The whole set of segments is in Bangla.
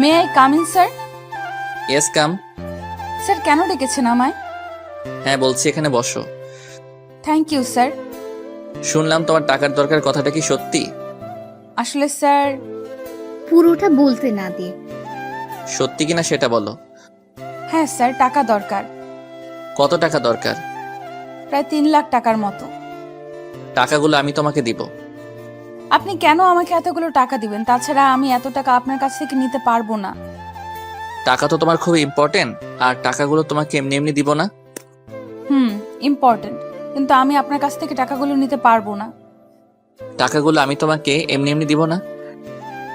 May I come in sir? Yes come. Sir কেন ডেকেছেন আমায়? হ্যাঁ বলছি, এখানে বসো। Thank you sir. শুনলাম তোমার টাকার দরকার, কথাটা কি সত্যি? আসলে স্যার, পুরোটা বলতে না দিয়ে সত্যি কিনা সেটা বলো। হ্যাঁ স্যার, টাকা দরকার। কত টাকা দরকার? প্রায় 3 লাখ টাকার মতো। টাকাগুলো আমি তোমাকে দিব। আপনি কেন আমাকে এতগুলো টাকা দিবেন? তাছাড়া আমি এত টাকা আপনার কাছ থেকে নিতে পারবো না। টাকা তো তোমার খুব ইম্পর্টেন্ট, আর টাকাগুলো তোমাকে এমনি এমনি দিব না। ইম্পর্টেন্ট, কিন্তু আমি আপনার কাছ থেকে টাকাগুলো নিতে পারবো না। টাকাগুলো আমি তোমাকে এমনি এমনি দিব না।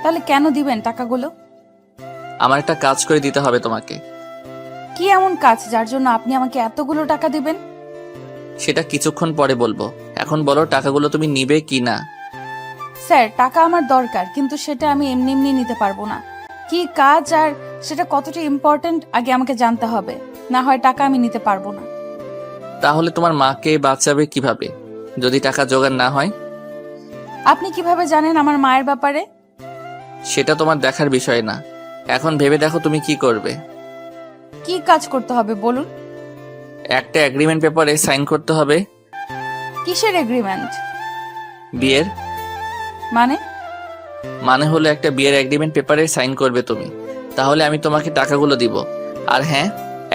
তাহলে কেন দিবেন টাকাগুলো? আমার একটা কাজ করে দিতে হবে তোমাকে। কি এমন কাজ যার জন্য আপনি আমাকে এতগুলো টাকা দিবেন? সেটা কিছুক্ষণ পরে বলবো, এখন বলো টাকাগুলো তুমি নিবে কি না। স্যার, টাকা আমার দরকার, কিন্তু সেটা আমি এমনি এমনি নিতে পারবো না। কি কাজ আর সেটা কতটা ইম্পর্টেন্ট আগে আমাকে জানতে হবে, না হয় টাকা আমি নিতে পারবো না। তাহলে তোমার মাকে বাঁচাবে কিভাবে যদি টাকা জোগাড় না হয়? আপনি কিভাবে জানেন আমার মায়ের ব্যাপারে? সেটা তোমার দেখার বিষয় না, এখন ভেবে দেখো তুমি কি করবে। কি কাজ করতে হবে বলুন? একটা এগ্রিমেন্ট পেপারে সাইন করতে হবে। কিসের এগ্রিমেন্ট? বিয়ের। মানে? মানে হলো একটা বিয়ের এগ্রিমেন্ট পেপারে সাইন করবে তুমি, তাহলে আমি তোমাকে টাকাগুলো দিব। আর হ্যাঁ,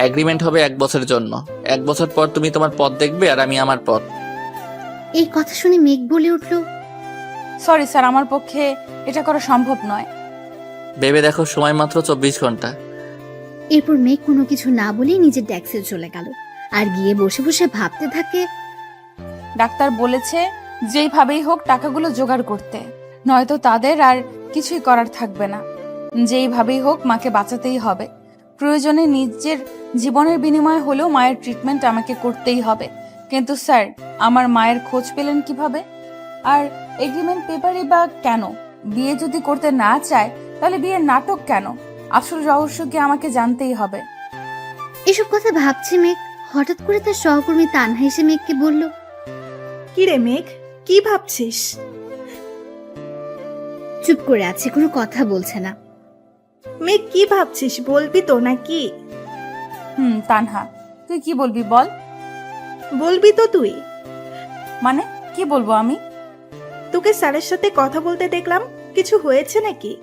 এগ্রিমেন্ট হবে 1 বছরের জন্য। 1 বছর পর তুমি তোমার পথ দেখবে আর আমি আমার পথ। এই কথা শুনে মেঘ বলে উঠল, সরি স্যার, আমার পক্ষে এটা করা সম্ভব নয়। ভেবে দেখো, সময় মাত্র 24 ঘন্টা। এরপর মেঘ কোনো কিছু না বলেই নিজের ট্যাক্সি চলে গেল আর গিয়ে বসে বসে ভাবতে থাকে। ডাক্তার বলেছে যেইভাবেই হোক টাকাগুলো জোগাড় করতে, নয়তো তাদের আর কিছুই করার থাকবে না। যেইভাবেই হোক মাকে বাঁচাতেই হবে। প্রয়োজনে নিজের জীবনের বিনিময়ে হলেও মায়ের ট্রিটমেন্ট আমাকে করতেই হবে। কিন্তু স্যার, আমার মায়ের খোঁজ পেলেন কিভাবে? আর এগ্রিমেন্ট পেপারই বা কেন? বিয়ে যদি করতে না চায় তাহলে বিয়ের নাটক কেন? আসল রহস্য কি আমাকে জানতেই হবে। এসব কথা ভাবছে মেঘ, হঠাৎ করে তার সহকর্মী তানহা এসে মেঘকে বলল, কি রে মেঘ, কি ভাবছিস? চুপ করে আছে, কোনো কথা বলছে না। মেঘ কি ভাবছিস, বলবি তো নাকি? তানহা, তুই কি বলবি বল। বলবি তো তুই? মানে কি বলবো আমি? তোকে স্যারের সাথে কথা বলতে দেখলাম, কিছু হয়েছে নাকি?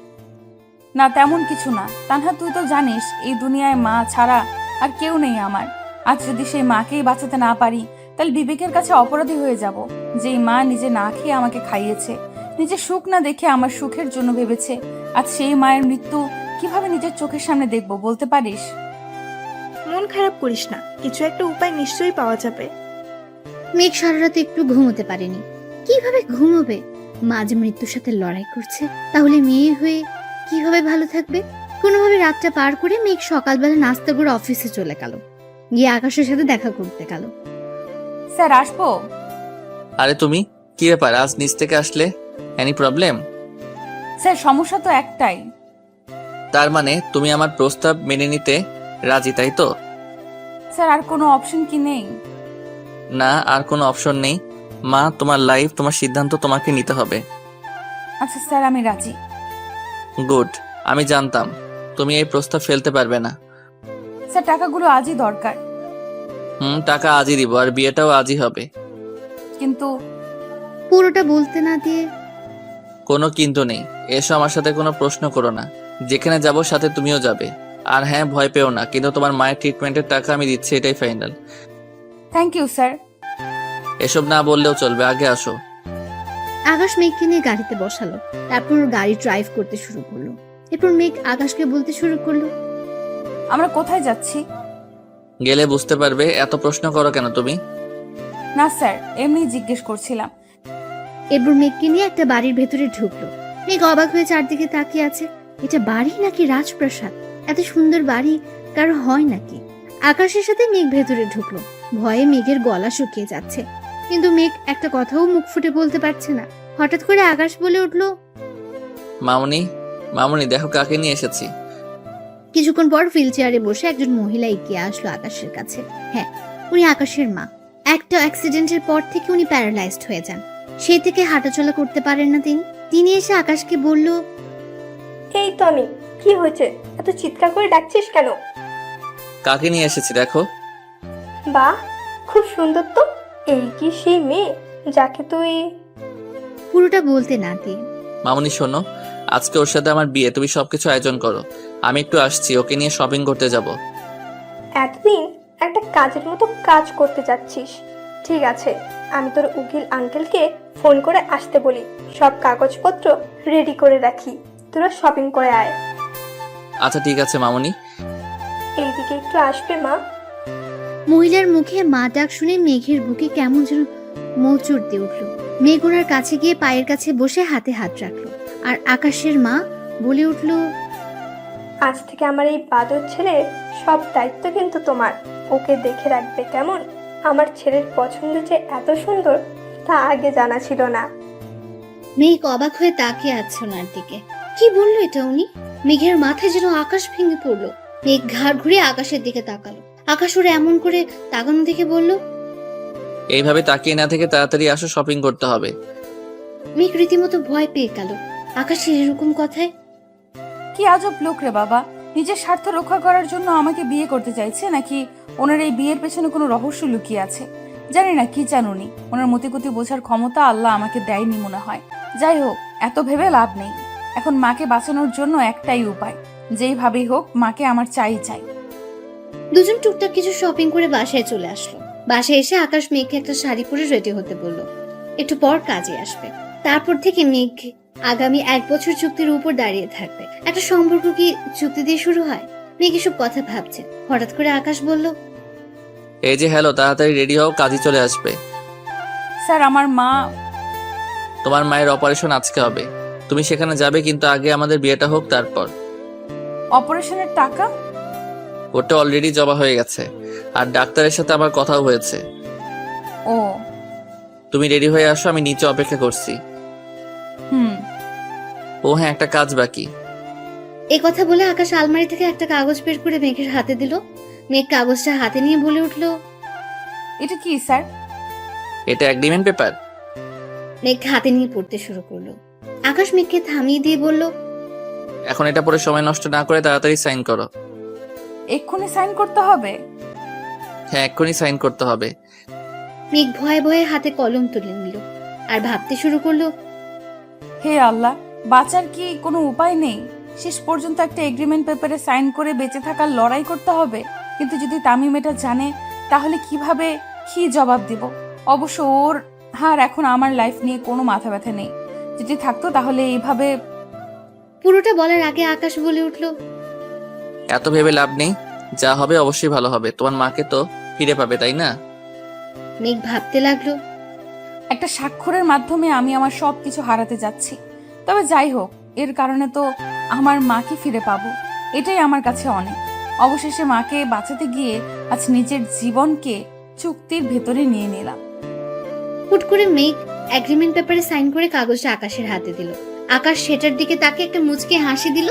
না, তেমন কিছু না। তানহা, তুই তো জানিস এই দুনিয়ায় মা ছাড়া আর কেউ নেই আমার। আজ যদি সেই মাকেই বাঁচাতে না পারি, তাহলে বিবেকের কাছে অপরাধী হয়ে যাব। যেই মা নিজে না খেয়ে আমাকে খাইয়েছে, নিজে সুখ না দেখে আমার সুখের জন্য ভেবেছে, আজ সেই মায়ের মৃত্যু কিভাবে নিজের চোখের সামনে দেখবো বলতে পারিস? মন খারাপ করিস না, কিছু একটা উপায় নিশ্চয়ই পাওয়া যাবে। মেঘ সারা রাত একটু ঘুমোতে পারেনি। কিভাবে ঘুমোবে? মা যে মৃত্যুর সাথে লড়াই করছে, তাহলে মেয়ে হয়ে কিভাবে ভালো থাকবে? কোনোভাবে রাতটা পার করে মেঘ সকালবেলা নাস্তা করে অফিসে চলে গেল, গিয়ে আকাশের সাথে দেখা করতে গেল। স্যার, আসবো? আরে তুমি, কি ব্যাপার আজ নিচ থেকে আসলে? Any problem? স্যার, সমস্যা তো একটাই। তার মানে তুমি আমার প্রস্তাব মেনে নিতে রাজি, তাই তো? স্যার, আর কোনো অপশন কি নেই? না, আর কোনো অপশন নেই। মা, তোমার লাইফ, তোমার সিদ্ধান্ত তোমাকে নিতে হবে। আচ্ছা স্যার, আমি রাজি। গুড, আমি জানতাম তুমি এই প্রস্তাব ফেলতে পারবে না। স্যার, টাকাগুলো আজই দরকার। টাকা আজই দিব, আর বিয়েটাও আজই হবে। কিন্তু পুরোটা বলতে না দিয়ে কোনো কিন্তু নেই, এসো আমার সাথে, কোনো প্রশ্ন করো না। যেখানে যাব সাথে তুমিও যাবে। আর হ্যাঁ, ভয় পেও না, কিন্তু তোমার মায়ের ট্রিটমেন্টের টাকা আমি দিচ্ছি, এটাই ফাইনাল। Thank you sir. এসব না বললেও চলবে, আগে আসো। আকাশ মেঘকে নিয়ে গাড়িতে বসালো, তারপর গাড়ি ড্রাইভ করতে শুরু করলো। এরপর মেঘ আকাশকে বলতে শুরু করলো, আমরা কোথায় যাচ্ছি? গেলে বুঝতে পারবে, এত প্রশ্ন করো কেন তুমি? না স্যার, এমনি জিজ্ঞেস করছিলাম। এরপর মেঘকে নিয়ে একটা বাড়ির ভেতরে ঢুকলো। মেঘ অবাক হয়ে চারদিকে তাকিয়ে আছে। এটা বাড়ি নাকি রাজপ্রাসাদ? এত সুন্দর বাড়ি কারো হয় নাকি? আকাশের সাথে মেঘ ভেতরে ঢুকলো। ভয়ে মেঘের গলা শুকিয়ে যাচ্ছে, কিন্তু মেঘ একটা কথাও মুখ ফুটে বলতে পারছে না। হঠাৎ করে আকাশ বলে উঠলো, মামুনি, মামুনি দেখো কাকে নিয়ে এসেছি। কিছুক্ষণ পর হুইল চেয়ারে বসে একজন মহিলা এগিয়ে আসলো আকাশের কাছে। হ্যাঁ, উনি আকাশের মা। একটা অ্যাক্সিডেন্টের পর থেকে উনি প্যারালাইজড হয়ে যান, সেই থেকে হাঁটাচলা করতে পারেন না তিনি। তিনি এসে আকাশকে বলল, এই তো আমি, কি হয়েছে? এত চিৎকার করে ডাকছিস কেন? কাকে নিয়ে এসেছি দেখো। বাহ, খুব সুন্দর তো। এই কি সেই মেয়ে যাকে তুই... পুরোটা বলতে না দিয়ে মামুনি শোনো, আজকে ওর সাথে আমার বিয়ে, তুমি সবকিছু আয়োজন করো। আমি একটু আসছি, ওকে নিয়ে শপিং করতে যাব। এতদিন একটা কাজের মতো কাজ করতে যাচ্ছিস। ঠিক আছে, আমি তোর উকিল আঙ্কেলকে ফোন করে আসতে বলি, সব কাগজপত্র রেডি করে রাখি, তোরা শপিং করে আয়। আচ্ছা ঠিক আছে মামুনি। এইদিকে একটু আসবে মা? মহিলার মুখে মা ডাক শুনে মেঘের বুকে কেমন যেন মোচড় দিয়ে উঠল। মেঘ ওনার কাছে গিয়ে পায়ের কাছে বসে হাতে হাত রাখলো। আর আকাশের মা বলে উঠল, আজ থেকে আমার এই বাদর ছেলের সব দায়িত্ব কিন্তু তোমার। ওকে দেখে রাখবে কেমন? আমার ছেলের পছন্দ যে এত সুন্দর তা আগে জানা ছিল না। মেঘ অবাক হয়ে তাকিয়ে আছে ওনার দিকে। কি বললো এটা উনি? মেঘের মাথায় যেন আকাশ ভেঙে পড়লো। মেঘ ঘাড় ঘুরে আকাশের দিকে তাকালো। আকাশ ওরা এমন করে তাকানো দেখে বলল, এইভাবে তাকিয়ে না থেকে তাড়াতাড়ি আসো, শপিং করতে হবে। মেঘ রীতিমতো ভয় পেয়ে গেল আকাশের এরকম কথায়। কি আজব লোক রে বাবা, নিজের স্বার্থ রক্ষা করার জন্য আমাকে বিয়ে করতে চাইছে, নাকি ওনার এই বিয়ের পেছনে কোনো রহস্য লুকিয়ে আছে? জানি না কি চান উনি। ওনার মতিগতি বোঝার ক্ষমতা আল্লাহ আমাকে দেয়নি মনে হয়। যাই হোক, এত ভেবে লাভ নেই। এখন মাকে বাঁচানোর জন্য একটাই উপায়, যেইভাবেই হোক মাকে আমার চাই চাই। দুজন টুকটাক কিছু শপিং করে বাসায় চলে আসলো। বাসায় এসে আকাশ মেঘকে একটা শাড়ি পরে রেডি হতে বললো, একটু পর কাজে আসবে। তারপর থেকে মেঘ আগামী 1 বছর চুক্তির উপর দাঁড়িয়ে থাকবে। একটা সম্পর্ক কি চুক্তি দিয়ে শুরু হয়? মেঘ এসব কথা ভাবছে, হঠাৎ করে আকাশ বলল, এই যে হ্যালো, তাড়াতাড়ি রেডি হও, কাজই চলে আসবে। স্যার, আমার মা... তোমার মায়ের অপারেশন আজকে হবে, তুমি সেখানে যাবে, কিন্তু আগে আমাদের বিয়েটা হোক তারপর। অপারেশনের টাকা? ওটা অলরেডি জমা হয়ে গেছে, আর ডাক্তারের সাথে আমার কথাও হয়েছে। ও। তুমি রেডি হয়ে আসো, আমি নিচে অপেক্ষা করছি। হুম। ও হ্যাঁ, একটা কাজ বাকি। এ কথা বলে আকাশ আলমারি থেকে একটা কাগজ বের করে মেঘের হাতে দিল। মেঘ কাগজটা হাতে নিয়ে বলে উঠল, এটা কি স্যার? এটা এগ্রিমেন্ট পেপার। মেঘ হাতে নিয়ে পড়তে শুরু করলো। আকাশ মেঘকে থামিয়ে দিয়ে বলল, এখন এটা পরে সময় নষ্ট না করে তাড়াতাড়ি সাইন করো। এক্ষুনি সাইন করতে হবে? হ্যাঁ, এক্ষুনি সাইন করতে হবে। মেঘ ভয়ে ভয়ে হাতে কলম তুলে নিল আর ভাবতে শুরু করলো, হে আল্লাহ, বাঁচার কি কোনো উপায় নেই? শেষ পর্যন্ত একটা এগ্রিমেন্ট পেপারে সাইন করে বেঁচে থাকার লড়াই করতে হবে। কিন্তু যদি তামিম এটা জানে, তাহলে কিভাবে কি জবাব দিব? অবশ্য ওর আর এখন আমার লাইফ নিয়ে কোনো মাথা ব্যথা নেই। যদি থাকতো তাহলে এইভাবে... পুরোটা বলার আগে আকাশ বলে উঠল, এত ভেবে লাভ নেই, যা হবে অবশ্যই ভালো হবে। তোমার মাকে তো ফিরে পাবে, তাই না? মেঘ ভাবতে লাগলো, একটা স্বাক্ষরের মাধ্যমে আমি আমার সবকিছু হারাতে যাচ্ছি। তবে যাই হোক, এর কারণে তো আমার মাকে ফিরে পাবো, এটাই আমার কাছে অনেক। অবশেষে মাকে বাঁচাতে গিয়ে আজ নিজের জীবনকে চুক্তির ভেতরে নিয়ে নিলাম। হুট করে মেঘ এগ্রিমেন্ট পেপারে সাইন করে কাগজটা আকাশের হাতে দিল। আকাশ সেটার দিকে তাকে একটা মুচকে হাসি দিল।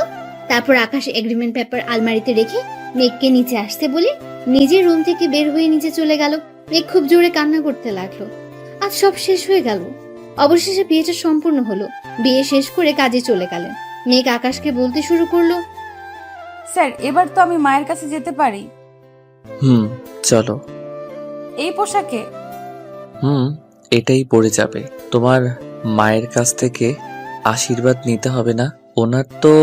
তারপর আকাশ এগ্রিমেন্ট পেপার আলমারিতে রেখে মেঘকে নিচে আসতে বলে নিজের রুম থেকে বের হয়ে নিচে চলে গেল। মেঘ খুব জোরে কান্না করতে লাগলো। আজ সব শেষ হয়ে গেল। অবশেষে বিয়েটা সম্পূর্ণ হলো। বিয়ে শেষ করে কাজে চলে গেলেন। মেঘ আকাশকে বলতে শুরু করলো, স্যার, এবার তো আমি মায়ের কাছে যেতে পারি? চলো। এই পোশাকে? এটাই পড়ে যাবে। তোমার মায়ের কাছ থেকে আশীর্বাদ নিতে হবে না? ওনার তো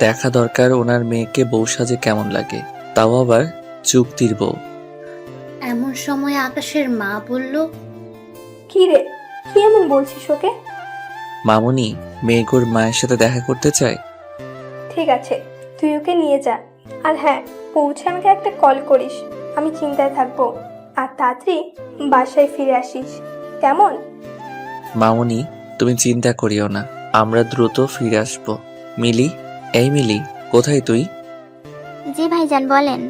দেখা দরকার ওনার মেয়েকে বউ সাজে কেমন লাগে, তাও আবার চুক্তির বউ। এমন সময় আকাশের মা বলল, কি রে, কি এমন বলছিস ওকে? মামুনি, মেঘোর মায়ের সাথে দেখা করতে চায়। ঠিক আছে, তুই ওকে নিয়ে যা। আর হ্যাঁ, পৌঁছে আমাকে একটা কল করিস, আমি চিন্তায় থাকবো। আর তাড়াতাড়ি বাসায় ফিরে আসিস, কেমন? মামুনি, তুমি চিন্তা করিও না, আমরা দ্রুত ফিরে আসবো। মিলি, এই মিলি, কোথায় তুই? জি ভাইজান, বলেন।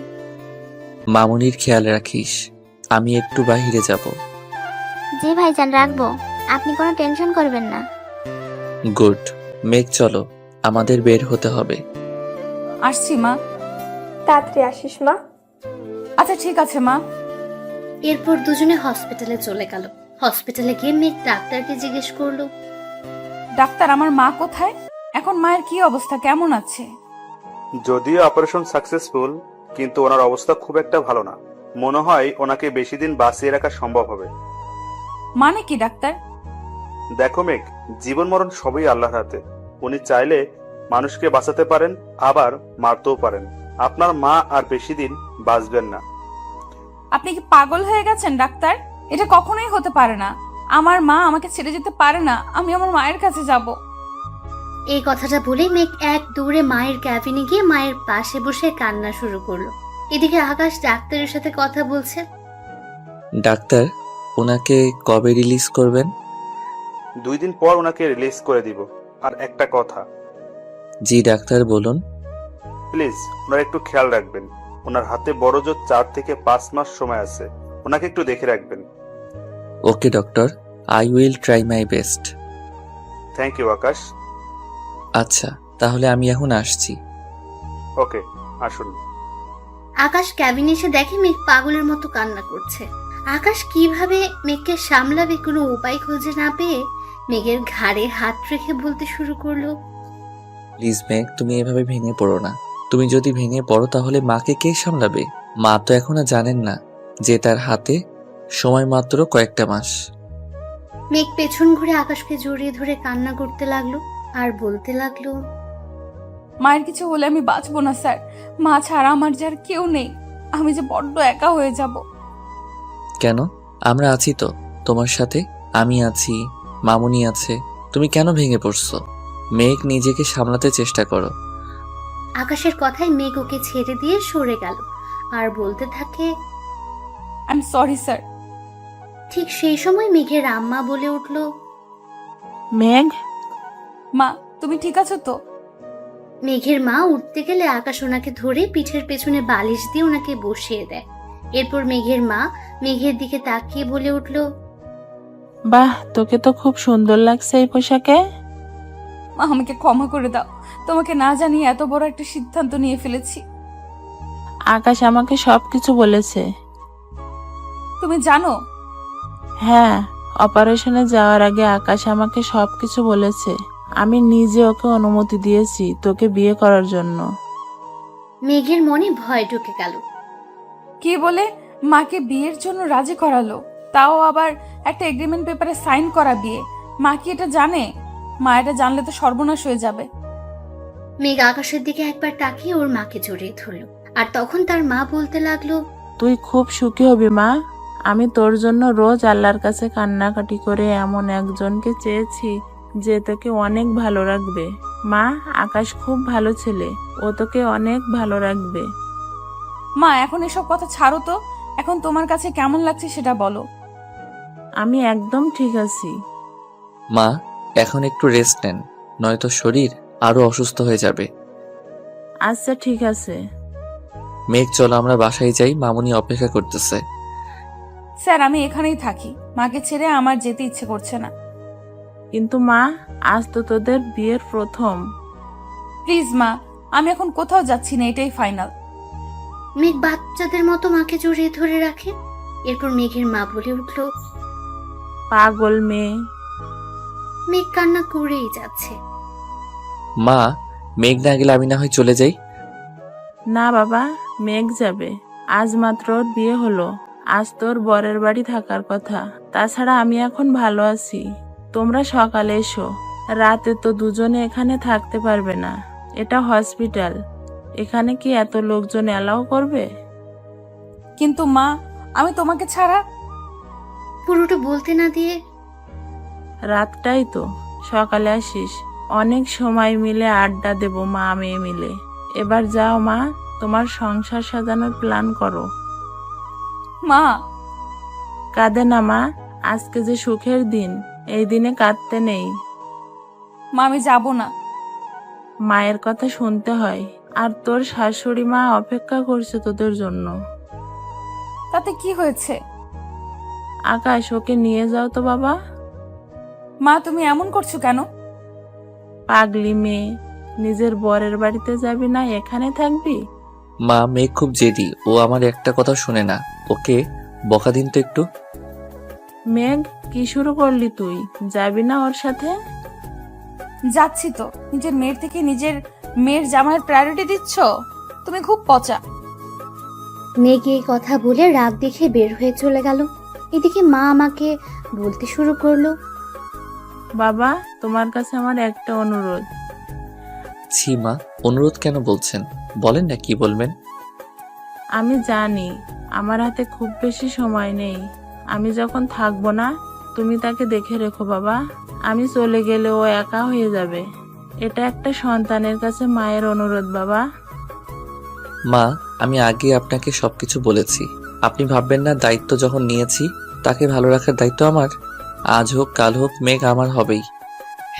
মামুনির খেয়াল রাখিস, আমি একটু বাহিরে যাব। জি ভাইজান, রাখবো, আপনি কোনো টেনশন করবেন না। গুড। মেঘ চলো, আমাদের বের হতে হবে। আসছি মা। তাড়াতাড়ি আসিস মা। আচ্ছা ঠিক আছে মা। এরপর দুজনে হসপিটালে চলে গেল। হসপিটালে গিয়ে মেঘ ডাক্তারকে জিজ্ঞেস করলো, ডাক্তার, আমার মা কোথায়? এখন মায়ের কি অবস্থা, কেমন আছে? যদিও অপারেশন সাকসেসফুল, কিন্তু ওনার অবস্থা খুব একটা ভালো না। মনে হয় ওনাকে বেশি দিন বাঁচিয়ে রাখা সম্ভব হবে। মানে কি ডাক্তার? দেখো মেঘ, জীবন মরণ সবই আল্লাহর হাতে। উনি চাইলে মানুষকে বাঁচাতে পারেন, আবার মারতেও পারেন। আপনার মা আর বেশি দিন বাঁচবেন না। আপনি কি পাগল হয়ে গেছেন ডাক্তার? এটা কখনোই হতে পারে না। আমার মা আমাকে ছেড়ে যেতে পারে না। আমি আমার মায়ের কাছে যাব। এই কথাটা বলে মেঘ এক দৌড়ে মায়ের ক্যাবিনে গিয়ে মায়ের পাশে বসে কান্না শুরু করলো। এদিকে আকাশ ডাক্তারের সাথে কথা বলছে। ডাক্তার, ওনাকে কবে রিলিজ করবেন? 2 দিন পর ওনাকে রিলিজ করে দিব। আর একটা কথা, জি ডাক্তার, বলুন। প্লিজ ওনার একটু খেয়াল রাখবেন। ওনার হাতে বড় জোর 4 থেকে 5 মাস সময় আছে। ওনাকে একটু দেখে রাখবেন। Okay doctor, I will try my best. Thank you Akash. আচ্ছা, তাহলে আমি এখন আসছি। ওকে, আসুন। আকাশ ক্যাবিনে এসে দেখে মেঘ পাগলের মতো কান্না করছে। আকাশ কিভাবে মেঘকে সামলাবে কোনো উপায় খুঁজে না পেয়ে মেঘের ঘাড়ে হাত রেখে বলতে শুরু করলো, প্লিজ মেঘ, তুমি এভাবে ভেঙে পড়ো না। তুমি যদি ভেঙে পড়ো তাহলে মাকে কে সামলাবে? মা তো এখনো জানেন না যে তার হাতে সময় মাত্র কয়েকটা মাস। মেঘ পেছন ঘুরে আকাশকে জড়িয়ে ধরে কান্না করতে লাগলো আর বলতে লাগলো, মায়ের কিছু হলে আমি বাঁচবো না স্যার। মা ছাড়া আমার যার কেউ নেই। আমি যে বড্ড একা হয়ে যাব। কেন? আমরা আছি তো তোমার সাথে। আমি আছি, মামুনি আছে। তুমি কেন ভেঙে পড়ছো? মেঘ, নিজেকে সামলাতে চেষ্টা করো। আকাশের কথায় মেঘ ওকে ছেড়ে দিয়ে সরে গেল আর বলতে থাকে। I am sorry sir. ঠিক সেই সময় মেঘের আম্মা বলে উঠল, মেঘ, মা, তুমি ঠিক আছো তো? মেঘের মা উঠতে গেলে আকাশ ওনাকে ধরে পিঠের পেছনে বালিশ দিয়ে ওনাকে বসিয়ে দেয়। এরপর মেঘের মা মেঘের দিকে তাকিয়ে বলে উঠল, বাহ, তোকে তো খুব সুন্দর লাগছে এই পোশাকে। মা, আমাকে ক্ষমা করে দাও। তোমাকে না জানিয়ে এত বড় একটা সিদ্ধান্ত নিয়ে ফেলেছি। আকাশ আমাকে সবকিছু বলেছে। তুমি জানো? হ্যাঁ, অপারেশনে যাওয়ার আগে আকাশ আমাকে সবকিছু বলেছে। আমি নিজে ওকে অনুমতি দিয়েছি তোকে বিয়ে করার জন্য। মেঘের মনে ভয় ঢুকে গেল। কি বলে? মাকে বিয়ের জন্য রাজি করালো? তাও আবার একটা এগ্রিমেন্ট পেপারে সাইন করা বিয়ে। মা কি এটা জানে? মা এটা জানলে তো সর্বনাশ হয়ে যাবে। মেঘ আকাশের দিকে একবার তাকিয়ে ওর মাকে জড়িয়ে ধরল। আর তখন তার মা বলতে লাগলো, তুই খুব সুখী হবি মা। আমি তোর জন্য রোজ আল্লাহর কাছে কান্নাকাটি করে এমন একজনকে চেয়েছি যে তোকে অনেক ভালো রাখবে। মা, আকাশ খুব ভালো ছেলে, ও তোকে অনেক ভালো রাখবে। মা, এখন এসব কথা ছাড়ো তো। এখন তোমার কাছে কেমন লাগছে সেটা বলো। আমি একদম ঠিক আছি। মা, এখন একটু রেস্ট নেন, নয়তো শরীর আরো অসুস্থ হয়ে যাবে। আচ্ছা ঠিক আছে। মেঘ, চলো আমরা বাসায় যাই, মামুনি অপেক্ষা করতেছে। স্যার, আমি এখানেই থাকি। মাকে ছেড়ে আমার যেতে ইচ্ছে করছে না। কিন্তু মা, আজ তো তোদের বিয়ের প্রথম। প্লিজ মা, আমি এখন কোথাও যাচ্ছি না, এটাই ফাইনাল। মেঘ বাচ্চাদের মতো মাকে জড়িয়ে ধরে রাখে। এরপর মেঘের মা বলে উঠল, পাগল মেয়ে। মেঘ কান্না করেই যাচ্ছে। মা, মেঘ না গেলে আমি না হয় চলে যাই। না বাবা, মেঘ যাবে। আজ মাত্র ওর বিয়ে হলো। আজ তোর বরের বাড়ি থাকার কথা। তাছাড়া আমি এখন ভালো আছি। তোমরা সকালে এসো। রাতে তো দুজনে এখানে থাকতে পারবে না। এটা হসপিটাল। এখানে কি এত লোকজন অ্যালাউ করবে? কিন্তু মা, আমি তোমাকে ছাড়া। পুরোটা বলতে না দিয়ে, রাতটাই তো, সকালে আসিস। অনেক সময় মিলে আড্ডা দেব মা মেয়ে মিলে। এবার যাও মা, তোমার সংসার সাজানোর প্ল্যান করো। মা, কাঁদে না মা, আজকে যে সুখের দিন, এই দিনে কাঁদতে নেই। মা, আমি যাব না। মায়ের কথা শুনতে হয়। আর তোর শাশুড়ি মা অপেক্ষা করছে তোদের জন্য। তাতে কি হয়েছে? আকাশ, ওকে নিয়ে যাও তো বাবা। মা, তুমি এমন করছো কেন? পাগলি মেয়ে, নিজের বরের বাড়িতে যাবি না, এখানে থাকবি? মা, মেঘ খুব জেদি, ও আমার একটা কথা শুনে না। ওকে বকা দিন তো একটু। মেঘ, কি শুরু করলি তুই? যাবি না ওর সাথে? যাচ্ছি তো। নিজের মেয়ের থেকে নিজের মেয়ের জামাইয়ের প্রায়োরিটি দিচ্ছ? তুমি খুব পচা। মেঘ এই কথা বলে রাগ দেখে বের হয়ে চলে গেল। এদিকে মা আমাকে বলতে শুরু করলো, বাবা, তোমার কাছে আমার একটা অনুরোধ। ছি মা, অনুরোধ কেন বলছেন? বলেন না কি বলবেন। আমি জানি আমার হাতে খুব বেশি সময় নেই। আমি যখন থাকবো না, তুমি তাকে দেখে রেখো বাবা। আমি চলে গেলে ও একা হয়ে যাবে। এটা একটা সন্তানের কাছে মায়ের অনুরোধ বাবা। মা, আমি আগে আপনাকে সবকিছু বলেছি। আপনি ভাববেন না দায়িত্ব যখন নিয়েছি তাকে ভালো রাখার দায়িত্ব আমার। আজ হোক কাল হোক মেঘ আমার হবেই।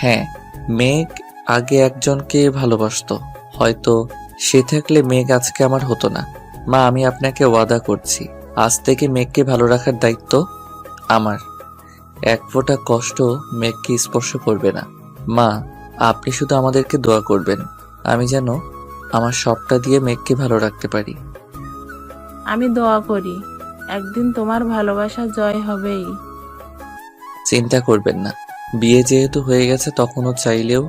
হ্যাঁ, মেঘ আগে একজনকে ভালোবাসতো, হয়তো সে থাকলে মেঘ আজকে আমার হতো না। মা, আমি আপনাকে ওয়াদা করছি, আজ থেকে মেঘকে ভালো রাখার দায়িত্ব আমার। এক ফোঁটা কষ্ট মেঘকে স্পর্শ করবে না। মা, আপনি শুধু আমাদেরকে দোয়া করবেন, আমি যেন আমার সবটা দিয়ে মেঘকে ভালো রাখতে পারি। আমি দোয়া করি একদিন তোমার ভালোবাসা জয় হবেই। চিন্তা করবেন না, বিয়ে যেহেতু হয়ে গেছে তখনও চাইলেও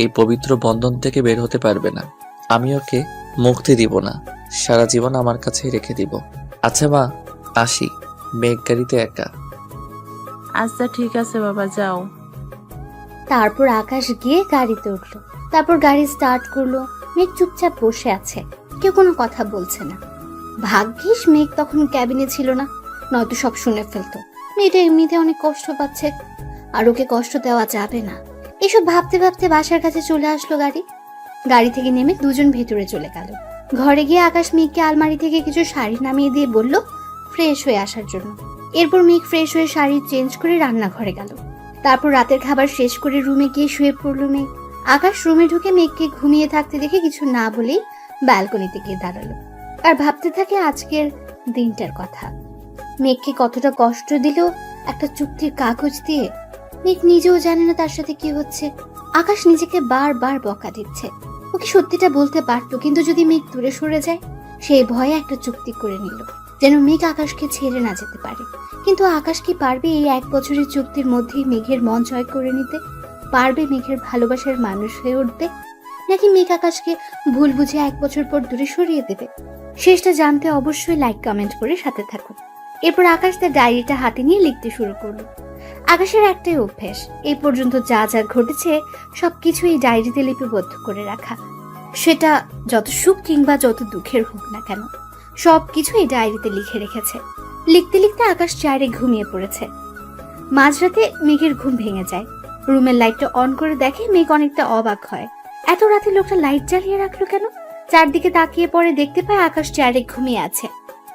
এই পবিত্র বন্ধন থেকে বের হতে পারবে না। আমি ওকে মুক্তি দিব না, সারা জীবন আমার কাছেই রেখে দিব। আচ্ছা মা, আসি। মেঘ গাড়িতে একা। আচ্ছা ঠিক আছে বাবা, যাও। তারপর আকাশ গিয়ে গাড়িতে উঠলো। তারপর গাড়ি স্টার্ট করলো। মেঘ চুপচাপ বসে আছে, কেউ কোনো কথা বলছে না। ভাগ্যিস মেঘ তখন ক্যাবিনে ছিল না, নয়তো সব শুনে ফেলতো। মেয়েটা এমনিতে অনেক কষ্ট পাচ্ছে, আর ওকে কষ্ট দেওয়া যাবে না। এসব ভাবতে ভাবতে বাসার কাছে চলে আসলো গাড়ি। গাড়ি থেকে নেমে দুজন ভেতরে চলে গেল। ঘরে গিয়ে আকাশ মেঘকে আলমারি থেকে কিছু শাড়ি নামিয়ে দিয়ে বলল ফ্রেশ হয়ে আসার জন্য। এরপর মেঘ ফ্রেশ হয়ে শাড়ি চেঞ্জ করে রান্নাঘরে গেল। তারপর রাতের খাবার শেষ করে রুমে গিয়ে শুয়ে পড়লো মেঘ। আকাশ রুমে ঢুকে মেঘকে ঘুমিয়ে থাকতে দেখে কিছু না বলেই ব্যালকনিতে গিয়ে দাঁড়ালো আর ভাবতে থাকে আজকের দিনটার কথা। মেঘকে কতটা কষ্ট দিল একটা চুক্তির কাগজ দিয়ে। মেঘ নিজেও জানে না তার সাথে কি হচ্ছে। আকাশ নিজেকে বারবার বকা দিচ্ছে। ওকে সত্যিটা বলতে পারতো, কিন্তু যদি মেঘ দূরে সরে যায়, সেই ভয়ে একটা চুক্তি করে নিল যেন মেঘ আকাশকে ছেড়ে না যেতে পারে। কিন্তু আকাশ কি পারবে এই 1 বছরের চুক্তির মধ্যেই মেঘের মন জয় করে নিতে? পারবে মেঘের ভালোবাসার মানুষ হয়ে উঠতে? নাকি মেঘ আকাশকে ভুল বুঝে 1 বছর পর দূরে সরিয়ে দেবে? শেষটা জানতে অবশ্যই লাইক কমেন্ট করে সাথে থাকুন। এরপর আকাশ তার ডায়েরিটা হাতে নিয়ে লিখতে শুরু করলো। আকাশের একটাই অভ্যেস, এই পর্যন্ত যা যা ঘটেছে সবকিছু এই ডায়েরিতে লিপিবদ্ধ করে রাখা। সেটা যত সুখ কিংবা যত দুঃখের হোক না কেন, সবকিছু এই ডায়েরিতে লিখে রেখেছে। লিখতে লিখতে আকাশ চেয়ারে ঘুমিয়ে পড়েছে। মাঝরাতে মেঘের ঘুম ভেঙে যায়। রুমের লাইটটা অন করে দেখে মেঘ অনেকটা অবাক হয়। এত রাতে লোকটা লাইট জ্বালিয়ে রাখলো কেন? চারদিকে তাকিয়ে পরে দেখতে পায় আকাশ চেয়ারে ঘুমিয়ে আছে।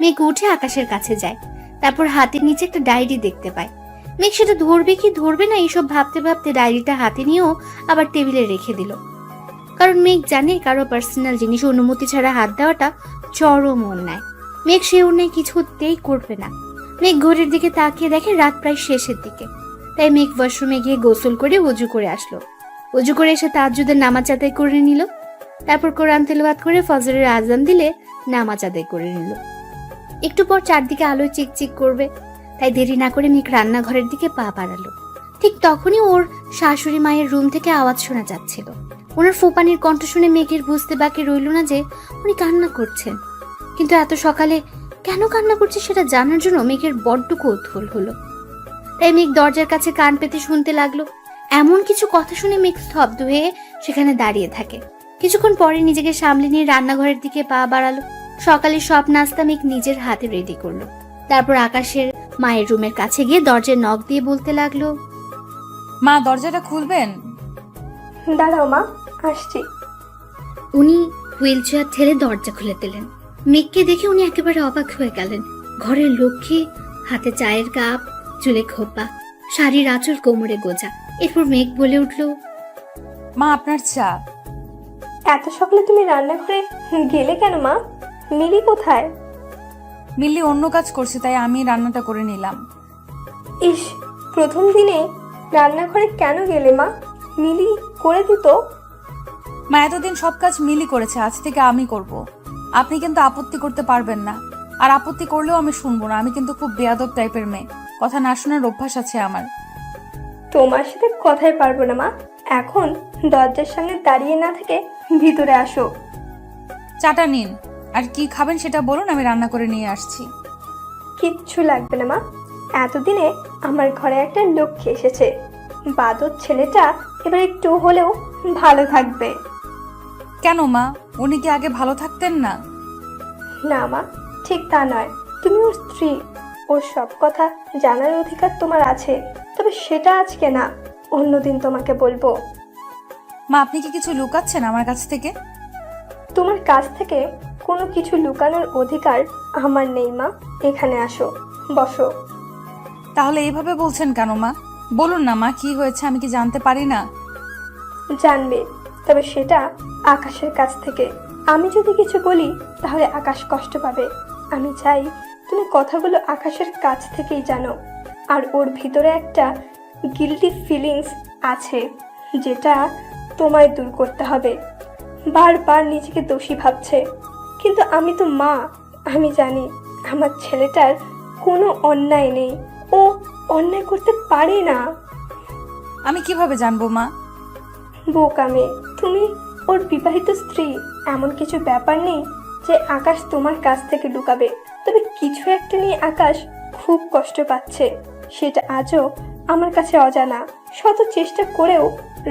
মেঘ উঠে আকাশের কাছে যায়। তারপর হাতের নিচে একটা ডায়েরি দেখতে পায়। মেঘ সেটা ধরবে কি ধরবে না এইসব ভাবতে ভাবতে ডায়েরিটা হাতে নিয়েও আবার টেবিলে রেখে দিল। কারণ মেঘ জানে কারো পার্সোনাল জিনিস অনুমতি ছাড়া হাত দেওয়াটা চরম অন্যায়। মেঘ সে অন্যায় কিছুতেই করবে না। মেঘ ঘড়ির দিকে তাকিয়ে দেখে রাত প্রায় শেষের দিকে। তাই মেঘ ওয়াশরুমে গিয়ে গোসল করে ওযু করে আসলো। ওযু করে এসে তাহাজ্জুদের নামাজ আদায় করে নিল। তারপর কোরআন তেলাওয়াত করে ফজরের আজান দিলে নামাজ আদায় করে নিল। একটু পর চারদিকে আলোয় চিকচিক করবে, তাই দেরি না করে মেঘ রান্নাঘরের দিকে পা বাড়ালো। ঠিক তখনই ওর শাশুড়ি মায়ের রুম থেকে আওয়াজ শোনা যাচ্ছিল। ওনার ফোপানির কণ্ঠ শুনে মেঘের বুঝতে বাকি রইল না যে উনি কান্না করছেন। কিন্তু এত সকালে কেন কান্না করছে সেটা জানার জন্য মেঘের বড্ড কৌতূহল হলো। তাই মেঘ দরজার কাছে কান পেতে শুনতে লাগলো। এমন কিছু কথা শুনে মেঘ স্তব্ধ হয়ে সেখানে দাঁড়িয়ে থাকে। কিছুক্ষণ পরে নিজেকে সামলে নিয়ে রান্নাঘরের দিকে পা বাড়ালো। সকালে সব নাস্তা মেঘ নিজের হাতে রেডি করলো। তারপর আকাশের মায়ের রুমের কাছে গিয়ে দরজায় নক দিয়ে বলতে লাগলো, মা, দরজাটা খুলবেন? দাঁড়াও মা, আসছি। উনি হুইল চেয়ার ঠেলে দরজা খুলে দিলেন। মেঘকে দেখে উনি একেবারে অবাক হয়ে গেলেন। ঘরের লক্ষ্মী, হাতে চায়ের কাপ, চুলে খোপা, শাড়ির আঁচল কোমরে গোজা। এরপর মেঘ বলে উঠলো, মা, আপনার চা। এত সকালে তুমি রান্নাঘরে গেলে কেন মা? মিলি কোথায়? মিল্লি অন্য কাজ করছে, তাই আমি রান্নাটা করে নিলাম। ইস, প্রথম দিনে রান্নাঘরে কেন গেলে মা? মিলি করে দিত। মা, এতদিন সব কাজ মিলি করেছে, আজ থেকে আমি করব। আপনি কিন্তু আপত্তি করতে পারবেন না, আর আপত্তি করলেও আমি শুনবো না। আমি কিন্তু খুব বেয়াদব টাইপের মেয়ে, কথা না শোনার অভ্যাস আছে আমার। তোমার সাথে কথাই পারবো না মা, এখন দরজার সামনে দাঁড়িয়ে না থেকে ভিতরে আসো। চাটা নিন, আর কি খাবেন সেটা বলুন, আমি রান্না করে নিয়ে আসছি। কিচ্ছু লাগবে না মা, এতদিনে আমার ঘরে একটা লক্ষ্মী এসেছে। বাদর ছেলেটা এবার একটু হলেও ভালো থাকবে। কেন মা, উনি কি আগে ভালো থাকতেন না? না মা, ঠিক তা নয়। তুমি ওর স্ত্রী, ওর সব কথা জানার অধিকার তোমার আছে, তবে সেটা আজকে না, অন্যদিন তোমাকে বলবো। মা, আপনি কি কিছু লুকাচ্ছেন আমার কাছ থেকে? তোমার কাছ থেকে কোনো কিছু লুকানোর অধিকার আমার নেই মা। এখানে আসো, বসো। তাহলে এইভাবে বলছেন কেন মা? বলুন না মা, কি হয়েছে, আমি কি জানতে পারি না? জানবে, তবে সেটা আকাশের কাছ থেকে। আমি যদি কিছু বলি তাহলে আকাশ কষ্ট পাবে। আমি চাই তুমি কথাগুলো আকাশের কাছ থেকেই জানো। আর ওর ভিতরে একটা গিল্টি ফিলিংস আছে, যেটা তোমায় দূর করতে হবে। বারবার নিজেকে দোষী ভাবছে, কিন্তু আমি তো মা, আমি জানি আমার ছেলেটার কোনো অন্যায় নেই, ও অন্যায় করতে পারে না। আমি কিভাবে জানবো মা? বোকা মেয়ে তুমি, ওর বিবাহিত স্ত্রী। এমন কিছু ব্যাপার নেই যে আকাশ তোমার কাছ থেকে লুকাবে। তবে কিছু একটা নিয়ে আকাশ খুব কষ্ট পাচ্ছে, সেটা আজও আমার কাছে অজানা। শত চেষ্টা করেও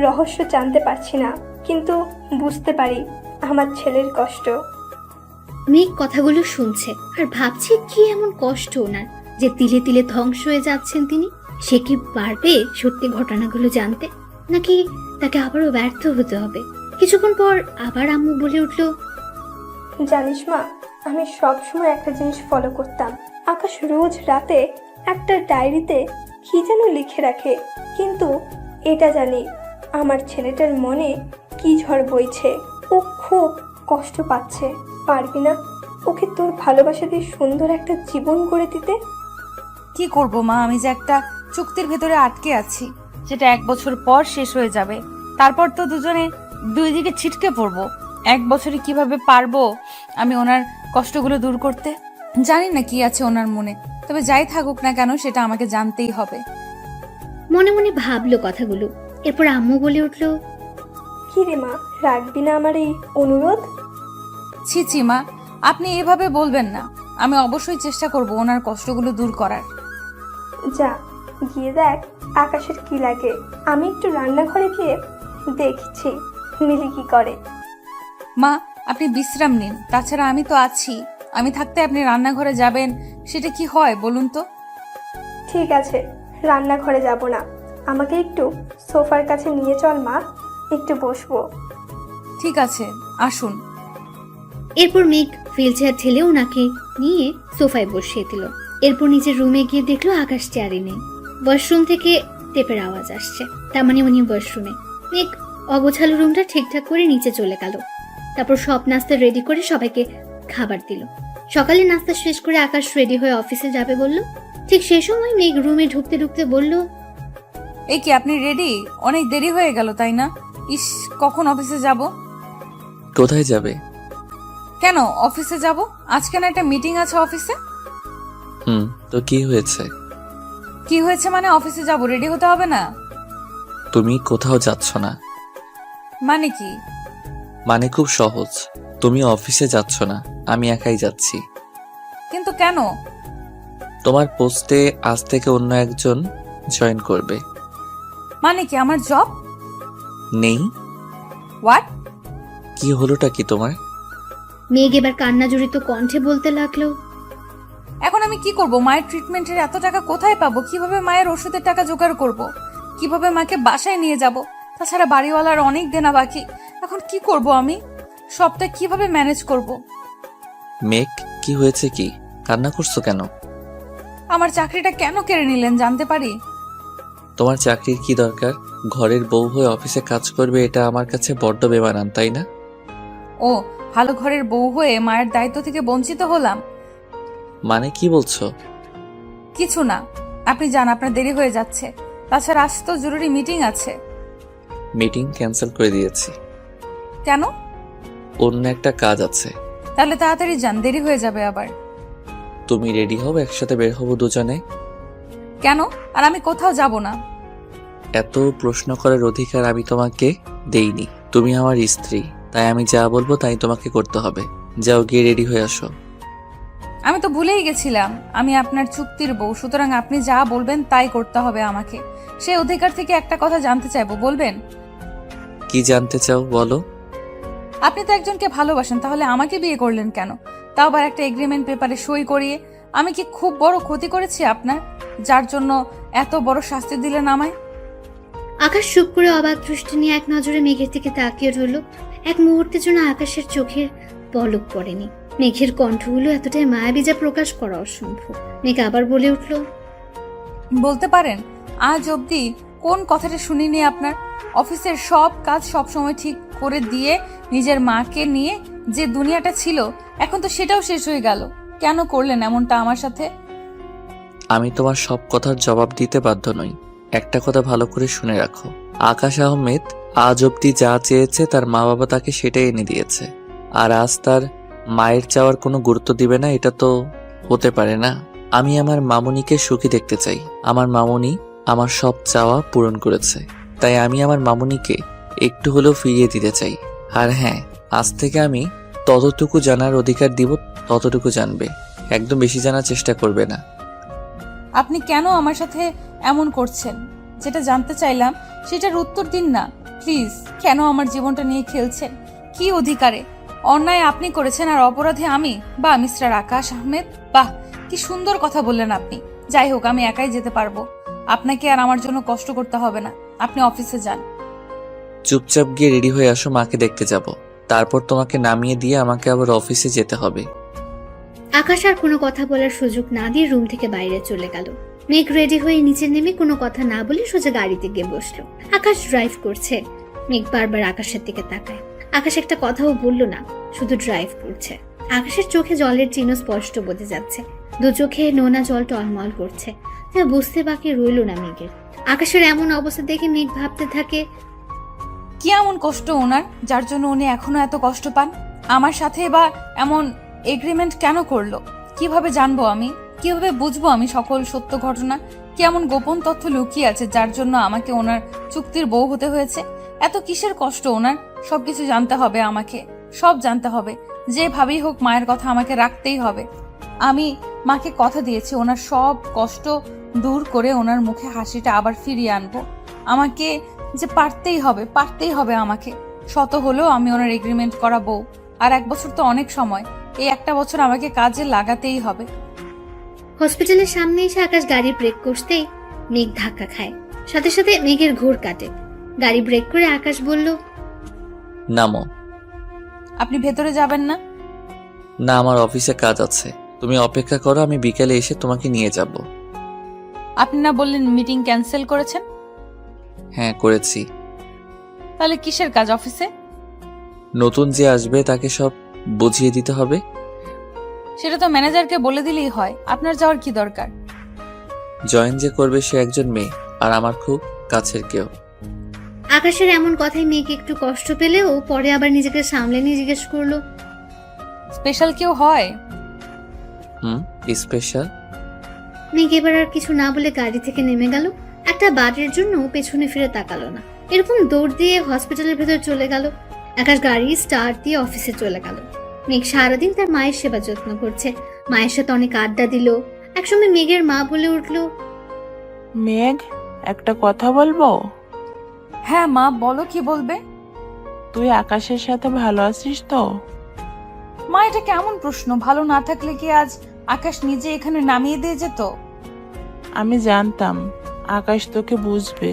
রহস্য জানতে পারছি না, কিন্তু বুঝতে পারি আমার ছেলের কষ্ট। মেঘ কথাগুলো শুনছে আর ভাবছে কি এমন কষ্ট ওনার যে তিলে তিলে ধ্বংস হয়ে যাচ্ছেন তিনি। সে কি পারবে সত্যি ঘটনাগুলো জানতে, নাকি তাকে আবারও ব্যর্থ হতে হবে? কিছুক্ষণ পর আবার আম্মু বলে উঠলো, জানিস মা, আমি সব সময় একটা জিনিস ফলো করতাম। আকাশ রোজ রাতে একটা ডায়েরিতে কি যেন লিখে রাখে, কিন্তু এটা জানি আমার ছেলেটার মনে কি ঝড় বইছে। ও খুব কষ্ট পাচ্ছে। পারবি না ওকে তোর ভালোবাসা দিয়ে সুন্দর একটা জীবন গড়ে দিতে? কি করব মা, আমি যে একটা চুক্তির ভেতরে আটকে আছি, যেটা 1 বছর পর শেষ হয়ে যাবে। তারপর তো দুজনে দুই দিকে ছিটকে পড়বো। 1 বছরে কিভাবে পারবো আমি ওনার কষ্টগুলো দূর করতে? জানি না কি আছে ওনার মনে, তবে যাই থাকুক না কেন সেটা আমাকে জানতেই হবে। মনে মনে ভাবলো কথাগুলো। এরপর আম্মু বলে উঠলো, কি রে মা, রাখবি না আমার এই অনুরোধ? ছি ছি মা, আপনি এভাবে বলবেন না। আমি অবশ্যই চেষ্টা করব ওনার কষ্টগুলো দূর করার। যা গিয়ে দেখ আকাশের কি লাগে। আমি একটু রান্নাঘরে গিয়ে দেখছি মিলি কি করে। মা, আপনি বিশ্রাম নিন, তাছাড়া আমি তো আছি। আমি থাকতে আপনি রান্নাঘরে যাবেন, সেটা কি হয় বলুন তো? ঠিক আছে, রান্নাঘরে যাব না, আমাকে একটু সোফার কাছে নিয়ে চল মা, একটু বসবো। ঠিক আছে, আসুন। এরপর মেঘ হুইল চেয়ার ঠেলে ওনাকে নিয়ে সোফায় বসিয়ে দিল। এরপর নিজের রুমে গিয়ে দেখলো আকাশ চেয়ারে নেই। ওয়াশরুম থেকে টেপের আওয়াজ আসছে, তার মানে উনি ওয়াশরুমে। মেঘ অগোছালো রুমটা ঠিকঠাক করে নিচে চলে গেল। তারপর সব নাস্তা রেডি করে সবাইকে খাবার দিল। সকালে নাস্তা শেষ করে আকাশ রেডি হয়ে অফিসে যাবে বলল। ঠিক সেই সময় মেঘ রুমে ঢুকতে ঢুকতে বলল, এই কি আপনি রেডি? অনেক দেরি হয়ে গেল তাই না? ইস, কখন অফিসে যাব? কোথায় যাবে? কেন অফিসে যাব? আজকে না একটা মিটিং আছে অফিসে। তো কি হয়েছে? কি হয়েছে মানে অফিসে যাব, রেডি হতে হবে না? তুমি কোথাও যাচ্ছ না। মানে কি? মানে খুব সহজ, তুমি অফিসে যাচ্ছ না, আমি একাই যাচ্ছি। কিন্তু কেন? তোমার পোস্টে আজ থেকে অন্য একজন জয়েন করবে। মানে কি, আমার জব নেই? হোয়াট? কি হলোটা কি তোমার? মেঘ এবার কান্না জড়িত কণ্ঠে বলতে লাগলো, এখন আমি কি করব? মায়ের ট্রিটমেন্টের এত টাকা কোথায় পাবো? কিভাবে মায়ের ওষুধের টাকা জোগাড় করব? কিভাবে মাকে বাসায় নিয়ে যাব? তাছাড়া বাড়িওয়ালার অনেক দেনা বাকি। এখন কি করব আমি? সবটা কিভাবে ম্যানেজ করব? মেঘ, কি হয়েছে? কি কান্না করছো কেন? আমার চাকরিটা কেন কেড়ে নিলেন জানতে পারি? তোমার চাকরির কি দরকার? ঘরের বউ হয়ে অফিসে কাজ করবে, এটা আমার কাছে বড্ড বেমানান, তাই না? ও, ভালো ঘরের বউ হয়ে মায়ের দায়িত্ব থেকে বঞ্চিত হলাম? মানে কি বলছো? কিছু না, আপনি যান, আপনার দেরি হয়ে যাচ্ছে। তাছাড়া আজ তো জরুরি মিটিং আছে। মিটিং ক্যান্সেল করে দিয়েছি। কেন? অন্য একটা কাজ আছে। তাহলে তাড়াতাড়ি যান, দেরি হয়ে যাবে আবার। তুমি রেডি হও, একসাথে বের হবো দুজনে। কেন? আর আমি কোথাও যাব না। এত প্রশ্ন করার অধিকার আমি তোমাকে দেইনি। তুমি আমার স্ত্রী, তাই আমি যা বলবো তাই তোমাকে করতে হবে। যাও, গিয়ে রেডি হয়ে আসো। আমি তো ভুলেই গেছিলাম আমি আপনার চুক্তির বউ, সুতরাং আপনি যা বলবেন তাই করতে হবে আমাকে। সেই অধিকার থেকে একটা কথা জানতে চাইবো, বলবেন? কি জানতে চাও বলো। আপনি তো একজনকে ভালোবাসেন, তাহলে আমাকে বিয়ে করলেন কেন? তাও আবার একটা এগ্রিমেন্ট পেপারে সই করিয়ে। আমি কি খুব বড় ক্ষতি করেছি আপনার, যার জন্য এত বড় শাস্তি দিলেন আমায়? আকাশ চুপ করে অবাক দৃষ্টি নিয়ে এক নজরে মেঘের দিকে তাকিয়ে রইল। এক মুহূর্তের জন্য আকাশের চোখের পলক পড়েনি। মেঘের কণ্ঠগুলো এতটাই মায়াবী যা প্রকাশ করা অসম্ভব। মেঘ আবার বলে উঠল, বলতে পারেন আজ অবধি কোন কথাটা শুনিনি আপনার? অফিসের সব কাজ সব সময় ঠিক করে দিয়ে নিজের মাকে নিয়ে যে দুনিয়াটা ছিল, এখন তো সেটাও শেষ হয়ে গেল। কেন করলেন এমনটা আমার সাথে? আমি তোমার সব কথার জবাব দিতে বাধ্য নই। একটা কথা ভালো করে শুনে রাখো, আকাশ আহমেদ আজ অব্দি যা চেয়েছে তার মা বাবা তাকে সেটাই এনে দিয়েছে। আর আজ তার মায়ের চাওয়ার কোনো গুরুত্ব দিবে না, এটা তো হতে পারে না। আমি আমার মামুনিকে সুখী দেখতে চাই। আমার মামুনি আমার সব চাওয়া পূরণ করেছে, তাই আমি আমার মামুনিকে একটু হলেও ফিরিয়ে দিতে চাই। আর হ্যাঁ, আজ থেকে আমি ততটুকু জানার অধিকার দিব, ততটুকু জানবে, একদম বেশি জানার চেষ্টা করবে না। আপনি কেন আমার সাথে এমন করছেন? যেটা জানতে চাইলাম সেটার উত্তর দিন না প্লিজ। কেন আমার জীবনটা নিয়ে খেলছেন? কি অধিকারে? অন্যায় আপনি করেছেন আর অপরাধী আমি? বাহ মিস্টার আকাশ আহমেদ, বাহ, কি সুন্দর কথা বললেন আপনি। যাই হোক, আমি একাই যেতে পারবো, আপনাকে আর আমার জন্য কষ্ট করতে হবে না। আপনি অফিসে যান। চুপচাপ গিয়ে রেডি হয়ে আসো, মাকে দেখতে যাব। তারপর তোমাকে নামিয়ে দিয়ে আমাকে আবার অফিসে যেতে হবে। আকাশ আর কোনো কথা বলার সুযোগ না দিয়ে রুম থেকে বাইরে চলে গেল। মেঘ রেডি হয়ে নিচে নেমে কোনো কথা না বলে সোজা গাড়িতে গিয়ে বসলো। আকাশ ড্রাইভ করছে। মেঘ বারবার আকাশের দিকে তাকায়। আকাশ একটা কথাও বললো না, শুধু ড্রাইভ করছে। আকাশের চোখে জলের চিহ্ন স্পষ্ট বোঝা যাচ্ছে। দু চোখে নোনা জল টলমল করছে, যা বুঝতে বাকি রইল না মেঘের। আকাশের এমন অবস্থা দেখে মেঘ ভাবতে থাকে, কি এমন কষ্ট ওনার, যার জন্য উনি এখনো এত কষ্ট পান? আমার সাথে বা এমন এগ্রিমেন্ট কেন করলো? কিভাবে জানবো আমি? কিভাবে বুঝবো আমি সকল সত্য ঘটনা? কি এমন গোপন তথ্য লুকিয়ে আছে যার জন্য আমাকে ওনার চুক্তির বউ হতে হয়েছে? এত কিসের কষ্ট ওনার? সবকিছু জানতে হবে আমাকে, সব জানতে হবে। যেভাবেই হোক মায়ের কথা আমাকে রাখতেই হবে। আমি মাকে কথা দিয়েছি ওনার সব কষ্ট দূর করে ওনার মুখে হাসিটা আবার ফিরিয়ে আনবো। আমাকে যে পারতেই হবে আমাকে। শত হলেও আমি ওনার এগ্রিমেন্ট করা বউ। আর 1 বছর তো অনেক সময়, এই 1 বছর আমাকে কাজে লাগাতেই হবে। হসপিটালের সামনে এসে আকাশ গাড়ি ব্রেক করতেই মেঘ ধাক্কা খায়। সাথে সাথে মেঘের ঘোর কাটে। গাড়ি ব্রেক করে আকাশ বলল, নামো। আপনি ভেতরে যাবেন না? না, আমার অফিসে কাজ আছে, তুমি অপেক্ষা করো, আমি বিকেলে এসে তোমাকে নিয়ে যাব। আপনি না বললেন মিটিং ক্যান্সেল করেছেন? হ্যাঁ, করেছি। তাহলে কিসের কাজ অফিসে? নতুন যে আসবে তাকে সব বুঝিয়ে দিতে হবে। সেটা তো ম্যানেজারকে বলে দিলেই হয়, আপনার যাওয়ার কি দরকার? জয়েন যে করবে সে একজন মেয়ে, আর আমার খুব কাছের কেউ। আকাশের এমন কথায় মেঘ একটু কষ্ট পেলেও পরে আবার নিজেকে সামলে নিয়ে জিজ্ঞেস করলো, স্পেশাল কেউ হয়? স্পেশাল? মেঘ এবার আর কিছু না বলে গাড়ি থেকে নেমে গেল। একটা বারের জন্য পেছনে ফিরে তাকালো না। এরকম দৌড় দিয়ে হসপিটালের ভেতর চলে গেল। আকাশ গাড়ি স্টার্ট দিয়ে অফিসে চলে গেল। মেঘ সারাদিন তার মায়ের সেবা যত্ন করছে। মায়ের সাথে অনেক আড্ডা দিল। একসময় মেঘের মা বলে উঠল, মেঘ, একটা কথা বলবো? হ্যাঁ মা, বলো, কি বলবে? তুই আকাশের সাথে ভালো আছিস তো? মা, এটা কেমন প্রশ্ন? ভালো না থাকলে কি আজ আকাশ নিজে এখানে নামিয়ে দিয়ে যেত? আমি জানতাম আকাশ তোকে বুঝবে।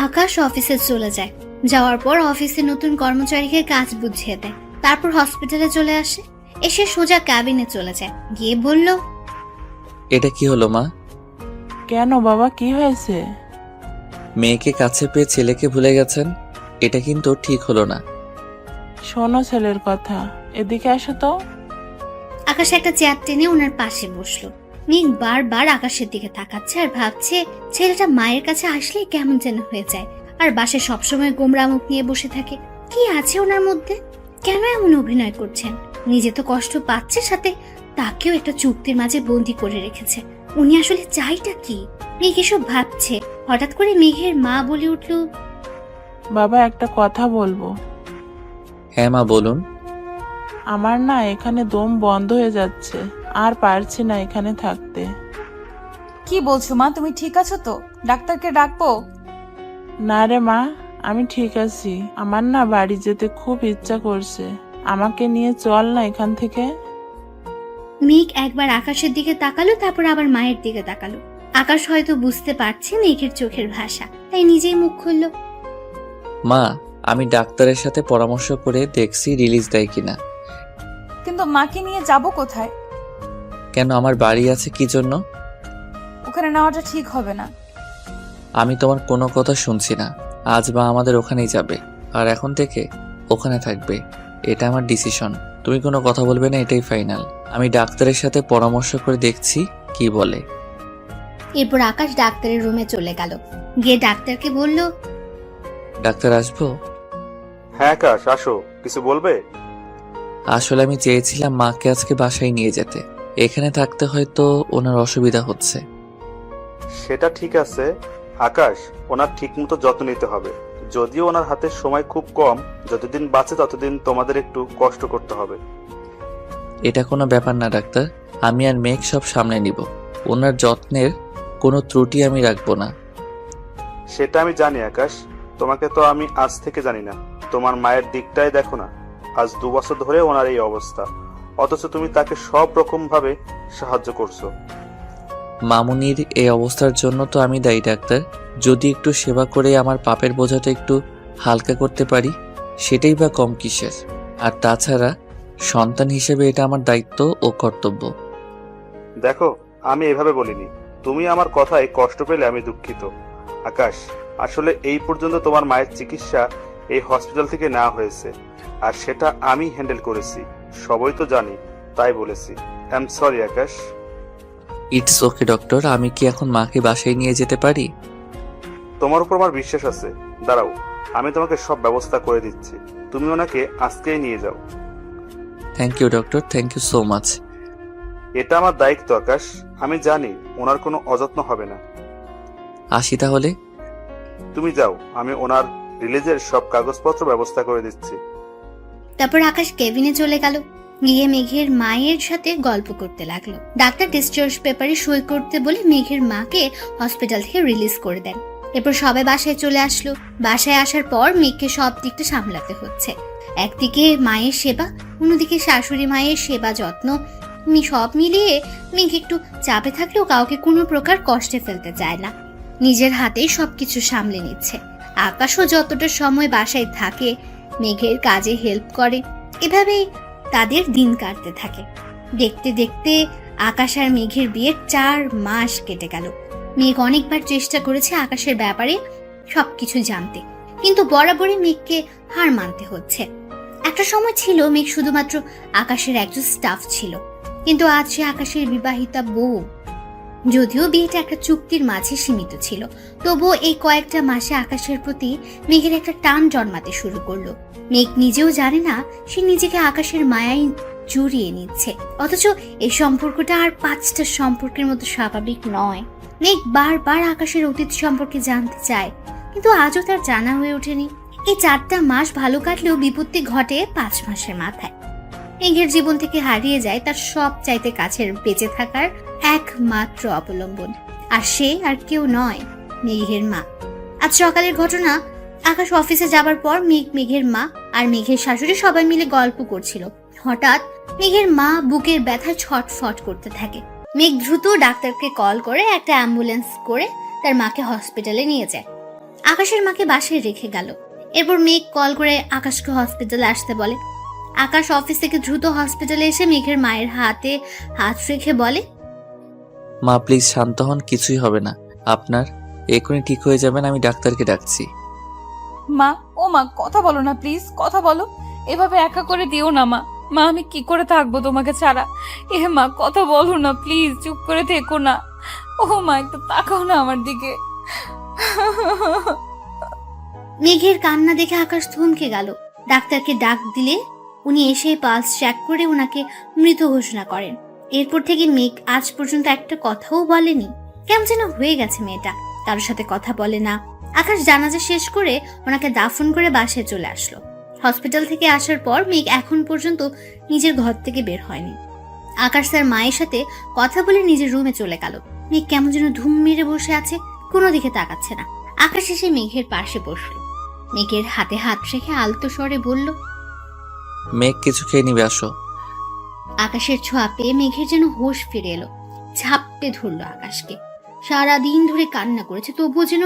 আকাশ অফিসে চলে যায়। যাওয়ার পর অফিসে নতুন কর্মচারীকে কাজ বুঝিয়ে দেয়। তারপর হসপিটালে চলে আসে। এসে সোজা ক্যাবিনে চলে যায়। গিয়ে বলল, এটা কি হলো মা? কেন বাবা, কি হয়েছে? মেয়েকে কাছে পেয়ে ছেলেকে ভুলে গেছেন, এটা কিন্তু ঠিক হলো না। শোনো ছেলের কথা, এদিকে আসো তো। আকাশ একটা চেয়ার টেনে ওনার পাশে বসলো। মেঘ বারবার আকাশের দিকে তাকাচ্ছে আর ভাবছে ছেলেটা মায়ের কাছে আসলে কেমন যেন হয়ে যায়, আর বাসায় সবসময় গোমরা মুখ নিয়ে বসে থাকে। কি আছে ওনার মধ্যে? কেন এমন অভিনয় করছেন? নিজে তো কষ্ট পাচ্ছে, সাথে তাকেও একটা চুক্তির মাঝে বন্দি করে রেখেছে। উনি আসলে চাইটা কি? মেঘ এসব ভাবছে, হঠাৎ করে মেঘের মা বলে উঠল, বাবা একটা কথা বলবো। হ্যাঁ মা বলুন। আমার না এখানে দম বন্ধ হয়ে যাচ্ছে, আর পারছি না এখানে থাকতে। কি বলছো মা, তুমি ঠিক আছো তো? ডাক্তারকে ডাকবো? না রে মা, আমি ঠিক আছি। আমার না বাড়ি যেতে খুব ইচ্ছা করছে, আমাকে নিয়ে চল না এখান থেকে। মেঘ একবার আকাশের দিকে তাকালো, তারপর আবার মায়ের দিকে তাকালো। আকাশ হয়তো বুঝতে পারছে মেঘের চোখের ভাষা, তাই নিজেই মুখ খুলল। মা, আমি ডাক্তারের সাথে পরামর্শ করে দেখছি রিলিজ দেয় কিনা। কিন্তু মাকে নিয়ে যাব কোথায়? কেন, আমার বাড়ি আছে কি জন্য? ওখানে নেওয়াটা ঠিক হবে না। আমি তোমার কোনো কথা শুনছি না। আজ বা আমাদের ওখানেই যাবে, আর এখন থেকে ওখানে থাকবে। এটা আমার ডিসিশন। তুমি কোনো কথা বলবে না, এটাই ফাইনাল। আমি ডাক্তারের সাথে পরামর্শ করে দেখছি কি বলে। এরপর আকাশ ডাক্তারের রুমে চলে গেল, গিয়ে ডাক্তারকে বলল, ডাক্তার আসবো? হ্যাঁ আকাশ, আসো। কিছু বলবে? আসলে আমি চেয়েছিলাম মাকে আজকে বাসায় নিয়ে যেতে। এখানে থাকতে হয়তো ওনার অসুবিধা হচ্ছে। সেটা ঠিক আছে আকাশ, ওনার ঠিক মতো যত্ন নিতে হবে। যদিও ওনার হাতে সময় খুব কম, যতদিন বাঁচে ততদিন তোমাদের একটু কষ্ট করতে হবে। এটা কোনো ব্যাপার না ডাক্তার, আমি আর মেঘ সব সামনে নিব। ওনার যত্নের কোনো ত্রুটি আমি রাখবো না। সেটা আমি জানি আকাশ, তোমাকে তো আমি আজ থেকে জানি না। তোমার মায়ের দিকটাই দেখো না, আজ 2 বছর ধরে ওনার এই অবস্থা, অথচ তুমি তাকে সব রকম ভাবে সাহায্য করছো। মামুনির এই অবস্থার জন্য তো আমি দায়ী ডাক্তার। যদি একটু সেবা করে আমার পাপের বোঝাটা একটু হালকা করতে পারি, সেটাই বা কম কিসের। আর তাছাড়া সন্তান হিসেবে এটা আমার দায়িত্ব ও কর্তব্য। দেখো, আমি এভাবে বলিনি। তুমি আমার কথায় কষ্ট পেলে আমি দুঃখিত আকাশ। আসলে এই পর্যন্ত তোমার মায়ের চিকিৎসা এই হসপিটাল থেকে নেওয়া হয়েছে, আর সেটা আমি হ্যান্ডেল করেছি। সবই তো জানি, তাই বলেছি। I am sorry Akash. It's okay doctor, আমি কি এখন মাকে বাসায় নিয়ে যেতে পারি? তোমার উপর আমার বিশ্বাস আছে। দাঁড়াও, আমি তোমাকে সব ব্যবস্থা করে দিচ্ছি। তুমি ওনাকে আজকেই নিয়ে যাও। Thank you doctor, thank you so much. এটা আমার দায়িত্ব আকাশ। আমি জানি ওনার কোনো অযত্ন হবে না। আসি তাহলে। তুমি যাও, আমি ওনার রিলিজের সব কাগজপত্র ব্যবস্থা করে দিচ্ছি। তারপর আকাশ কেবিনে চলে গেল, গিয়ে মেঘের মায়ের সাথে গল্প করতে লাগলো। ডাক্তার ডিসচার্জ পেপারে সই করতে বলে মেঘের মাকে হসপিটাল থেকে রিলিজ করে দেন। এরপর সবাই বাসায় চলে আসলো। বাসায় আসার পর মেঘকে সব দিকটা সামলাতে হচ্ছে। একদিকে মায়ের সেবা, অন্যদিকে শাশুড়ি মায়ের সেবা যত্ন, সব মিলিয়ে মেঘ একটু চাপে থাকলেও কাউকে কোনো প্রকার কষ্টে ফেলতে চায় না। নিজের হাতেই সবকিছু সামলে নিচ্ছে। আকাশও যতটা সময় বাসায় থাকে মেঘের কাজে হেল্প করে। এভাবেই তাদের দিন কাটতে থাকে। দেখতে দেখতে আকাশ আর মেঘের বিয়ের 4 মাস কেটে গেল। মেঘ অনেকবার চেষ্টা করেছে আকাশের ব্যাপারে সবকিছু জানতে, কিন্তু বরাবরই মেঘকে হার মানতে হচ্ছে। একটা সময় ছিল মেঘ শুধুমাত্র আকাশের একজন স্টাফ ছিল, কিন্তু আজ সে আকাশের বিবাহিতা বউ। যদিও বিয়েটা একটা চুক্তির মাঝে সীমিত ছিল, তবুও এই কয়েকটা মাসে আকাশের প্রতি মেঘের একটা টান জন্মাতে শুরু করলো। মেঘ নিজেও জানে না সে নিজেকে আকাশের মায়ায় জড়িয়ে নিচ্ছে, অথচ এই সম্পর্কটা আর 5টা সম্পর্কের মতো স্বাভাবিক নয়। মেঘ বারবার আকাশের অতীত সম্পর্কে জানতে চায়, কিন্তু আজও তার জানা হয়ে ওঠেনি। এই 4টা মাস ভালো কাটলেও বিপত্তি ঘটে 5 মাসের মাথায়। মেঘের জীবন থেকে হারিয়ে যায় তার সব চাইতে কাছের বেঁচে থাকার একমাত্র অবলম্বন, আর সে আর কেউ নয়, মেঘের মা। আজ সকালের ঘটনা। আকাশ অফিসে যাবার পর মেঘের মা আর মেঘের শাশুড়ি সবাই মিলে গল্প করছিল। হঠাৎ মেঘের মা বুকের ব্যথায় ছটফট করতে থাকে। মেঘ দ্রুত ডাক্তারকে কল করে একটা অ্যাম্বুলেন্স করে তার মাকে হসপিটালে নিয়ে যায়। আকাশের মাকে বাসায় রেখে গেল। এরপর মেঘ কল করে আকাশকে হসপিটালে আসতে বলে। আকাশ অফিস থেকে দ্রুত হসপিটালে এসে মেঘের মায়ের হাতে হাত রেখে বলে, মা প্লিজ শান্ত হন, কিছুই হবে না আপনার। এখনই ঠিক হয়ে যাবেন, আমি ডাক্তারকে ডাকছি। মা, ও মা, কথা বলো না প্লিজ, কথা বলো। এভাবে একা করে দিও না মা। মা, আমি কি করে থাকবো তোমাকে ছাড়া? এ মা, কথা বলো না প্লিজ, চুপ করে থেকো না। ও মা, একটু তাকাও না আমার দিকে। মেঘের কান্না দেখে আকাশ থমকে গেল। ডাক্তারকে ডাক দিলে উনি এসে পালস চেক করে ওনাকে মৃত ঘোষণা করেন। এরপর থেকে মেঘ আজ পর্যন্ত একটা কথাও বলেনি। কেমন যেন হয়ে গেছে মেয়েটা, কারোর সাথে কথা বলে না। আকাশ জানাজা শেষ করে ওনাকে দাফন করে বাসায় চলে আসলো। হসপিটাল থেকে আসার পর মেঘ এখন পর্যন্ত নিজের ঘর থেকে বের হয়নি। আকাশ তার মায়ের সাথে কথা বলে নিজের রুমে চলে গেল। মেঘ কেমন যেন ধুম মেরে বসে আছে, কোনো দিকে তাকাচ্ছে না। আকাশ এসে মেঘের পাশে বসলো। মেঘের হাতে হাত রেখে আলতো স্বরে বলল, মেঘ কিছু খেয়ে নিবে, আসো। আকাশের ছোঁয়া পেয়ে মেঘের যেন হোশ ফিরে এলো। ঝাপটে ধরলো আকাশকে। সারাদিন ধরে কান্না করেছে, তবুও যেন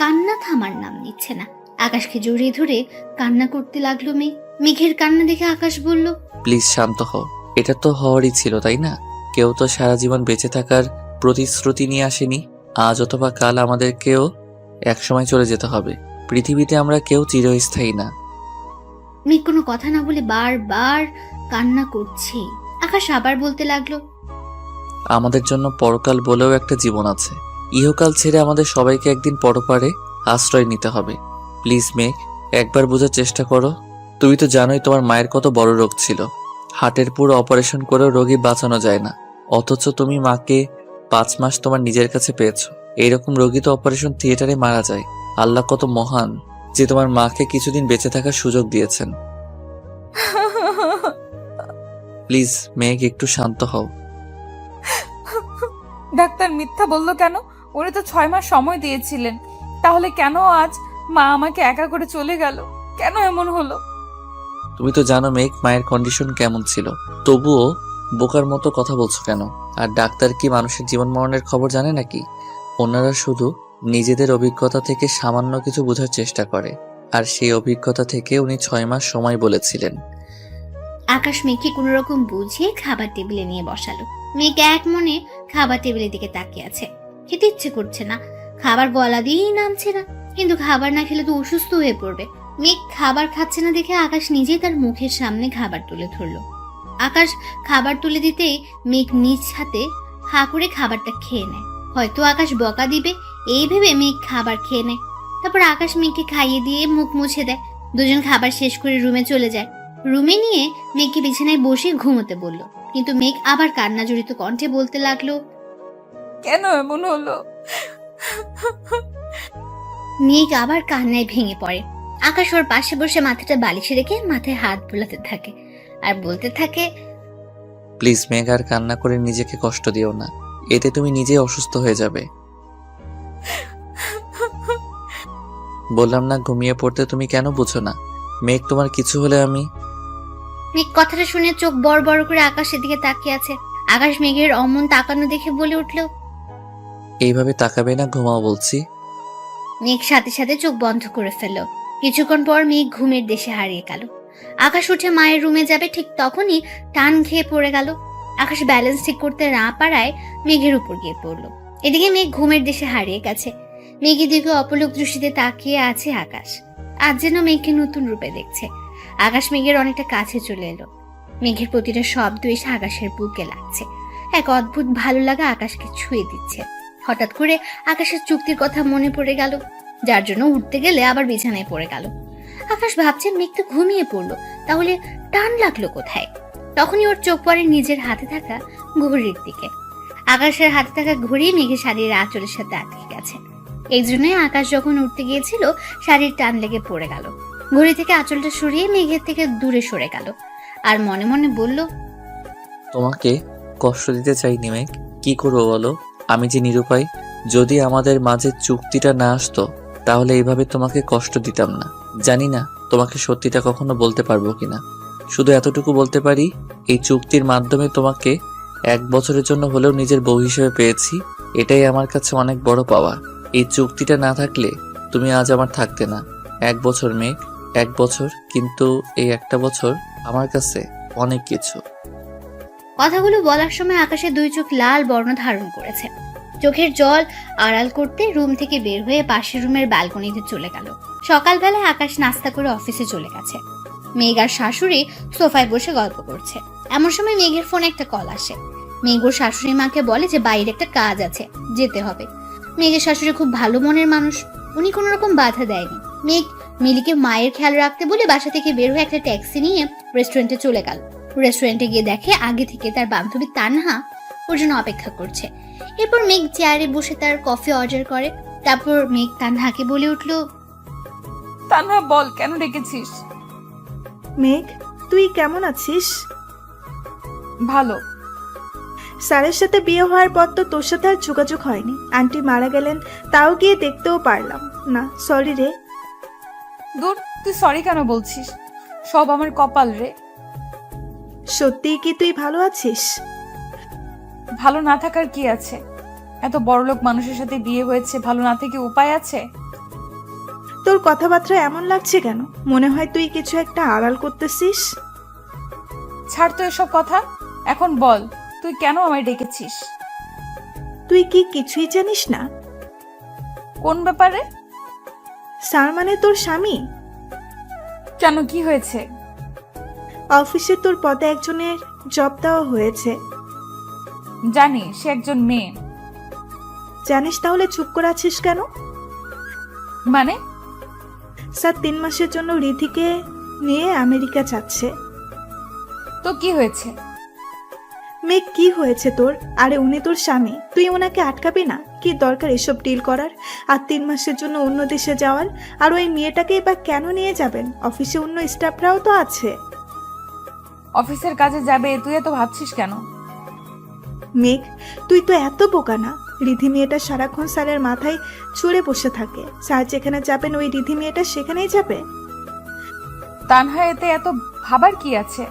কান্না থামার নাম নিচ্ছে না। আকাশকে জড়িয়ে ধরে কান্না করতে লাগলো মেঘ। মেঘের কান্না দেখে আকাশ বলল, প্লিজ শান্ত হও। এটা তো হওয়ারই ছিল, তাই না? কেউ তো সারা জীবন বেঁচে থাকার প্রতিশ্রুতি নিয়ে আসেনি। আজ অথবা কাল আমাদেরকেও একসময় চলে যেতে হবে। পৃথিবীতে আমরা কেউ চিরস্থায়ী না। মেঘ কোনো কথা না বলে বারবার কান্না করছে। আকাশ আবার বলতে লাগলো, আমাদের জন্য পরকাল বলেও একটা জীবন আছে। ইহকাল ছেড়ে আমাদের সবাইকে একদিন পরপারে আশ্রয় নিতে হবে। প্লিজ মেঘ, একবার বোঝার চেষ্টা করো। তুমি তো জানোই তোমার মায়ের কত বড় রোগ ছিল। হার্টের পুরো অপারেশন করেও রোগী বাঁচানো যায় না, অথচ তুমি মাকে 5 মাস তোমার নিজের কাছে পেয়েছো। এইরকম রোগী তো অপারেশন থিয়েটারে মারা যায়। আল্লাহ কত মহান যে তোমার মাকে কিছুদিন বেঁচে থাকার সুযোগ দিয়েছেন। প্লিজ মেঘ, একটু শান্ত হও। ডাক্তার মিথ্যা বললো কেন? উনি তো 6 মাস সময় দিয়েছিলেন। তাহলে কেন আজ মা আমাকে একা করে চলে গেল? কেন এমন হলো? তুমি তো জানো মেঘ, মায়ের কন্ডিশন কেমন ছিল, তবুও বোকার মতো কথা বলছো কেন? আর ডাক্তার কি মানুষের জীবন মরণের খবর জানে নাকি? ওনারা শুধু নিজেদের অভিজ্ঞতা থেকে সামান্য কিছু বোঝার চেষ্টা করে, আর সেই অভিজ্ঞতা থেকে উনি 6 মাস সময় বলেছিলেন। আকাশ মেঘকে কোনো রকম বুঝিয়ে খাবার টেবিলে নিয়ে বসালো। মেঘ এক মনে খাবার টেবিলের দিকে তাকিয়ে আছে। খেতে ইচ্ছে করছে না, খাবার গলা দিয়েই নামছে না। কিন্তু খাবার না খেলে তো অসুস্থ হয়ে পড়বে। মেঘ খাবার খাচ্ছে না দেখে আকাশ নিজেই তার মুখের সামনে খাবার তুলে ধরলো। আকাশ খাবার তুলে দিতেই মেঘ নিজ হাতে হা করে খাবারটা খেয়ে নেয়। হয়তো আকাশ বকা দিবে এই ভেবে মেঘ খাবার খেয়ে নেয়। তারপর আকাশ মেঘকে খাইয়ে দিয়ে মুখ মুছে দেয়। দুজন খাবার শেষ করে রুমে চলে যায়। রুমে নিয়ে মেঘকে বিছানায় বসে ঘুমোতে বলল। কিন্তু মেঘ আবার কান্না জড়িত কণ্ঠে বলতে লাগলো, কেন এমন হলো? মেঘ আবার কান্নায় ভেঙে পড়ে। আকাশ ওর পাশে বসে মাথাটা বালিশে রেখে মাথায় হাত বোলাতে থাকে আর বলতে থাকে, প্লিজ মেঘ, আর কান্না করে নিজেকে কষ্ট দিও না। এতে তুমি নিজেই অসুস্থ হয়ে যাবে। বললাম না ঘুমিয়ে পড়তে, তুমি কেন বুঝো না? মেঘ, তোমার কিছু হলে আমি। মেঘ কথাটা শুনে চোখ বড় বড় করে আকাশের দিকে তাকিয়ে আছে। আকাশ মেঘের অমন তাকানো দেখে বলে উঠল, এইভাবে তাকাবে না, ঘুমাও বলছি। মেঘ সাথে সাথে চোখ বন্ধ করে ফেলল। কিছুক্ষণ পর মেঘ ঘুমের দেশে হারিয়ে গেল। আকাশ উঠে মায়ের রুমে যাবে, ঠিক তখনই টান খেয়ে পড়ে গেল। আকাশ ব্যালেন্স ঠিক করতে না পারায় মেঘের উপর গিয়ে পড়লো। এদিকে মেঘ ঘুমের দেশে হারিয়ে গেছে। মেঘের দিকে অপলক দৃষ্টিতে তাকিয়ে আছে আকাশ। আজ যেন মেঘকে নতুন রূপে দেখছে। আকাশ মেঘের অনেকটা কাছে চলে এলো। মেঘের প্রতিটা শব্দ এসে আকাশের বুকে লাগছে। এক অদ্ভুত ভালো লাগা আকাশকে ছুঁয়ে দিচ্ছে। হঠাৎ করে আকাশের চুক্তির কথা মনে পড়ে গেল, যার জন্য উঠতে গেলে আবার বিছানায় পড়ে গেল। আকাশ ভাবছে মেঘ তো ঘুমিয়ে পড়লো, তাহলে টান লাগলো কোথায়? তখনই ওর চোখ পড়ে নিজের হাতে থাকা ঘড়ির দিকে। আকাশের হাতে থাকা ঘড়ি মেঘের শাড়ির আঁচলের সাথে আটকে গেছে। এই জন্যই আকাশ যখন উঠতে গিয়েছিল শাড়ির টান লেগে পড়ে গেল। ঘড়ি থেকে আঁচলটা সরিয়ে মেঘের থেকে দূরে সরে গেল আর মনে মনে বলল, তোমাকে কষ্ট দিতে চাইনি মেঘ, কি করবো বলো? আমি যে নিরুপায়। যদি আমাদের মাঝে চুক্তিটা না আসতো তাহলে এইভাবে তোমাকে কষ্ট দিতাম না। জানি না তোমাকে সত্যিটা কখনো বলতে পারবো কিনা। শুধু এতটুকু বলতে পারি, এই চুক্তির মাধ্যমে তোমাকে 1 বছরের জন্য হলেও নিজের বউ হিসেবে পেয়েছি। এটাই আমার কাছে অনেক বড় পাওয়া। এই চুক্তিটা না থাকলে তুমি আজ আমার থাকতে না। 1 বছর মেঘ, 1 বছর, কিন্তু এই একটা বছর আমার কাছে অনেক কিছু। কথাগুলো বলার সময় আকাশের 2 চোখ লাল বর্ণ ধারণ করেছে। চোখের জল আড়াল করতে রুম থেকে বের হয়ে পাশের রুমের ব্যালকনিতে চলে গেল। সকালবেলায় আকাশ নাস্তা করে অফিসে চলে গেছে। মেঘ আর শাশুড়ি সোফায় বসে গল্প করছে। এমন সময় মেঘের ফোনে একটা কল আসে। মেঘ ওর শাশুড়ি মাকে বলে যে বাইরে একটা কাজ আছে, যেতে হবে। মেঘের শাশুড়ি খুব ভালো মনের মানুষ, উনি কোনো রকম বাধা দেয়নি। মেঘ মিলিকে মায়ের খেয়াল রাখতে বলে বাসা থেকে বের হয়ে একটা ট্যাক্সি নিয়ে রেস্টুরেন্টে চলে গেল। রেস্টুরেন্টে গিয়ে দেখে আগে থেকে তার বান্ধবী তানহা ওর জন্য অপেক্ষা করছে। এরপর মেঘ চেয়ারে বসে তার কফি অর্ডার করে। তারপর মেঘ তানহাকে বলে উঠল, তানহা বল, কেন ডেকেছিস? মেঘ, তুই কেমন আছিস? ভালো। স্যারের সাথে বিয়ে হওয়ার পর তো তোর সাথে আর যোগাযোগ হয়নি। আন্টি মারা গেলেন, তাও গিয়ে দেখতেও পারলাম না। সরি রে। দূর, তুই সরি কেন বলছিস? সব আমার কপাল রে। সত্যিই কি তুই ভালো আছিস? ভালো না থাকার কি আছে? এত বড়লোক মানুষের সাথে বিয়ে হয়েছে, ভালো না থেকে উপায় আছে? তোর কথাবার্তা এমন লাগছে কেন? মনে হয় তুই কিছু একটা আড়াল করতেছিস। ছাড় তো এসব কথা। এখন বল, তুই কেন আমায় ডেকেছিস? তুই কি কিছুই জানিস না? কোন ব্যাপারে? স্যার মানে তোর স্বামী। কেন, কি হয়েছে? অফিসে তোর পদে একজনের জব দেওয়া হয়েছে। জানি সে একজন মেয়ে। জানিস, তাহলে চুপ করে আছিস কেন? মানে? স্যার 3 মাসের জন্য রিধিকে নিয়ে আমেরিকা যাচ্ছে। তো কি হয়েছে? মেঘ, কি হয়েছে তোর? আরে উনি তোর স্বামী, তুই ওনাকে আটকাবি না? কি দরকার এসব ডিল করার? আর 3 মাসের জন্য অন্য দেশে যাওয়ার? আর ওই মেয়েটাকে এবার কেন নিয়ে যাবেন? অফিসে অন্য স্টাফরাও তো আছে। অফিসের কাজে যাবে, তুই এত ভাবছিস কেন? মেঘ, তুই তো এত বোকা না। রিধি মেয়েটা সারাক্ষণ স্যারের মাথায় চড়ে বসে থাকে। স্যার যেখানে যাবেন ওই রিধি মেয়েটা সেখানেই যাবে। তানহা এতে এত ভাবার কি আছে?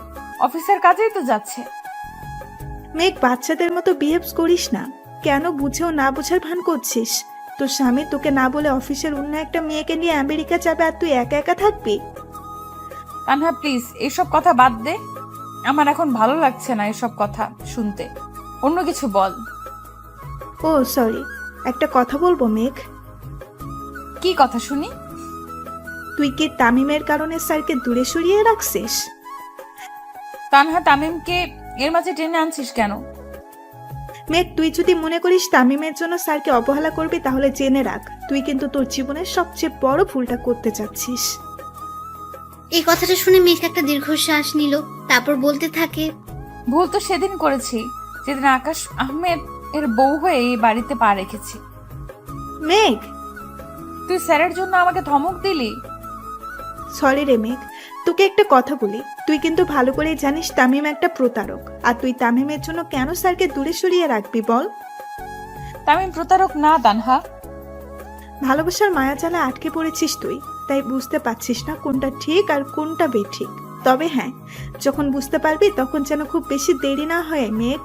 অফিসের কাজেই তো যাচ্ছে। মেঘ, বাচ্চাদের মতো বিহেভ করিস না। কেন বুঝেও না বোঝার ভান করছিস? তোর স্বামী তোকে না বলে অফিসের অন্য একটা মেয়েকে নিয়ে আমেরিকা যাবে, আর তুই একা একা থাকবি? তানহা প্লিজ, এসব কথা বাদ দে। আমার এখন ভালো লাগছে না এসব কথা শুনতে। অন্য কিছু বল। ও সরি, একটা কথা বলবো মেঘ? কি কথা শুনি? তুই কি তামিমের কারণে স্যারকে দূরে সরিয়ে রাখছিস? তানহা তামিমকে এর মাঝে টেনে আনছিস কেন? মেঘ, তুই যদি মনে করিস তামিমের জন্য স্যারকে অবহেলা করবি, তাহলে জেনে রাখ তুই কিন্তু তোর জীবনের সবচেয়ে বড় ভুলটা করতে চাচ্ছিস। এই কথাটা শুনে মেঘ একটা দীর্ঘশ্বাস নিল। তারপর বলতে থাকে, ভুল তো সেদিন করেছি, যেদিন আকাশ আহমেদ এর বউ হয়ে এই বাড়িতে পা রেখেছি। মেঘ, তুই স্যারের জন্য আমাকে ধমক দিলি। সরি রে মেঘ, তোকে একটা কথা বলি। তুই কিন্তু ভালো করেই জানিস তামিম একটা প্রতারক। আর তুই তামিমের জন্য কেন স্যারকে দূরে সরিয়ে রাখবি বল? তামিম প্রতারক না তানহা। ভালোবাসার মায়াজালে আটকে পড়েছিস তুই, তাই বুঝতে পারছিস না কোনটা ঠিক আর কোনটা বেঠিক। তবে হ্যাঁ, যখন বুঝতে পারবি তখন যেন খুব বেশি দেরি না হয় মেঘ।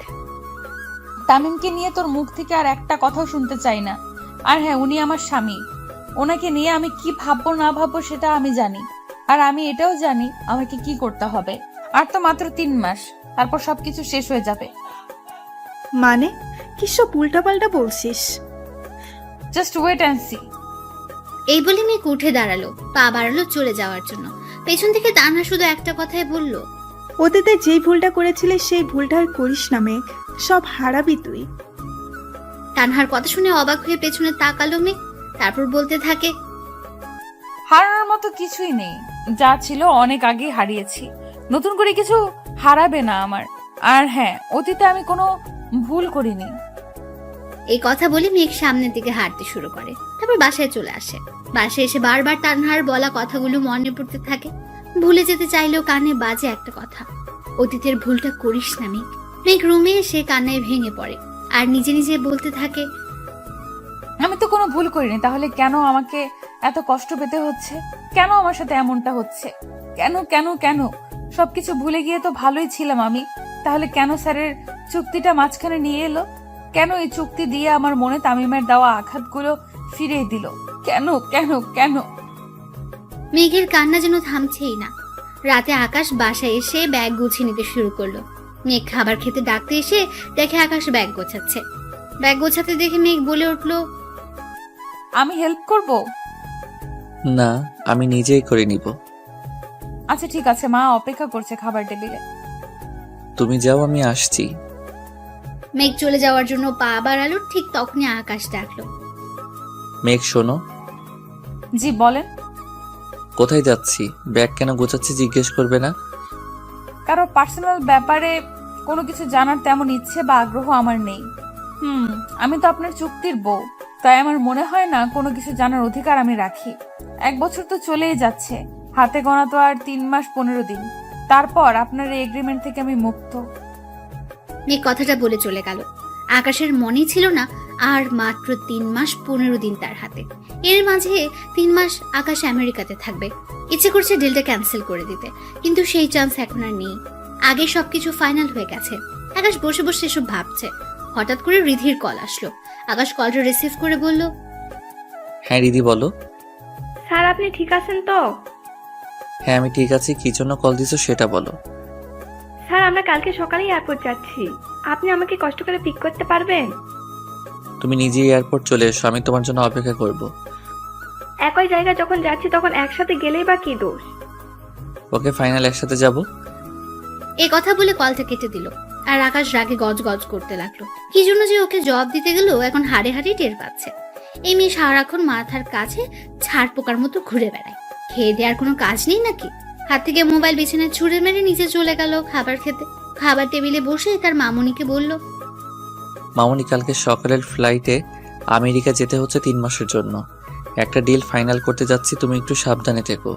তামিমকে নিয়ে তোর মুখ থেকে আর একটা কথাও শুনতে চাই না। আর হ্যাঁ, উনি আমার স্বামী। ওনাকে নিয়ে আমি কি ভাববো না ভাববো সেটা আমি জানি। আর আমি এটাও জানি আমাকে কি করতে হবে। আর তো মাত্র 3 মাস, তারপর সবকিছু শেষ হয়ে যাবে। মানে কি সব উল্টাপাল্টা বলছিস? Just wait and see. এই বলে মেঘ উঠে দাঁড়ালো, পা বাড়ালো চলে যাওয়ার জন্য। পেছন থেকে তানহা শুধু একটা কথাই বলল, অতীতে যেই ভুলটা করেছিলিস সেই ভুলটা আর করিস না মেঘ, সব হারাবি তুই। তানহার কথা শুনে অবাক হয়ে পেছনে তাকালো মেঘ। তারপর বলতে থাকে, হারানোর মতো কিছুই নেই। যা ছিল অনেক আগেই হারিয়েছি, নতুন করে কিছু হারাবে না আমার। আর হ্যাঁ, অতীতে আমি কোনো ভুল করিনি। এই কথা বলে মেঘ সামনের দিকে হাঁটতে শুরু করে। তারপর বাসায় চলে আসে। বাসায় এসে বারবার তানহার বলা কথাগুলো মনে পড়তে থাকে। ভুলে যেতে চাইলেও কানে বাজে একটা কথা, অতীতের ভুলটা করিস না মেঘ। মেঘ রুমে এসে কান্নায় ভেঙে পড়ে আর নিজে নিজে বলতে থাকে, আমি তো কোনো ভুল করিনি, তাহলে কেন আমাকে এত কষ্ট পেতে হচ্ছে? কেন আমার সাথে এমনটা হচ্ছে? কেন কেন কেন? সবকিছু ভুলে গিয়ে তো ভালোই ছিলাম আমি। তাহলে কেন স্যারের চুক্তিটা মাঝখানে নিয়ে এলো? কেন এই চুক্তি দিয়ে আমার মনে তামিমের দেওয়া আঘাতগুলো ফিরিয়ে দিল? কেন কেন কেন? মেঘের কান্না যেন থামছেই না। রাতে আকাশ বাসায় এসে ব্যাগ গুছিয়ে নিতে শুরু করলো। মেঘ খাবার খেতে ডাকতে এসে দেখে আকাশ ব্যাগ গোছাচ্ছে। ব্যাগ গোছাতে দেখে মেঘ বলে উঠলো, আমি হেল্প করব? না, আমি নিজেই করে নিব। আচ্ছা ঠিক আছে, মা অপেক্ষা করছে খাবার টেবিলে। তুমি যাও, আমি আসছি। মেঘ চলে যাওয়ার জন্য পা বাড়ালো। ঠিক তখনই আকাশ ডাকলো, মেঘ শোনো। জি বলেন। কোথায় যাচ্ছি? ব্যাগ কেন গোছাচ্ছি জিজ্ঞেস করবে না? কারো পার্সোনাল ব্যাপারে কোনো কিছু জানার তেমন ইচ্ছে বা আগ্রহ আমার নেই। আমি তো আপনার চুক্তির বউ, তাই আমার মনে হয় না কোনো কিছু জানার অধিকার আমি রাখি। 1 বছর তো চলেই যাচ্ছে, হাতে গোনা তো আর 3 মাস 15 দিন। তারপর আপনার এই এগ্রিমেন্ট থেকে আমি মুক্ত। মেঘ কথাটা বলে চলে গেল। আকাশের মনেই ছিল না আর মাত্র 3 মাস 15 দিন তার হাতে। এর মাঝে 3 মাস আকাশ আমেরিকাতে থাকবে। ইচ্ছে করছে ডিলটা ক্যান্সেল করে দিতে, কিন্তু সেই চান্স এখন আর নেই। আগে সবকিছু ফাইনাল হয়ে গেছে। আকাশ বসে বসে এসব ভাবছে। হঠাৎ করে রিধির কল আসলো। আকাশ কলটা রিসিভ করে বলল, হ্যাঁ রিদি বলো। স্যার আপনি ঠিক আছেন তো? হ্যাঁ আমি ঠিক আছি, কি জন্য কল দিছো সেটা বলো। স্যার আমরা কালকে সকালেই এয়ারপোর্ট যাচ্ছি, আপনি আমাকে কষ্ট করে পিক করতে পারবেন? তুমি নিজেই এয়ারপোর্ট চলে এসো, আমি তোমার জন্য অপেক্ষা করব। একই জায়গায় যখন যাচ্ছি তখন একসাথে গেলেই বা কি দোষ? ওকে ফাইনাল একসাথে যাব। এই কথা বলে কলটা কেটে দিল। আর আকাশ রাগে গজ করতে লাগলো। কি জন্য যে ওকে জবাব দিতে গেল এখন হাড়ে হাড়ে টের পাচ্ছে। এই মেয়ে সারাক্ষণ মাথার কাছে ছাড় পোকার মতো ঘুরে বেড়ায়। খেয়ে দেওয়ার কোনো কাজ নেই নাকি? হাত থেকে মোবাইল বিছানায় ছুঁড়ে মেরে নিচে চলে গেল খাবার খেতে। খাবার টেবিলে বসে তার মামুনিকে বলল, মামুনি কালকে সকালের ফ্লাইটে আমেরিকা যেতে হচ্ছে 3 মাসের জন্য। একটা ডিল ফাইনাল করতে যাচ্ছি, তুমি একটু সাবধানে থেকো।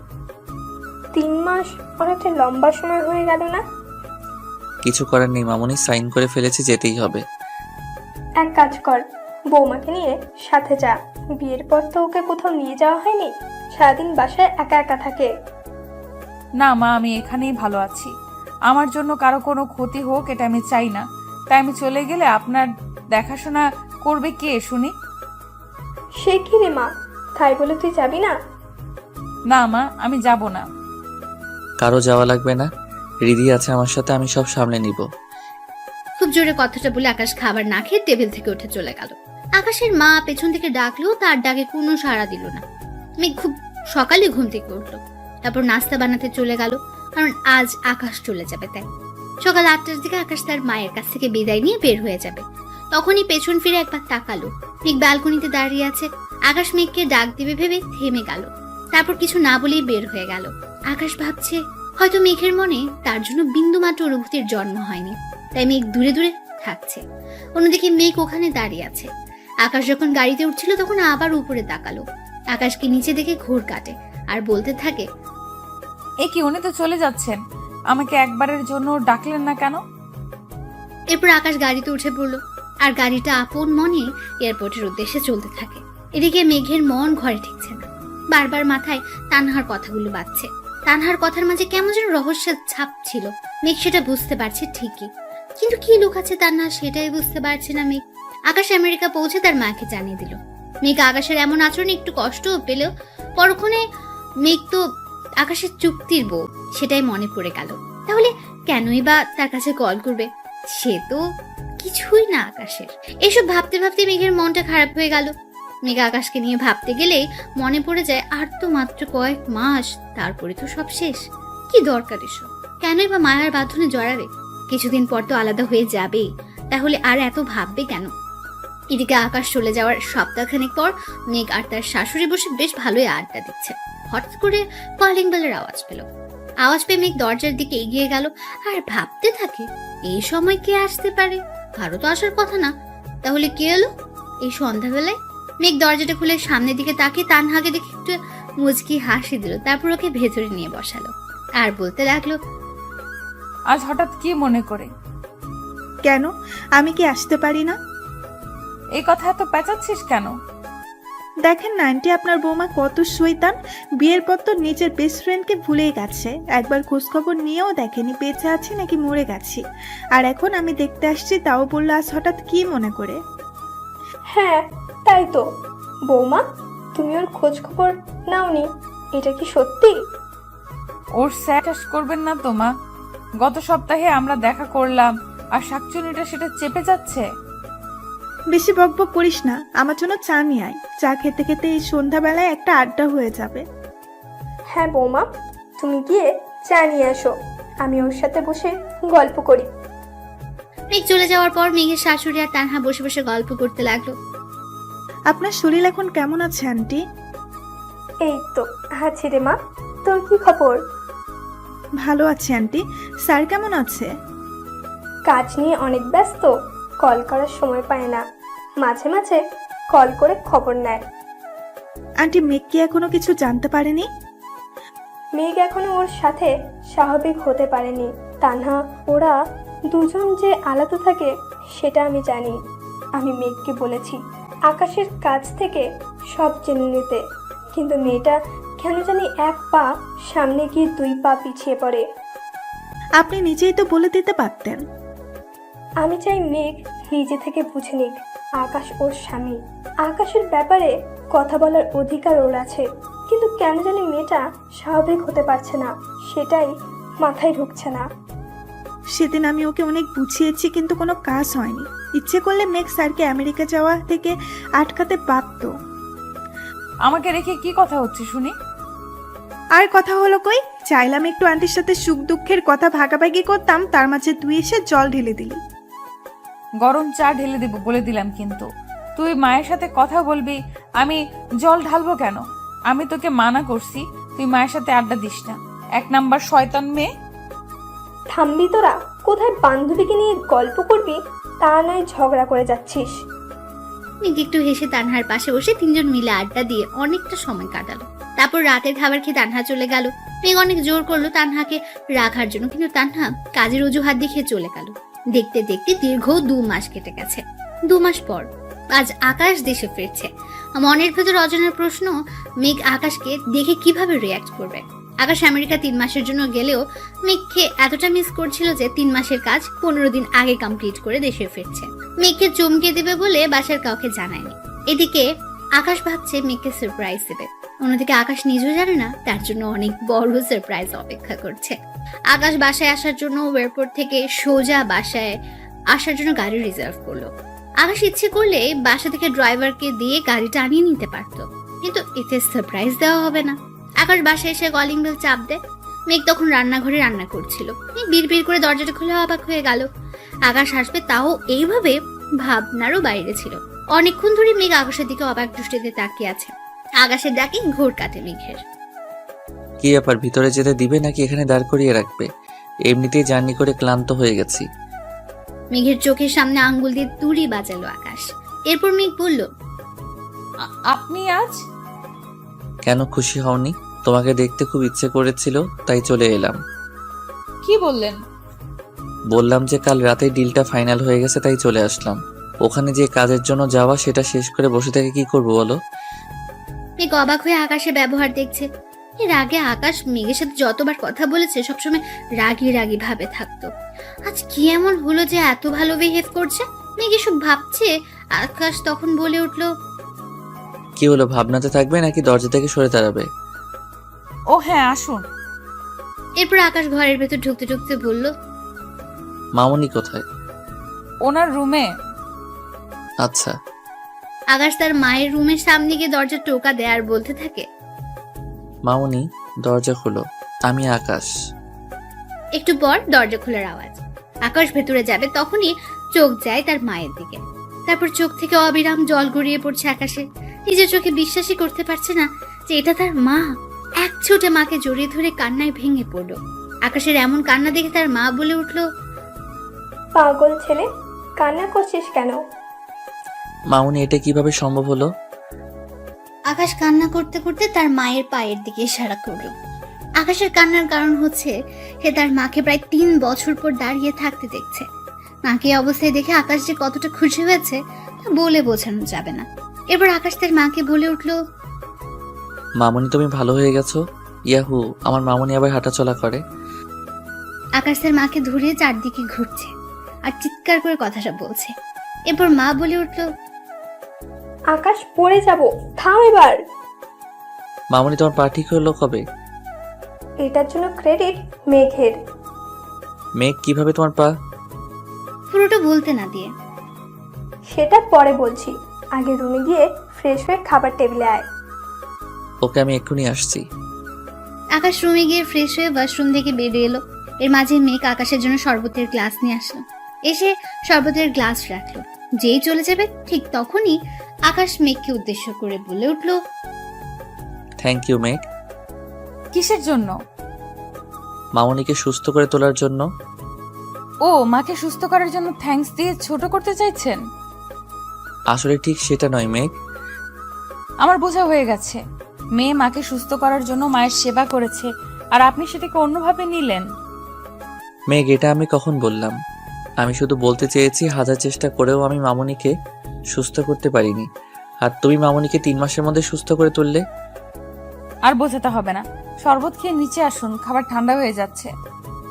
3 মাস অনেকটা লম্বা সময় হয়ে গেল না? কিছু করার নেই মামুনি, সাইন করে ফেলেছি, যেতেই হবে। এক কাজ কর, বৌমাকে নিয়ে সাথে যা। বিয়ের পর তো ওকে কোথাও নিয়ে যাওয়া হয়নি, সারাদিন বাসায় একা একা থাকে। না মা, আমি এখানেই ভালো আছি। আমার জন্য কারো কোনো ক্ষতি হোক এটা আমি চাই না। তাই আমি চলে গেলে আপনার দেখাশোনা করবে কে শুনি? সে কি রে মা, তাই বলে তুই যাবি না? না মা, আমি যাব না। কারো যাওয়া লাগবে না, রিদি আছে আমার সাথে, আমি সব সামলে নিব। খুব জোরে কথাটা বলে আকাশ খাবার না খেয়ে টেবিল থেকে উঠে চলে গেল। আকাশের মা পেছন থেকে ডাকলেও তার ডাকে কোনো সাড়া দিল না। মেঘ খুব সকালে ঘুম থেকে উঠলো। তারপর নাস্তা বানাতে চলে গেল, কারণ আজ আকাশ চলে যাবে তাই। সকাল 8টার দিকে আকাশ তার মায়ের কাছ থেকে বিদায় নিয়ে বের হয়ে যাবে। তখনই পেছন ফিরে একবার তাকালো। মেঘ ব্যালকনিতে দাঁড়িয়ে আছে। আকাশ মেঘকে ডাক দিবে ভেবে থেমে গেল। তারপর কিছু না বলেই বের হয়ে গেল। আকাশ ভাবছে হয়তো মেঘের মনে তার জন্য বিন্দুমাত্র অনুভূতির জন্ম হয়নি, তাই মেঘ দূরে দূরে থাকছে। অন্যদিকে মেঘ ওখানে দাঁড়িয়ে আছে। আকাশ যখন গাড়িতে উঠছিল তখন আবার উপরে তাকালো। আকাশকে নিচে দেখে ঘোর কাটে আর বলতে থাকে, এ কি, উনি তো চলে যাচ্ছেন, আমাকে একবারের জন্য ডাকলেন না কেন? এরপর আকাশ গাড়িতে উঠে পড়লো আর গাড়িটা আপন মনে এয়ারপোর্টের উদ্দেশ্যে চলতে থাকে। এদিকে মেঘের মন ঘরে ঠিকছে না। বারবার মাথায় তানহার কথাগুলো বাজছে। তানহার কথার মাঝে কেমন যেন রহস্যের ছাপ ছিল। মেঘ সেটা বুঝতে পারছে ঠিকই, কিন্তু কি লুকাচ্ছে তানহা সেটাই বুঝতে পারছে না মেঘ। আকাশ আমেরিকা পৌঁছে তার মাকে জানিয়ে দিল। মেঘ আকাশের এমন আচরণে একটু কষ্টও পেলেও পরক্ষণে মেঘ তো আকাশের চুক্তির বউ, সেটাই মনে পড়ে গেল। তাহলে কেনই বা তার কাছে কল করবে? সে তো কিছুই না আকাশের। এসব ভাবতে ভাবতে মেঘের মনটা খারাপ হয়ে গেল। মেঘ আকাশকে নিয়ে ভাবতে গেলেই মনে পড়ে যায় আর তো মাত্র কয়েক মাস, তারপরে তো সব শেষ। কি দরকার এসব? কেনই বা মায়ার বাঁধনে জড়াবে? কিছুদিন পর তো আলাদা হয়ে যাবেই, তাহলে আর এত ভাববে কেন? এদিকে আকাশ চলে যাওয়ার সপ্তাহখানেক পর মেঘ আর তার শাশুড়ি বসে বেশ ভালোই আড্ডা দিচ্ছে। হঠাৎ করে কলিং বেলের আওয়াজ পেল। আওয়াজ পেয়ে মেঘ দরজার দিকে এগিয়ে গেল আর ভাবতে থাকে, এই সময় কে আসতে পারে? কারো তো আসার কথা না, তাহলে কে এলো এই সন্ধ্যাবেলায়? মেঘ দরজাটা খুলে সামনের দিকে তাকিয়ে তানহাকে দেখে একটু মুচকি হাসি দিল। তারপর ওকে ভেতরে নিয়ে বসালো আর বলতে লাগলো, আজ হঠাৎ কি মনে করে? কেন, আমি কি আসতে পারি না? এই কথা এত পেঁচাচ্ছিস কেন? দেখেন না আন্টি, আপনার বৌমা কত শয়তান। বিয়ের পর তো নিজের বেস্ট ফ্রেন্ডকে ভুলেই গেছে। একবার খোঁজখবর নিয়েও দেখেনি বেঁচে আছি নাকি মরে গেছি। আর এখন আমি দেখতে আসছি, তাও বললো আজ হঠাৎ কি মনে করে? হ্যাঁ তাই তো। বৌমা, তুমি ওর খোঁজ খবর নাওনি, এটা কি সত্যি? ওর স্যাটাস করবেন না তো মা। গত সপ্তাহে আমরা দেখা করলাম আর শাকচুনিটা সেটা চেপে যাচ্ছে। বেশি বকবক করিস না, আমার জন্য চা নিয়ে আয়। চা খেতে খেতে এই সন্ধ্যাবেলায় একটা আড্ডা হয়ে যাবে। হ্যাঁ বৌমা, তুমি গিয়ে চা নিয়ে আসো, আমি ওর সাথে বসে গল্প করি। মেঘ চলে যাওয়ার পর মেঘের শাশুড়ি আর তানহা বসে বসে গল্প করতে লাগলো। আপনার শরীর এখন কেমন আছে আন্টি? এই তো আছি রে মা, তোর কি খবর? ভালো আছি আন্টি। স্যার কেমন আছে? কাজ নিয়ে অনেক ব্যস্ত, কল করার সময় পায় না। মাঝে মাঝে কল করে খবর নেয়। আন্টি মেঘ কি এখনো কিছু জানতে পারেনি? মেঘ এখনো ওর সাথে স্বাভাবিক হতে পারেনি। তানহা ওরা দুজন যে আলাদা থাকে সেটা আমি জানি। আমি মেঘকে বলেছি আকাশের কাছ থেকে সব জেনে নিতে, কিন্তু মেয়েটা কেন জানি এক পা সামনে গিয়ে 2 পা পিছিয়ে পড়ে। আপনি নিজেই তো বলে দিতে পারতেন। আমি চাই মেঘ নিজে থেকে বুঝে নিক আকাশ ওর স্বামী। আকাশের ব্যাপারে কথা বলার অধিকার ওর আছে, কিন্তু কেন জানি মেয়েটা স্বাভাবিক হতে পারছে না, সেটাই মাথায় ঢুকছে না। সেদিন আমি ওকে অনেক বুঝিয়েছি, কিন্তু কোনো কাজ হয়নি। ইচ্ছে করলে মেঘ স্যারকে আমেরিকা যাওয়া থেকে আটকাতে পারতো। আমাকে রেখে কি কথা হচ্ছে শুনি? আর কথা হলো কই? চাইলাম একটু আন্টির সাথে সুখ দুঃখের কথা ভাগাভাগি করতাম, তার মাঝে তুই এসে জল ঢেলে দিলি। গরম চা ঢেলে দেবো বলে দিলাম, কিন্তু তুই মায়ের সাথে কথা বলবি, আমি জল ঢালবো কেন? আমি তোকে মানা করছি তুই মায়ের সাথে আড্ডা দিস না। 1 নাম্বার শয়তান মেয়ে। থামবি তোরা? কোথায় বান্ধবীকে নিয়ে গল্প করবি, তা নয় ঝগড়া করে যাচ্ছিস। মেঘ একটু হেসে তানহার পাশে বসে 3 জন মিলে আড্ডা দিয়ে অনেকটা সময় কাটালো। তারপর রাতের খাবার খেয়ে তানহা চলে গেল। মেঘ অনেক জোর করলো তানহাকে রাখার জন্য, কিন্তু তানহা কাজের অজুহাত দেখিয়ে চলে গেল। দেখতে দেখতে দীর্ঘ 2 মাস কেটে গেছে। 2 মাস পর আজ আকাশ দেশে ফিরছে। মনের ভেতর অজানার প্রশ্ন, মেঘ আকাশকে দেখে কিভাবে রিয়াক্ট করবে। আকাশ আমেরিকা 3 মাসের জন্য গেলেও মেঘকে এতটা মিস করছিল যে 3 মাসের কাজ 15 দিন আগে কমপ্লিট করে দেশে ফিরছে। মেঘকে চমকে দেবে বলে বাসার কাউকে জানায়নি। এদিকে আকাশ ভাবছে মেঘকে সারপ্রাইজ দেবে, অন্যদিকে আকাশ নিজেও জানে না তার জন্য অনেক বড় সারপ্রাইজ অপেক্ষা করছে। আকাশ বাসায় আসার জন্য এয়ারপোর্ট থেকে সোজা বাসায় আসার জন্য গাড়ি রিজার্ভ করলো। আকাশ ইচ্ছে করলে বাসা থেকে ড্রাইভারকে দিয়ে গাড়িটা আনিয়ে নিতে পারতো, কিন্তু এতে সারপ্রাইজ দেওয়া হবে না। আকাশ বাসায় এসে কলিং বেল চাপ দেয়। মেঘ তখন রান্নাঘরে রান্না করছিল। মেঘ বিড়বিড় করে দরজাটা খুলে অবাক হয়ে গেল। আকাশ আসবে তাও এইভাবে ভাবনারও বাইরে ছিল। অনেকক্ষণ ধরে মেঘ আকাশের দিকে অবাক দৃষ্টিতে তাকিয়ে আছে। আকাশের ডাকে ঘোর কাটে মেঘের। কি ব্যাপার, ভিতরে যেতে দিবে নাকি এখানে দাঁড় করিয়ে রাখবে? এমনিতেই জার্নি করে ক্লান্ত হয়ে গেছি। মেঘের চোখের সামনে আঙ্গুল দিয়ে তুড়ি বাজালো আকাশ। এরপর মেঘ বলল, আপনি আজ? কেন খুশি হওনি? তোমাকে দেখতে খুব ইচ্ছে করেছিল, তাই চলে এলাম। কি বললেন? বললাম যে কাল রাতে ডিলটা ফাইনাল হয়ে গেছে, তাই চলে আসলাম। ওখানে যে কাজের জন্য যাওয়া, সেটা শেষ করে বসে থেকে কি করব বলো? মেঘ অবাক হয়ে আকাশের ব্যবহার দেখছে। এর আগে আকাশ মেঘের সাথে যতবার কথা বলেছে সবসময় রাগি রাগি ভাবে থাকতো। আজ কি এমন হলো যে এত ভালো বিহেভ করছে? মেঘ এসব ভাবছে। আকাশ তখন বলে উঠলো, কি হলো, ভাবনাতে থাকবে নাকি দরজা থেকে সরে দাঁড়াবে? ও হ্যাঁ, আসুন। এরপর আকাশ ঘরের ভেতর ঢুকতে ঢুকতে বলল, মামুনি কোথায়? ওনার রুমে। আচ্ছা। আকাশ তার মায়ের রুমের সামনে গিয়ে দরজা টোকা দেয় আর বলতে থাকে, মামুনি দরজা খোলো, আমি আকাশ। একটু পর দরজা খোলার আওয়াজ। আকাশ ভেতরে যাবে তখনই চোখ যায় তার মায়ের দিকে। তারপর চোখ থেকে অবিরাম জল গড়িয়ে পড়ছে আকাশে। নিজের চোখে বিশ্বাসই করতে পারছে না যে এটা তার মা। এক ছোটে মাকে জড়িয়ে ধরে কান্নায় ভেঙে পড়লো। আকাশের এমন কান্না দেখে তার মা বলে উঠলো, পাগল ছেলে, কান্না করছিস কেন? মামুনি এটা কিভাবে সম্ভব হলো? আকাশ কান্না করতে করতে তার মায়ের পায়ের দিকে ইশারা করলো। আকাশের কান্নার কারণ হচ্ছে সে তার মাকে প্রায় 3 বছর পর দাঁড়িয়ে থাকতে দেখছে। মাকে এই অবস্থায় দেখে আকাশ যে কতটা খুশি হয়েছে তা বলে বোঝানো যাবে না। এবার আকাশ তার মাকে বলে উঠলো, মামুনি তুমি ভালো হয়ে গেছো। ইয়াহু, আমার মামুনি আবার হাঁটাচলা করে। আকাশ তার মাকে ধরে চারদিকে ঘুরছে আর চিৎকার করে কথাটা বলছে। এরপর মা বলে উঠলো, আকাশ পড়ে যাব, থাম এবার। মামুনি তোমার পা ঠিক হলো কবে? এটার জন্য ক্রেডিট মেঘের। মেঘ কিভাবে তোমার পা? পুরোটা বলতে না দিয়ে, সেটা পরে বলছি, আগে রুমে গিয়ে ফ্রেশ হয়ে খাবার টেবিলে আয়। ওকে, আমি এক্ষুনি আসছি। আকাশ রুমে গিয়ে ফ্রেশ হয়ে ওয়াশরুম থেকে বেরিয়ে এলো। এর মাঝে মেঘ আকাশের জন্য শরবতের গ্লাস নিয়ে আসলো। এসে শরবতের গ্লাস রাখলো। যেই চলে যাবে ঠিক তখনই আকাশ মেঘকে উদ্দেশ্য করে বলে উঠলো, থ্যাংক ইউ মেঘ। কিসের জন্য? মামনিকে সুস্থ করে তোলার জন্য। ও মাকে সুস্থ করার জন্য থ্যাঙ্কস দিয়ে ছোট করতে চাইছেন? আসলে ঠিক সেটা নয় মেঘ। আমার বোঝা হয়ে গেছে। মেয়ে মাকে সুস্থ করার জন্য মায়ের সেবা করেছে, আর আপনি সেটাকে অন্যভাবে নিলেন। মেঘ, এটা আমি কখন বললাম? আমি শুধু বলতে চেয়েছি হাজার চেষ্টা করেও আমি মামনিকে সুস্থ করতে পারিনি, আর তুমি মামনিকে 3 মাসের মধ্যে সুস্থ করে তুললে। আর বোঝাতে হবে না। শরবত খেয়ে নিচে আসুন, খাবার ঠান্ডা হয়ে যাচ্ছে।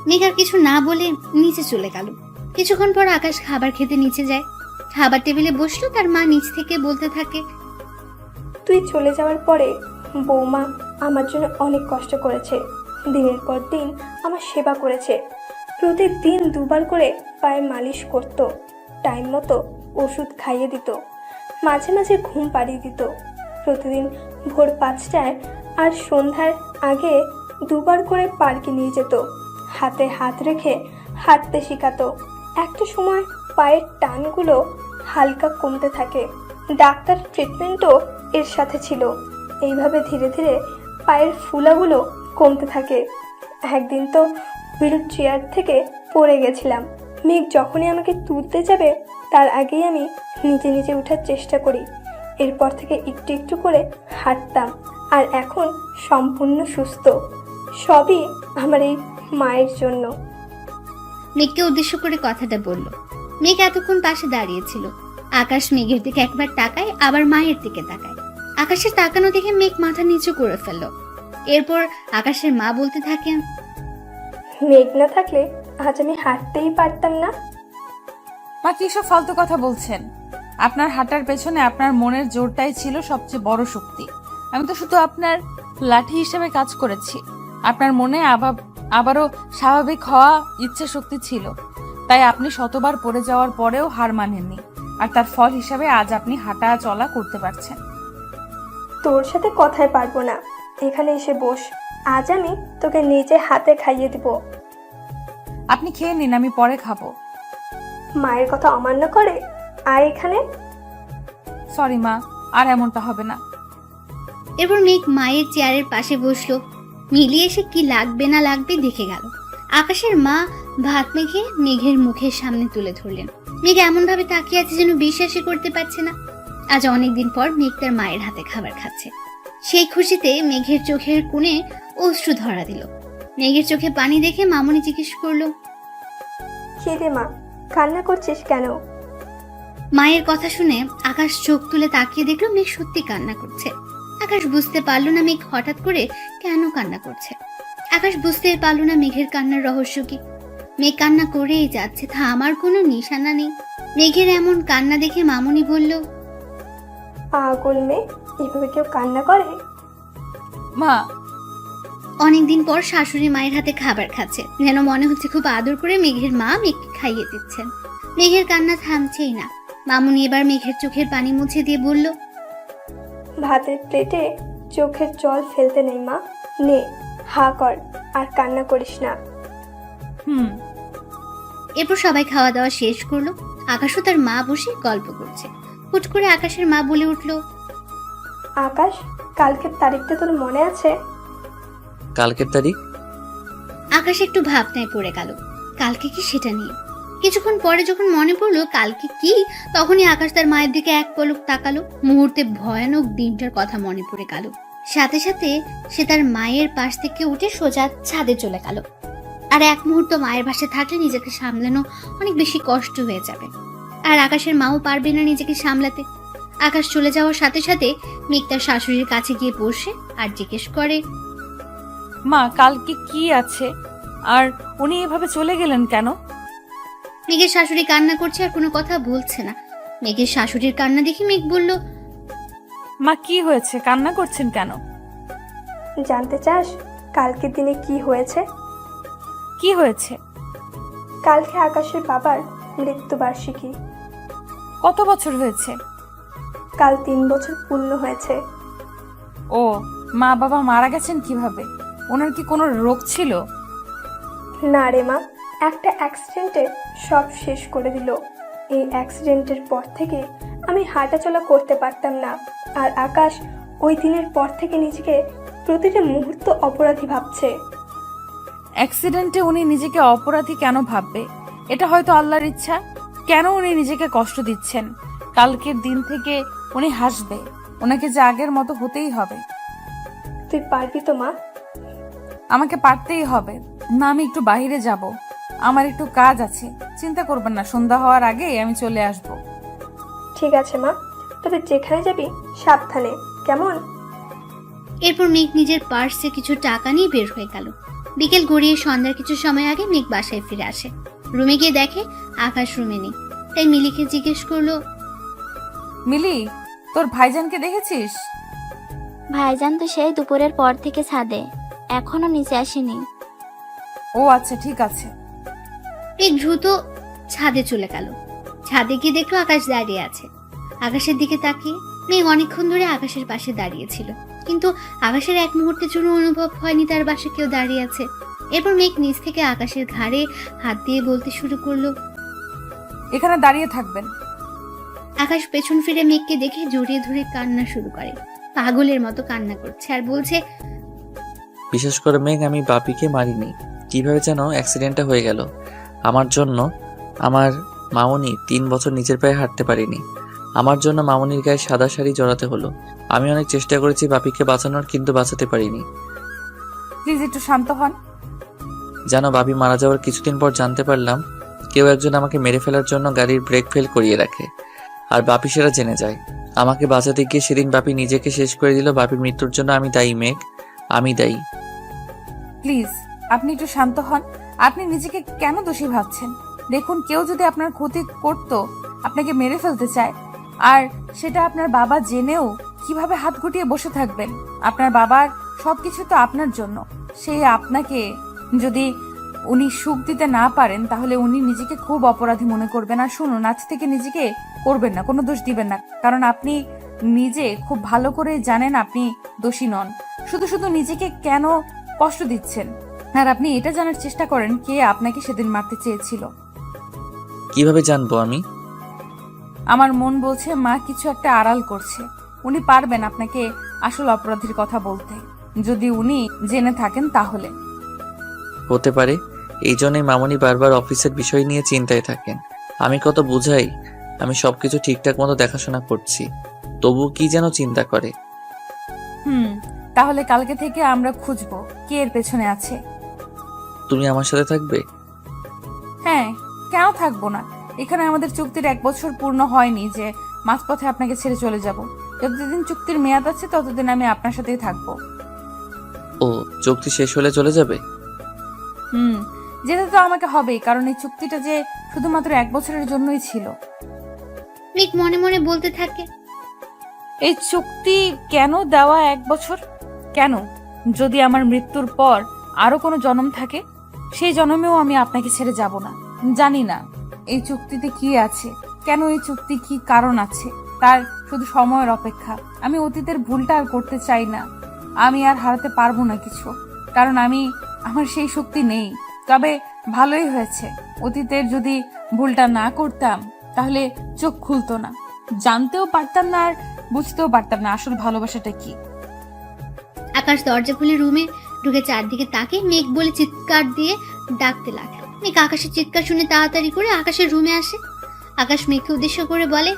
মেঘ আর কিছু না বলে নিচে চলে গেল। কিছুক্ষণ পর আকাশ খাবার খেতে নিচে যায়। খাবার টেবিলে বসলো, তার মা নিচ থেকে বলতে থাকে, তুই চলে যাওয়ার পরে বৌমা আমার জন্য অনেক কষ্ট করেছে। দিনের পর দিন আমার সেবা করেছে। প্রতিদিন 2 বার করে পায়ে মালিশ করত, টাইম মতো ওষুধ খাইয়ে দিত, মাঝে মাঝে ঘুম পাড়িয়ে দিত। প্রতিদিন ভোর 5টায় আর সন্ধ্যার আগে 2 বার করে পার্কে নিয়ে যেত, হাতে হাত রেখে হাঁটতে শেখাতো। একটা সময় পায়ের টানগুলো হালকা কমতে থাকে, ডাক্তার ট্রিটমেন্টও এর সাথে ছিল। এইভাবে ধীরে ধীরে পায়ের ফুলাগুলো কমতে থাকে। একদিন তো হুইল চেয়ার থেকে পড়ে গেছিলাম। মেঘ যখনই আমাকে তুলতে যাবে তার আগেই আমি নিজে নিজে ওঠার চেষ্টা করি। এরপর থেকে একটু একটু করে হাঁটতাম, আর এখন সম্পূর্ণ সুস্থ। সবই আমার এই মায়ের জন্য। মেঘকে উদ্দেশ্য করে কথাটা বলল। মেঘ এতক্ষণ পাশে দাঁড়িয়েছিল। আকাশ মেঘের দিকে একবার তাকায়, আবার মায়ের দিকে তাকায়। আকাশের তাকানো দেখে মেঘ মাথা নিচু করে ফেলল। এরপর আকাশের মা বলতে থাকে, মেঘ না থাকলে আজ আমি হাঁটতেই পারতাম না। মা কি সব ফালতু কথা বলছেন? আপনার হাঁটার পেছনে আপনার মনের জোরটাই ছিল সবচেয়ে বড় শক্তি। আমি তো শুধু আপনার লাঠি হিসেবে কাজ করেছি। আপনার মনে আবারও স্বাভাবিক হওয়া ইচ্ছা শক্তি ছিল, তাই আপনি শতবার পড়ে যাওয়ার পরেও হার মানেননি, আর তার ফল হিসাবে আজ আপনি হাঁটা চলা করতে পারছেন। তোর সাথে কথায় পারবো না, এখানে এসে বস। আজ আমি তোকে নিজে হাতে খাইয়ে দিব। আপনি খেয়ে নিন, আমি পরে খাবো। মায়ের কথা অমান্য করে আয় এখানে। সরি মা, আর এমনটা হবে না। এরপর মেঘ মায়ের চেয়ারের পাশে বসলো। মিলিয়ে এসে কি লাগবে না লাগবে দেখে গেল। আকাশের মা ভাত মেখে মেঘের মুখের সামনে তুলে ধরলেন। মেঘ এমন ভাবে তাকিয়ে আছে যেন বিশ্বাসই করতে পারছে না। আজ অনেকদিন পর মেঘ তার মায়ের হাতে খাবার খাচ্ছে। সেই খুশিতে মেঘের চোখের কোণে অশ্রু ধরা দিল। মেঘের চোখে পানি দেখে মামনি জিজ্ঞেস করলো, কি রে মা, কান্না করছিস কেন? মায়ের কথা শুনে আকাশ চোখ তুলে তাকিয়ে দেখলো মেঘ সত্যি কান্না করছে। আকাশ বুঝতে পারলো না মেঘ হঠাৎ করে কেন কান্না করছে। আকাশ বুঝতেই পারলো না মেঘের কান্নার রহস্য কি। মেঘ কান্না করেই যাচ্ছে, থামার কোনো নিশানা নেই। মেঘের এমন কান্না দেখে মামনি বলল, পাগল মেয়ে, এভাবে কেউ কান্না করে? মা, অনেকদিন পর শাশুড়ি মায়ের হাতে খাবার খাচ্ছে, যেন মনে হচ্ছে খুব আদর করে মেঘের মা মেঘকে খাইয়ে দিচ্ছেন। মেঘের কান্না থামছেই না। মামুনি এবার মেঘের চোখের পানি মুছে দিয়ে বলল, ভাতের প্লেটে চোখের জল ফেলতে নেই মা, নে হা কর আর কান্না করিস না। এরপর সবাই খাওয়া দাওয়া শেষ করলো। আকাশও তার মা বসে গল্প করছে। হুট করে আকাশের মা বলে উঠলো, আকাশ, কালকের তারিখটা তোর মনে আছে? কালকের তারিখ? আকাশ একটু ভাবনায় পড়ে গেল। কালকে কি সেটা নিয়ে। কিছুক্ষণ পরে যখন মনে পড়লো কালকে কি, তখনই আকাশ তার মায়ের দিকে এক পলক তাকালো। মুহূর্তে ভয়ানক দিনটার কথা মনে পড়ে গেল। সাথে সাথে সে তার মায়ের পাশ থেকে উঠে সোজা ছাদে চলে গেল। আর এক মুহূর্ত মায়ের পাশে থাকলে নিজেকে সামলানো অনেক বেশি কষ্ট হয়ে যাবে, আর আকাশের মাও পারবে না নিজেকে সামলাতে। আকাশ চলে যাওয়ার সাথে সাথে মেঘ তার শাশুড়ির কাছে গিয়ে বসে আর জিজ্ঞেস করে, মা কালকে কি আছে, আর উনি এভাবে চলে গেলেন কেন? মেঘের শাশুড়ি কান্না করছে আর কোনো কথা বলছে না। মেঘের শাশুড়ির কান্না দেখে মেঘ বলল, মা কি হয়েছে, কান্না করছেন কেন? জানতে চাস কালকের দিনে কি হয়েছে? কি হয়েছে? কালকে আকাশের বাবার মৃত্যুবার্ষিকী। কত বছর হয়েছে? কাল 3 বছর পূর্ণ হয়েছে। ও, মা বাবা মারা গেছেন কিভাবে? ওনার কি কোনো রোগ ছিল? না রে মা, একটা অ্যাক্সিডেন্টে সব শেষ করে দিল। এই অ্যাক্সিডেন্টের পর থেকে আমি হাঁটাচলা করতে পারতাম না, আর আকাশ ওই দিনের পর থেকে নিজেকে প্রতিটা মুহূর্ত অপরাধী ভাবছে। অ্যাক্সিডেন্টে উনি নিজেকে অপরাধী কেন ভাববে? এটা হয়তো আল্লাহর ইচ্ছা। কেন উনি নিজেকে কষ্ট দিচ্ছেন? কালকের দিন থেকে উনি হাসবে। ওনাকে যে আগের মতো হতেই হবে। তুই পারবি তো মা? আমাকে পারতেই হবে। না, আমি একটু বাইরে যাব, আমার একটু কাজ আছে। চিন্তা করবেন না, সন্ধ্যা হওয়ার আগেই আমি চলে আসব। ঠিক আছে মা, তবে যেখানে যাবি সাবধানে, কেমন? এরপর মেঘ নিজের পার্সে কিছু টাকা নিয়ে বের হয়ে গেল। বিকেল গড়িয়ে সন্ধ্যার কিছু সময় আগে মেঘ বাসায় ফিরে আসে। রুমে গিয়ে দেখে আকাশ রুমে নেই, তাই মিলিকে জিজ্ঞেস করলো, মিলি, তোর ভাইজানকে দেখেছিস? ভাইজান তো সেই দুপুরের পর থেকে ছাদে, এখনো নিচে আসেনি। ও আচ্ছা, ঠিক আছে। মেঘ দ্রুত ছাদে চলে গেল। ছাদে গিয়ে দেখলো আকাশ দাঁড়িয়ে আছে। আকাশের দিকে তাকিয়ে মেঘ অনেকক্ষণ ধরে আকাশের পাশে দাঁড়িয়েছিল, কিন্তু আকাশের এক মুহূর্তের জন্য অনুভব হয়নি তার পাশে কেউ দাঁড়িয়ে আছে। এরপর মেঘ নিচ থেকে আকাশের ঘাড়ে হাত দিয়ে বলতে শুরু করলো, এখানে দাঁড়িয়ে থাকবেন। আকাশ পেছন ফিরে মেঘকে দেখে জড়িয়ে ধরে কান্না শুরু করে। পাগলের মতো কান্না করছে আর বলছে, বিশেষ করে মেঘ, আমি বাপিকে মারিনি। কিভাবে যেন অ্যাক্সিডেন্টটা হয়ে গেল আমার জন্য। আমার মামনি 3 বছর নিজের পায়ে হাঁটতে পারিনি। আমার জন্য মামনির গায়ে সাদা শাড়ি জড়াতে হলো। আমি অনেক চেষ্টা করেছি বাপিকে বাঁচানোর, কিন্তু বাঁচাতে পারিনি। প্লিজ একটু শান্ত হন। জানো, বাপি মারা যাওয়ার কিছুদিন পর জানতে পারলাম কেউ একজন আমাকে মেরে ফেলার জন্য গাড়ির ব্রেক ফেল করিয়ে রাখে, আর বাপি সেটা জেনে যায়। আমাকে বাঁচাতে গিয়ে সেদিন বাপি নিজেকে শেষ করে দিল। বাপির মৃত্যুর জন্য আমি দায়ী মেঘ, আমি দায়ী। প্লিজ আপনি একটু শান্ত হন। আপনি নিজেকে কেন দোষী ভাবছেন? দেখুন, কেউ যদি আপনার ক্ষতি করত, আপনাকে মেরে ফেলতে চায়, আর সেটা আপনার বাবা জেনেও কিভাবে হাত গুটিয়ে বসে থাকবেন? আপনার বাবার সবকিছু তো আপনার জন্য। সেই আপনাকে যদি উনি সুখ দিতে না পারেন, তাহলে উনি নিজেকে খুব অপরাধী মনে করবেন। আর শুনুন, আজ থেকে নিজেকে করবেন না, কোনো দোষ দিবেন না, কারণ আপনি নিজে খুব ভালো করে জানেন আপনি দোষী নন। শুধু শুধু নিজেকে কেন কষ্ট দিচ্ছেন? আর আপনি এটা জানার চেষ্টা করেন কে আপনাকে সেদিন মারতে চেয়েছিল। কিভাবে জানবো আমি? আমার মন বলছে মা কিছু একটা আড়াল করছে। উনি পারবেন আপনাকে আসল অপরাধীর কথা বলতে, যদি উনি জেনে থাকেন তাহলে। হতে পারে। এই জন্যই মামনি বারবার অফিসের বিষয় নিয়ে চিন্তায় থাকেন। আমি কত বুঝাই, আমি সবকিছু ঠিকঠাক মতো দেখাশোনা করছি, তবু কি যেন চিন্তা করে। তাহলে কালকে থেকে আমরা খুঁজবো কে এর পেছনে আছে। তুমি আমার সাথে থাকবে? হ্যাঁ, কেন থাকবো না? এখানে আমাদের চুক্তির 1 বছর পূর্ণ হয়নি যে মাঝপথে আপনাকে ছেড়ে চলে যাব। যতদিন চুক্তির মেয়াদ আছে ততদিন আমি আপনার সাথেই থাকবো। ও, চুক্তি শেষ হলে চলে যাবে? যেতে তো আমাকে হবেই, কারণ এই চুক্তিটা যে শুধুমাত্র 1 বছরের জন্যই ছিল। মেঘ মনে মনে বলতে থাকে, এই চুক্তি কেন দেওয়া 1 বছর? কেন? যদি আমার মৃত্যুর পর আরো কোনো জন্ম থাকে, সেই জন্মেও আমি আপনাকে ছেড়ে যাব না। জানি না এই চুক্তিতে কি আছে, কেন এই চুক্তি, কি কারণ আছে, তার শুধু সময়ের অপেক্ষা। আমি অতীতের ভুলটা আর করতে চাই না। আমি আর হারাতে পারবো না কিছু, কারণ আমার সেই শক্তি নেই। তবে ভালোই হয়েছে, অতীতের যদি ভুলটা না করতাম তাহলে চোখ খুলতো না, জানতেও পারতাম না আর বুঝতেও পারতাম না আসল ভালোবাসাটা কি। আকাশ দরজা খুলে রুমে ঢুকে চারদিকে তাকে মেঘ বলে চিৎকার দিয়ে ডাকতে লাগলো। মেঘ আকাশের চিৎকার শুনে তাড়াতাড়ি করে আকাশের রুমে আসে। আকাশ মেঘকে উদ্দেশ্য করে বলে,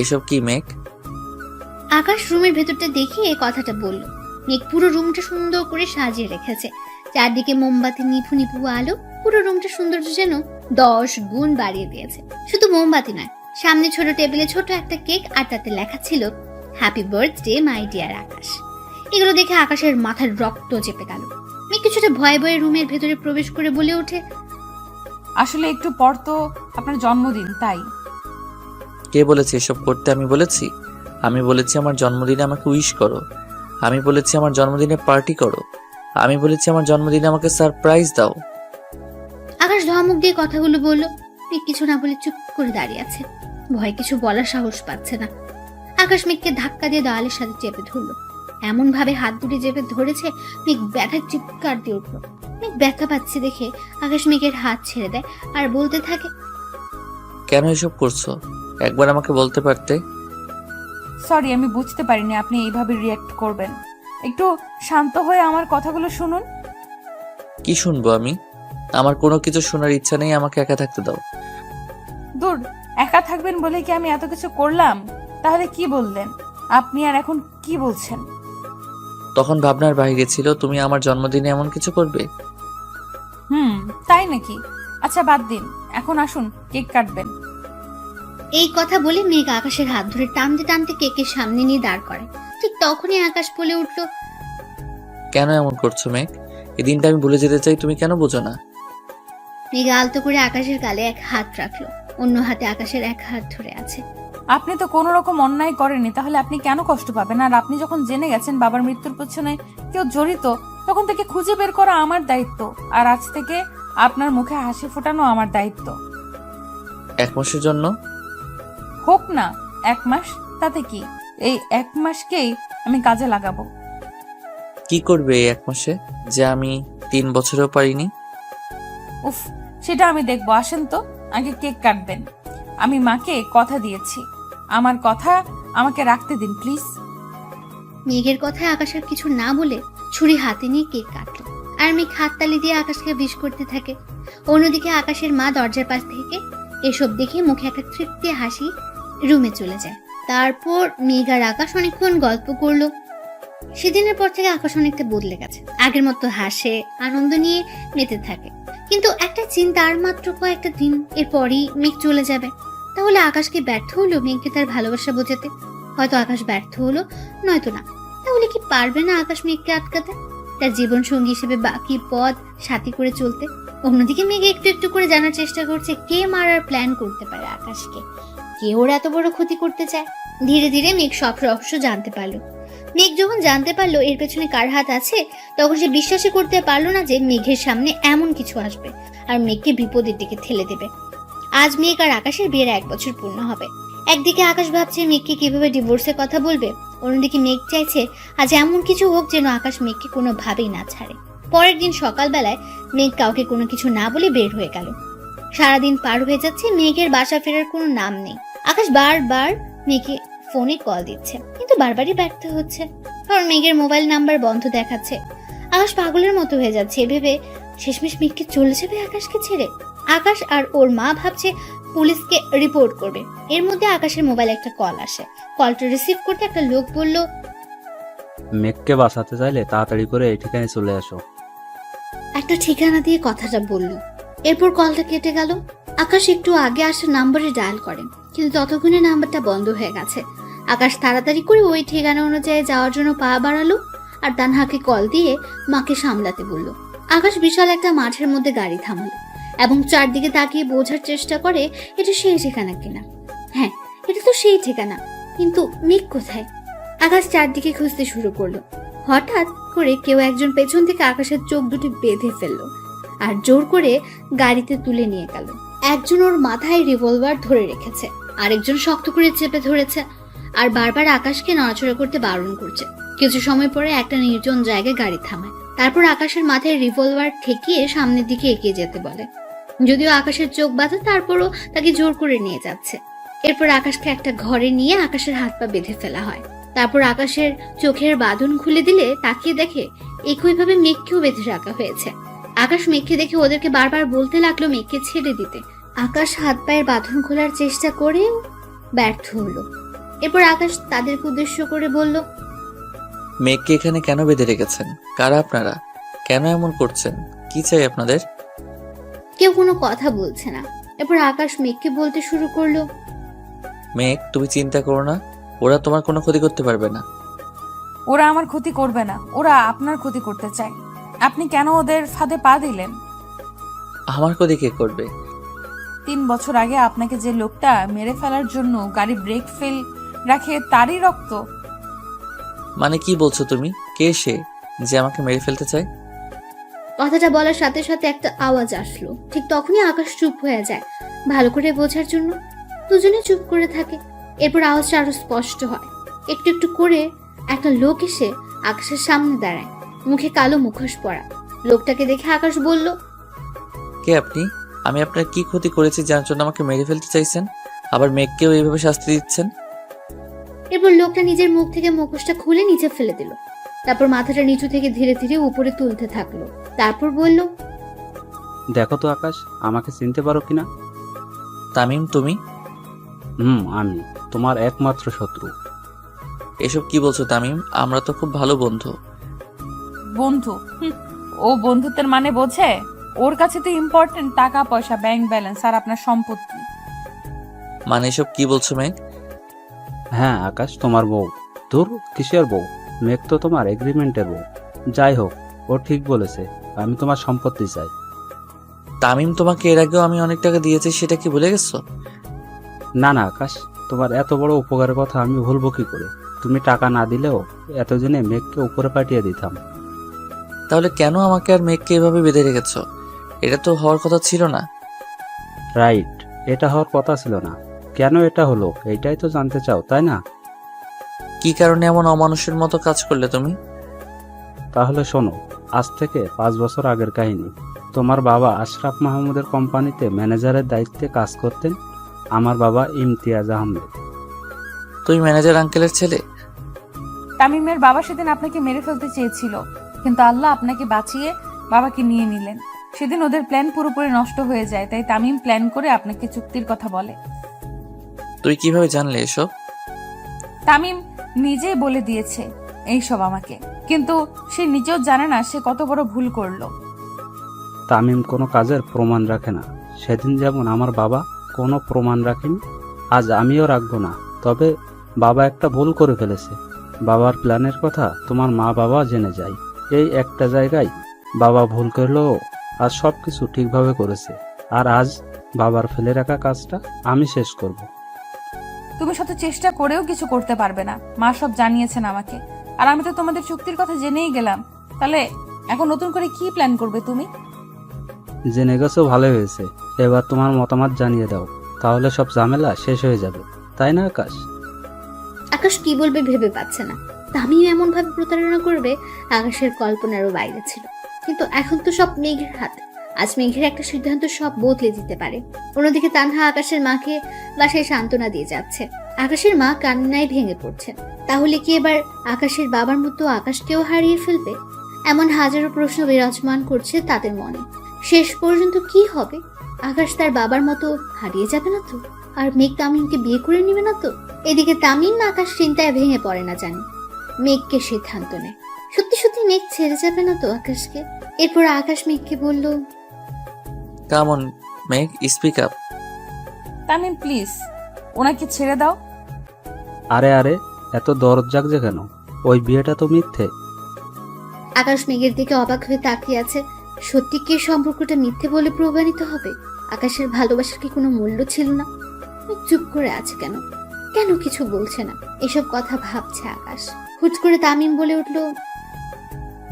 এসব কি মেঘ? আকাশ রুমের ভেতরটা দেখে এই কথাটা বলল। মেঘ পুরো রুমটা সুন্দর করে সাজিয়ে রেখেছে, চারদিকে মোমবাতি নিভু নিভু আলো, পুরো রুমটা সৌন্দর্য যেন 10 গুণ বাড়িয়ে দিয়েছে। শুধু মোমবাতি নয়, সামনে ছোট টেবিলে ছোট একটা কেক, আর তাতে লেখা ছিল হ্যাপি বার্থডে মাই ডিয়ার আকাশ। এগুলো দেখে আকাশের মাথার রক্ত চেপে গেল। মেঘ কিছুটা ভয়ে ভয়ে রুমের ভেতরে প্রবেশ করে বলে ওঠে, আসলে একটু পর তো আপনার জন্মদিন, তাই। কে বলেছে এসব করতে? আমি বলেছি? আমি বলেছি আমার জন্মদিনে আমাকে উইশ করো, আমি বলেছি আমার জন্মদিনে পার্টি করো, আমি বলেছি আমার জন্মদিনে আমাকে সারপ্রাইজ দাও। আকাশ ধমক দিয়ে কথাগুলো বলল। মেঘ কিছু না বলে চুপ করে দাঁড়িয়ে আছে, ভয় কিছু বলার সাহস পাচ্ছে না। আকাশ মেঘকে ধাক্কা দিয়ে দেওয়ালের সাথে চেপে ধরলো, এমন ভাবে হাত দুটি চেপে ধরেছে মেঘ ব্যথার চিৎকার দিয়ে উঠল। মেঘ ব্যথা পাচ্ছে দেখে আকাশ মেঘের হাত ছেড়ে দেয় আর বলতে থাকে, কেন এসব করছো? একবার আমাকে বলতে পারতে। সরি, আমি বুঝতে পারিনি আপনি এইভাবে রিয়্যাক্ট করবেন। একটু শান্ত হয়ে আমার কথাগুলো শুনুন। কি শুনবো আমি? আমার কোনো কিছু শোনার ইচ্ছা নেই, আমাকে একা থাকতে দাও। দূর, একা থাকবেন বলে কি আমি এত কিছু করলাম? তাহলে কি বললেন আপনি, আর এখন কি বলছেন? তখন ভাবনার বাইরে ছিল তুমি আমার জন্মদিনে এমন কিছু করবে। তাই নাকি? আচ্ছা বাদ দিন, এখন আসুন কেক কাটবেন। এই কথা বলে মেঘ আকাশের হাত ধরে টানতে টানতে কেকের সামনে নিয়ে দাঁড় করে। ঠিক তখনই আকাশ বলে উঠল, কেন এমন করছো মেঘ? এই দিনটা আমি ভুলে যেতে চাই, তুমি কেন বোঝো না? মেঘ আলতো করে আকাশের গালে এক হাত রাখলো, অন্য হাতে আকাশের এক হাত ধরে আছে। আপনি তো কোনো রকম অন্যায় করেননি, তাহলে আপনি কেন কষ্ট পাবেন? আর আপনি যখন জেনে গেছেন বাবার মৃত্যুর পেছনে কেউ জড়িত, তখন থেকে খুঁজে বের করা আমার দায়িত্ব, আর আজ থেকে আপনার মুখে হাসি ফোটানো আমার দায়িত্ব। 1 মাসের জন্য? হোক না 1 মাস, তাতে কি? এই 1 মাসকেই আমি কাজে লাগাবো। কি করবে এই 1 মাসে, যে আমি 3 বছরেও পারিনি? উফ, সেটা আমি দেখবো। আসেন তো, আগে কেক কাটবেন। আমি মাকে কথা দিয়েছি, আমার কথা আমাকে রাখতে দিন প্লিজ। মেঘের কথায় আকাশ আর কিছু না বলে ছুরি হাতে নিয়ে কেক কাটলো, আর মেঘ হাততালি দিয়ে আকাশকে বিশ করতে থাকে। অন্যদিকে আকাশের মা দরজার পাশ থেকে এসব দেখে মুখে একটা তৃপ্তি হাসি রুমে চলে যায়। তারপর মেঘ আর আকাশ অনেকক্ষণ গল্প করলো। সেদিনের পর থেকে আকাশ অনেকটা বদলে গেছে, আগের মতো হাসে, আনন্দ নিয়ে মেতে থাকে। কিন্তু একটা চিন্তা, আর মাত্র কয়েকটা দিন এরপরই মেঘ চলে যাবে। তাহলে আকাশকে ব্যর্থ হলো মেঘকে তার ভালোবাসা বোঝাতে? হয়তো আকাশ ব্যর্থ হলো, নয়তো না। তাহলে কি পারবে না আকাশ মেঘকে আটকাতে, তার জীবন সঙ্গী হিসেবে বাকি পথ সাথী করে চলতে? অন্যদিকে মেঘ একটু একটু করে জানার চেষ্টা করছে কে মারার প্ল্যান করতে পারে আকাশকে, কে ওর এত বড় ক্ষতি করতে চায়। ধীরে ধীরে মেঘ সব রহস্য জানতে পারলো। মেঘ যখন জানতে পারলো এর পেছনে কার হাত আছে, তখন সে বিশ্বাসই করতে পারলো না যে মেঘের সামনে এমন কিছু আসবে আর মেঘকে বিপদের দিকে ঠেলে দেবে। আজ মেঘ আর আকাশের বিয়ের 1 বছর পূর্ণ হবে। একদিকে আকাশ ভাবছে মেঘকে কিভাবে ডিভোর্সের কথা বলবে, অন্যদিকে মেঘ চাইছে আজ এমন কিছু হোক যেন আকাশ মেঘকে কোনোভাবেই না ছাড়ে। পরের দিন সকালবেলায় মেঘ কাউকে কোনো কিছু না বলে বের হয়ে গেল। সারাদিন পার হয়ে যাচ্ছে, মেঘের বাসা ফেরার কোনো নাম নেই। আকাশ বারবার মেঘে ফোনে কল দিচ্ছে, কিন্তু বারবারই ব্যর্থ হচ্ছে, কারণ মেঘের মোবাইল নাম্বার বন্ধ দেখাচ্ছে। আকাশ পাগলের মতো হয়ে যাচ্ছে, ভেবে শেষমেশ মেঘকে চলে যাবে আকাশকে ছেড়ে। আকাশ আর ওর মা ভাবছে পুলিশকে রিপোর্ট করবে। এর মধ্যে আকাশের মোবাইলে একটা কল আসে। কলটা রিসিভ করতে একটা লোক বলল, মেঘকে বাঁচাতে চাইলে তাড়াতাড়ি করে এই ঠিকানায় চলে আসো। একটা ঠিকানা দিয়ে কথাটা বলল। এরপর কলটা কেটে গেল। আকাশ একটু আগে আসা নাম্বারে ডায়াল করেন, কিন্তু ততক্ষণে নাম্বারটা বন্ধ হয়ে গেছে। আকাশ তাড়াতাড়ি করে ওই ঠিকানা অনুযায়ী যাওয়ার জন্য পা বাড়ালো আর তানহাকে কল দিয়ে মাকে সামলাতে বলল। আকাশ বিশাল একটা মাঠের মধ্যে গাড়ি থামালো এবং চারদিকে তাকিয়ে বোঝার চেষ্টা করে এটা সেই ঠিকানা কিনা। হ্যাঁ, এটা তো সেই ঠিকানা, কিন্তু মেঘ কোথায়? আকাশ চারদিকে খুঁজতে শুরু করলো। হঠাৎ করে কেউ একজন পেছন থেকে আকাশের চোখ দুটি বেঁধে ফেললো আর জোর করে গাড়িতে তুলে নিয়ে গেল। একজন ওর মাথায় রিভলভার ধরে রেখেছে, আরেকজন শক্ত করে চেপে ধরেছে আর বারবার আকাশকে নড়াচড়া করতে বারণ করছে। কিছু সময় পরে একটা নির্জন জায়গায় গাড়ি থামায়। তারপর আকাশের মাথায় রিভলভার ঠেকিয়ে সামনের দিকে এগিয়ে যেতে বলে। যদিও আকাশের চোখ বাঁধা, তারপরও তাকে জোর করে নিয়ে যাচ্ছে। এরপর আকাশকে একটা ঘরে নিয়ে আকাশের হাত পা বেঁধে ফেলা হয়। তারপর আকাশের চোখের বাঁধন খুলে দিলে তাকিয়ে দেখে একইভাবে মেঘকেও বেঁধে রাখা হয়েছে। আকাশ মেঘকে দেখে ওদেরকে বারবার বলতে লাগলো মেঘকে ছেড়ে দিতে। আকাশ হাত পায়ের বাঁধন খোলার চেষ্টা করে ব্যর্থ হলো। এরপর আকাশ তাদেরকে উদ্দেশ্য করে বলল, মেঘকে এখানে কেন বেঁধে রেখেছেন? কারা আপনারা? কেন এমন করছেন? কি চাই আপনাদের? কেউ কোনো কথা বলছে না। এরপর আকাশ মেঘকে বলতে শুরু করলো, মেঘ, তুমি চিন্তা করো না, ওরা তোমার কোনো ক্ষতি করতে পারবে না। ওরা আমার ক্ষতি করবে না, ওরা আপনার ক্ষতি করতে চায়। আপনি কেন ওদের ফাঁদে পা দিলেন? আমার ক্ষতি কে করবে? 3 বছর আগে আপনাকে যে লোকটা মেরে ফেলার জন্য গাড়ি ব্রেক ফেল রাখে, তারই রক্ত। মানে কি বলছো তুমি? কে সে যে আমাকে মেরে ফেলতে চায়? কথাটা বলার সাথে সাথে একটা আওয়াজ আসলো। ঠিক তখনই আকাশ চুপ হয়ে যায়, ভালো করে বোঝার জন্য। দুজনে চুপ করে থাকে। এরপর আওয়াজটা আরো স্পষ্ট হয়। একটু একটু করে একটা লোক এসে আকাশের সামনে দাঁড়ায়, মুখে কালো মুখোশ পরা। লোকটাকে দেখে আকাশ বলল, কে আপনি? আমি আপনার কি ক্ষতি করেছি যার জন্য আমাকে মেরে ফেলতে চাইছেন, আবার মেঘকেও এইভাবে শাস্তি দিচ্ছেন? এরপর লোকটা নিজের মুখ থেকে মুখোশটা খুলে নিচে ফেলে দিল। তারপর মাথাটা নিচু থেকে ধীরে ধীরে উপরে তুলতে থাকলো। তারপর বলল, দেখো তো আকাশ, আমাকে চিনতে পারো কিনা? তামিম তুমি? আমি তোমার একমাত্র শত্রু। এসব কি বলছো তামিম? আমরা তো খুব ভালো বন্ধু। বন্ধু? ও বন্ধুত্বের মানে বোঝে? ওর কাছে তো ইম্পর্টেন্ট টাকা পয়সা, ব্যাংক ব্যালেন্স আর আপনার সম্পত্তি। মানে এসব কি বলছো মেঘ? হ্যাঁ আকাশ, তোমার বউ। তোর কিসের বউ? মেঘ তো তোমার এগ্রিমেন্টের বউ। যাই হোক, ও ঠিক বলেছে, আমি তোমার সম্পত্তি চাই। তামিম, তোমাকে এর আগেও আমি অনেক টাকা দিয়েছি, সেটা কি ভুলে গেছো? না না আকাশ, তোমার এত বড় উপকারের কথা আমি ভুলবো কি করে? তুমি টাকা না দিলেও এতদিনে মেঘকে উপরে পাঠিয়ে দিতাম। তাহলে কেন আমাকে আর মেঘকে এভাবে বেঁধে রেখেছো? এটা তো হওয়ার কথা ছিল না। রাইট, এটা হওয়ার কথা ছিল না। কেন এটা হলো, এইটাই তো জানতে চাও, তাই না? কি কারণে এমন অমানুষের মতো কাজ করলে তুমি? তাহলে শোনো, আজ থেকে 5 বছর আগের কাহিনী। তোমার বাবা আশরাফ মাহমুদের কোম্পানিতে ম্যানেজারের দায়িত্বে কাজ করতেন। আমার বাবা ইমতিয়াজ আহমেদ। তুমি ম্যানেজার আঙ্কেলের ছেলে? তামিমের বাবা সেদিন আপনাকে মেরে ফেলতে চেয়েছিল, কিন্তু আল্লাহ আপনাকে বাঁচিয়ে বাবাকে নিয়ে নিলেন। সেদিন ওদের প্ল্যান পুরোপুরি নষ্ট হয়ে যায়, তাই তামিম প্ল্যান করে আপনাকে চুক্তির কথা বলে। তুই কিভাবে জানলে এসব? তামিম নিজেই বলে দিয়েছে এইসব আমাকে, কিন্তু সে নিজেও জানে না সে কত বড় ভুল করলো। তামিম কোনো কাজের প্রমাণ রাখে না। সেদিন যেমন আমার বাবা কোনো প্রমাণ রাখেনি, আজ আমিও রাখবো না। তবে বাবা একটা ভুল করে ফেলেছে। বাবার প্ল্যানের কথা তোমার মা বাবা জেনে যায়। এই একটা জায়গায় বাবা ভুল করলেও আজ সব কিছু ঠিকভাবে করেছে। আর আজ বাবার ফেলে রাখা কাজটা আমি শেষ করব। তুমি শত চেষ্টা করেও কিছু করতে পারবে না, মা সব জানিয়েছেন আমাকে। আর আমি তো তোমাদের চুক্তির কথা জেনেই গেলাম। তাহলে এখন নতুন করে কি প্ল্যান করবে তুমি? জেনে গেছো, ভালো হয়েছে। এবার তোমার মতামত জানিয়ে দাও, তাহলে সব ঝামেলা শেষ হয়ে যাবে, তাই না আকাশ? আকাশ কি বলবে ভেবে পাচ্ছে না। তামিম এমন ভাবে প্রতারণা করবে আকাশের কল্পনারও বাইরে ছিল। কিন্তু এখন তো সব মেঘের হাতে। আজ মেঘের একটা সিদ্ধান্ত সব বদলে দিতে পারে। অন্যদিকে তানহা আকাশের মাকে বাসায় সান্ত্বনা দিয়ে যাচ্ছে। আকাশের মা কান্নায় ভেঙে পড়ছেন। তাহলে কি এবার আকাশের বাবার মতো আকাশকেও হারিয়ে ফেলবে? এমন হাজারো প্রশ্ন বিরাজমান করছে তাদের মনে। শেষ পর্যন্ত কি হবে? আকাশ তার বাবার মতো হারিয়ে যাবে না তো? আর মেঘ তামিমকে বিয়ে করে নেবে না তো? এদিকে তামিম আকাশ চিন্তায় ভেঙে পড়ে না জানি। মেঘকে সিদ্ধান্ত নেয়। সত্যি সত্যি মেঘ ছেড়ে যাবে না তো আকাশকে? এরপর আকাশ মেঘকে বলল, কেমন মেঘ, স্পিক আপ। তামিম প্লিজ, ওনাকে ছেড়ে দাও। আরে আরে, এত দরদ জাগছে কেন? ওই বিয়েটা তো মিথ্যে। আকাশ মেঘের দিকে অবাক হয়ে তাকিয়ে আছে। সত্যি কি সম্পর্কটা মিথ্যে বলে প্রমাণিত হবে? আকাশের ভালোবাসার কি কোনো মূল্য ছিল না? চুপ করে আছে কেন? কেন কিছু বলছে না? এসব কথা ভাবছে আকাশ। হুট করে তামিম বলে উঠল,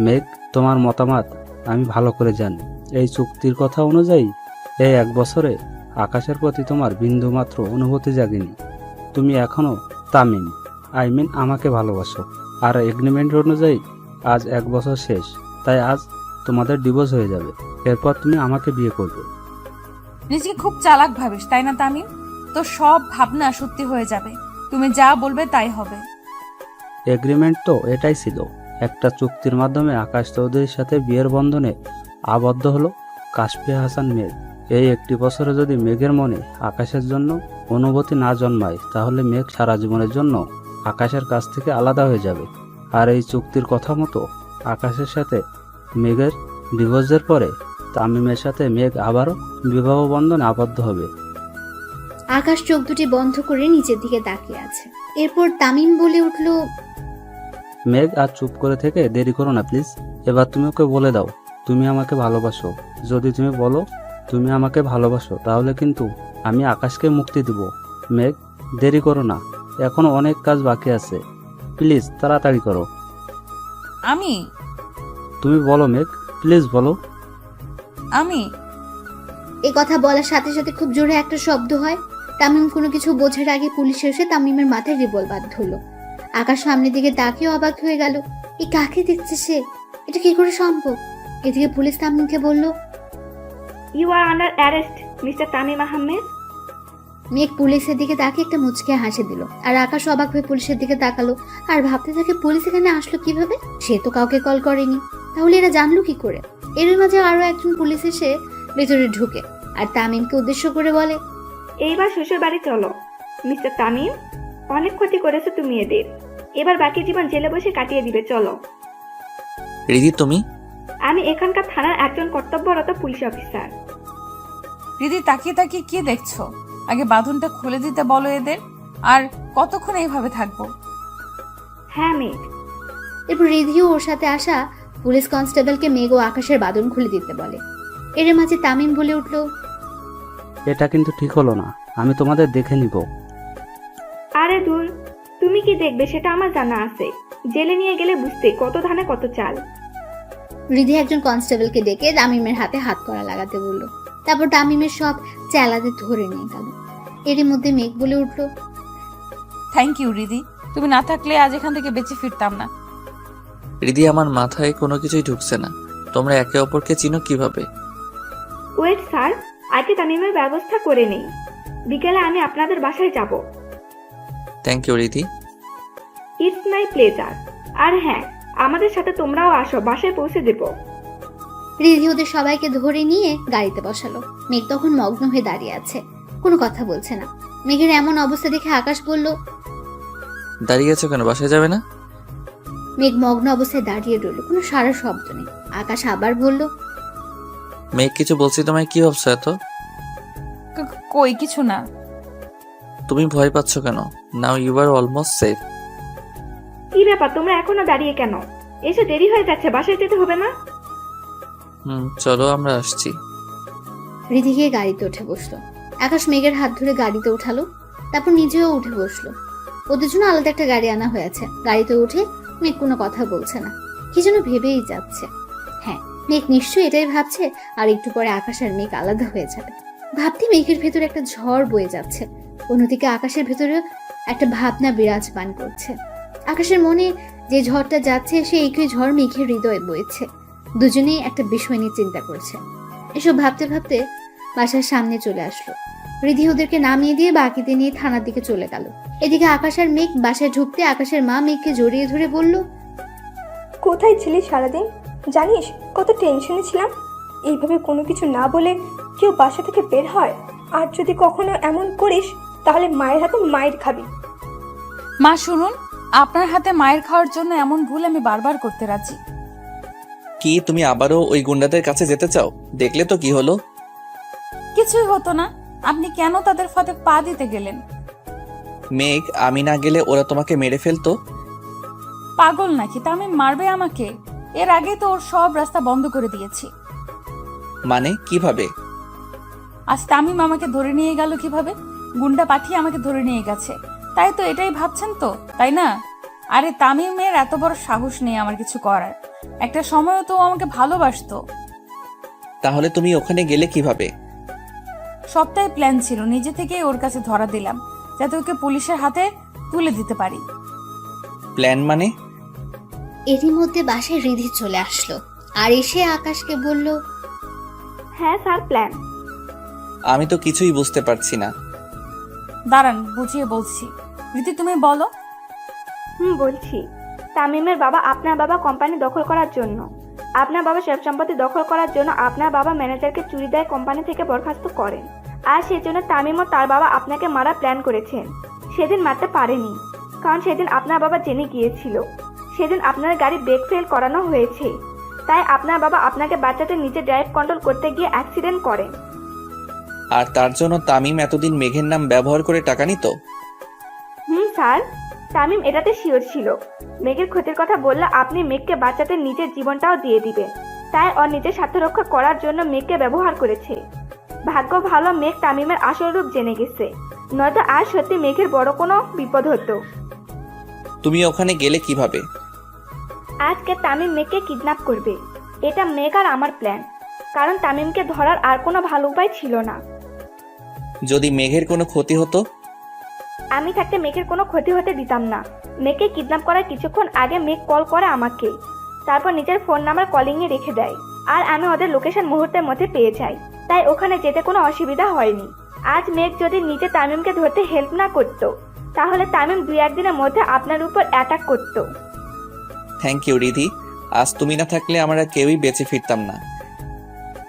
মেঘ, তোমার মতামত আমি ভালো করে জানি। এই চুক্তির কথা অনুযায়ী এই 1 বছরে আকাশের প্রতি তোমার বিন্দু মাত্র অনুভূতি জাগেনি। তুমি এখনো তামিম, আমাকে ভালোবাসো। আর এগ্রিমেন্ট অনুযায়ী আজ 1 বছর শেষ, তাই আজ তোমাদের ডিভোর্স হয়ে যাবে। এরপর তুমি আমাকে বিয়ে করবে। নিজেকে খুব চালাক ভাবিস, তাই না তামিম? তো সব ভাবনা সত্যি হয়ে যাবে। তুমি যা বলবে তাই হবে। এগ্রিমেন্ট তো এটাই ছিল। একটা চুক্তির মাধ্যমে আকাশ চৌধুরীর সাথে বিয়ের বন্ধনে আবদ্ধ হলো কাশফিয়া হাসান মেঘ। এই 1 বছরে যদি মেঘের মনে আকাশের জন্য অনুভূতি না জন্মায়, তাহলে মেঘ সারা জীবনের জন্য আকাশের কাছ থেকে আলাদা হয়ে যাবে। আর এই চুক্তির কথা মতো আকাশের সাথে মেঘের ডিভোর্সের পরে তামিমের সাথে মেঘ আবারও বিবাহ বন্ধনে আবদ্ধ হবে। আকাশ চোখ দুটি বন্ধ করে নিচের দিকে তাকিয়ে আছে। এরপর তামিম বলে উঠল, মেঘ, আর চুপ করে থেকে দেরি করো না প্লিজ। এবার তুমি ওকে বলে দাও তুমি আমাকে ভালোবাসো। যদি তুমি বলো তুমি আমাকে ভালোবাসো, তাহলে কিন্তু আমি আকাশকে মুক্তি দিব। মেঘ, দেরি করো না, এখনো অনেক কাজ বাকি আছে। প্লিজ তাড়াতাড়ি করো। আমি তুমি বলো মেঘ, প্লিজ বলো। আমি এই কথা বলার সাথে সাথে খুব জোরে একটা শব্দ হয়। তামিম কোনো কিছু বোঝার আগে পুলিশ এসে তামিমের মাথায় রিভলভার ধরলো। আকাশ সামনের দিকে তাকিয়ে অবাক হয়ে গেল। এই কাকে দেখছে সে? এটা কি করে সম্ভব? এদিকে পুলিশ তামিমকে বলল, you are under arrest mister Tamim Ahmed. Megh পুলিশের দিকে তাকিয়ে একটা মুচকে হাসি দিল। আর আকাশ অবাক হয়ে পুলিশের দিকে তাকালো আর ভাবতে থাকে পুলিশ এখানে আসলো কিভাবে? সে তো কাউকে কল করেনি, তাহলে এরা জানলো কি করে? এর মাঝে আরো একজন পুলিশ এসে ভেতরে ঢুকে আর তামিমকে উদ্দেশ্য করে বলে, এইবার শ্বশুর বাড়ি চলো। মিস্টার তামিম, অনেক ক্ষতি করেছো তুমি এদের, এবার বাকি জীবন জেলে বসে কাটিয়ে দিবে, চলো। রিধি তুমি? আমি এখানকার থানার একজন কর্তব্যরত পুলিশ অফিসার। রিদি তাকিয়ে তাকিয়ে কি দেখছো? আগে বাঁধনটা খুলে দিতে বলো এদের। আর কতক্ষণ এইভাবে থাকবো? হ্যাঁ মেঘ। এরপর রিধিও ওর সাথে আসা পুলিশ কনস্টেবলকে মেঘ ও আকাশের বাঁধন খুলে দিতে বলে। এর মাঝে তামিম বলে উঠল, এটা কিন্তু ঠিক হলো না, আমি তোমাদের দেখে নিব। আরে দূর, তুমি কি দেখবে সেটা আমার জানা আছে। জেলে নিয়ে গেলে বুঝতে কত ধানে কত চাল। রিধি একজন কনস্টেবলকে ডেকে তামিমের হাতে হাত করা লাগাতে বলল। তারপর তামিমের সব চেলাতে ধরে নিয়ে গেল। এরই মধ্যে মেঘ বলে উঠল, থ্যাংক ইউ রিদি, তুমি না থাকলে আজ এখান থেকে বেঁচে ফিরতাম না। রিধি, আমার মাথায় কোনো কিছুই ঢুকছে না। তোমরা একে অপরকে চিনো কিভাবে? ওয়েট স্যার, আগে তামিমের ব্যবস্থা করে নেই। বিকেলে আমি আপনাদের বাসায় যাব। Thank you Ridhi. It's my pleasure. আর হ্যাঁ, আমাদের সাথে তোমরাও আসো, বাসায় পৌঁছে দেবো। রিধি ওদের সবাইকে ধরে নিয়ে গাড়িতে বসালো। মেঘ তখন মগ্ন হয়ে দাঁড়িয়ে আছে, কোনো কথা বলছে না। মেঘের এমন অবস্থা দেখে আকাশ বলল, দাঁড়িয়ে আছো কেন, বাসায় যাবে না? মেঘ মগ্ন অবস্থায় দাঁড়িয়ে রইল, কোনো সারা শব্দ নেই। আকাশ আবার বলল, মেঘ, কিছু বলছি তোমায়, কি ভাবছো এত? কই কিছু না। তুমি ভয় পাচ্ছ কেন? Now you are almost safe. কি ব্যাপার, তোমরা এখনো দাঁড়িয়ে কেন? এসে দেরি হয়ে যাচ্ছে, বাসায় যেতে হবে না? চলো আমরা আসছি। রিধি গিয়ে গাড়িতে উঠে বসলো। আকাশ মেঘের হাত ধরে গাড়িতে উঠালো, তারপর নিজেও উঠে বসলো। ওদের জন্য আলাদা একটা গাড়ি আনা হয়েছে। গাড়িতে উঠে মেঘ কোনো কথা বলছে না, কি যেন ভেবেই যাচ্ছে। হ্যাঁ, মেঘ নিশ্চয়ই এটাই ভাবছে, আর একটু পরে আকাশ আর মেঘ আলাদা হয়ে যাবে। ভাবতে মেঘের ভেতরে একটা ঝড় বয়ে যাচ্ছে, অন্যদিকে আকাশের ভেতরে একটা ভাবনা বিরাজমান করছে। আকাশের মনে যে ঝড়টা যাচ্ছে, সে একই ঝড় মেঘের হৃদয়ে বইছে। দুজনেই একটা বিষয় নিয়ে চিন্তা করছে। এসব ভাবতে ভাবতে বাসার সামনে চলে আসলো। রিধি ওদেরকে নামিয়ে দিয়ে বাকিতে নিয়ে থানার দিকে চলে গেল। এদিকে আকাশ আর মেঘ বাসায় ঢুকতে আকাশের মা মেঘকে জড়িয়ে ধরে বলল, কোথায় ছিলি সারাদিন? জানিস কত টেনশনে ছিলাম। এইভাবে কোনো কিছু না বলে কেউ বাসা থেকে বের হয়? আর যদি কখনো এমন করিস তাহলে মায়ের হাতে মায়ের খাবি। মা শুনুন, আপনার হাতে মায়ের খাওয়ার জন্য এমন ভুল আমি বারবার করতে রাজি। কি তুমি আবারও ওই গুন্ডাদের কাছে যেতে চাও? দেখলে তো কি হলো। কিছুই হতো না, আপনি কেন তাদের ফাঁদে পা দিতে গেলেন? মেঘ, আমি না গেলে ওরা তোমাকে মেরে ফেলতো। পাগল নাকি? তামিম মারবে আমাকে? এর আগে তো ওর সব রাস্তা বন্ধ করে দিয়েছি। মানে কিভাবে? আজ তামিম আমাকে ধরে নিয়ে গেল কিভাবে? গুন্ডা পাঠিয়ে আমাকে ধরে নিয়ে গেছে, তাই তো এটাই ভাবছেন তো, তাই না? আরে তামিমের এত বড় সাহস নেই আমার কিছু করার। একটা সময়ও তো ও আমাকে ভালোবাসতো। তাহলে তুমি ওখানে গেলে কিভাবে? সবটাই প্ল্যান ছিল, নিজে থেকেই ওর কাছে ধরা দিলাম যাতে ওকে পুলিশের হাতে তুলে দিতে পারি। প্ল্যান মানে? এরই মধ্যে বাসায় রিধি চলে আসলো আর এসে আকাশকে বলল, হ্যাঁ স্যার, প্ল্যান। আমি তো কিছুই বুঝতে পারছি না। দাঁড়ান, বুঝিয়ে বলছি। রীতি, তুমি বলো। বলছি। তামিমের বাবা আপনার বাবা কোম্পানি দখল করার জন্য, আপনার বাবা সব সম্পত্তি দখল করার জন্য আপনার বাবা ম্যানেজারকে চুরি দেয় কোম্পানি থেকে বরখাস্ত করেন। আর সেজন্য তামিম ও তার বাবা আপনাকে মারা প্ল্যান করেছেন। সেদিন মারতে পারেনি, কারণ সেদিন আপনার বাবা জেনে গিয়েছিল। সেদিন আপনার গাড়ি ব্রেক ফেল করানো হয়েছে, তাই আপনার বাবা আপনাকে বাঁচাতে নিজে ড্রাইভ কন্ট্রোল করতে গিয়ে অ্যাক্সিডেন্ট করেন। আর তার জন্য তামিম এতদিন মেঘের নাম ব্যবহার করে টাকা নিত? স্যার, তামিম এটাতে শিওর ছিল। মেঘের ক্ষতির কথা বললে আপনি মেঘকে বাঁচাতে নিজের জীবনটাও দিয়ে দিবেন, তাই ওর নিজের স্বার্থ রক্ষা করার জন্য মেঘকে ব্যবহার করেছে। ভাগ্য ভালো মেঘ তামিমের আসল রূপ জেনে গেছে, নয়তো আর সত্যি মেঘের বড় কোনো বিপদ হতো। তুমি ওখানে গেলে কিভাবে? আজকে তামিম মেঘকে কিডন্যাপ করবে, এটা মেঘ আর আমার প্ল্যান, কারণ তামিমকে ধরার আর কোনো ভালো উপায় ছিল না। যদি মেঘের কোনো ক্ষতি হতো? আমি থাকতে মেঘের কোনো ক্ষতি হতে দিতাম না। মেঘকে কিডন্যাপ করার কিছুক্ষণ আগে মেঘ কল করে আমাকে, তারপর নিজের ফোন নাম্বার কলিংয়ে রেখে দেয়, আর আমি ওদের লোকেশন মুহূর্তের মধ্যে পেয়ে যাই, তাই ওখানে যেতে কোনো অসুবিধা হয়নি। আজ মেঘ যদি নিজে তামিমকে ধরতে হেল্প না করতো, তাহলে তামিম 2-1 দিনের মধ্যে আপনার উপর অ্যাটাক করতো। থ্যাংক ইউ রিধি, আজ তুমি না থাকলে আমরা কেউই বেঁচে ফিরতাম না।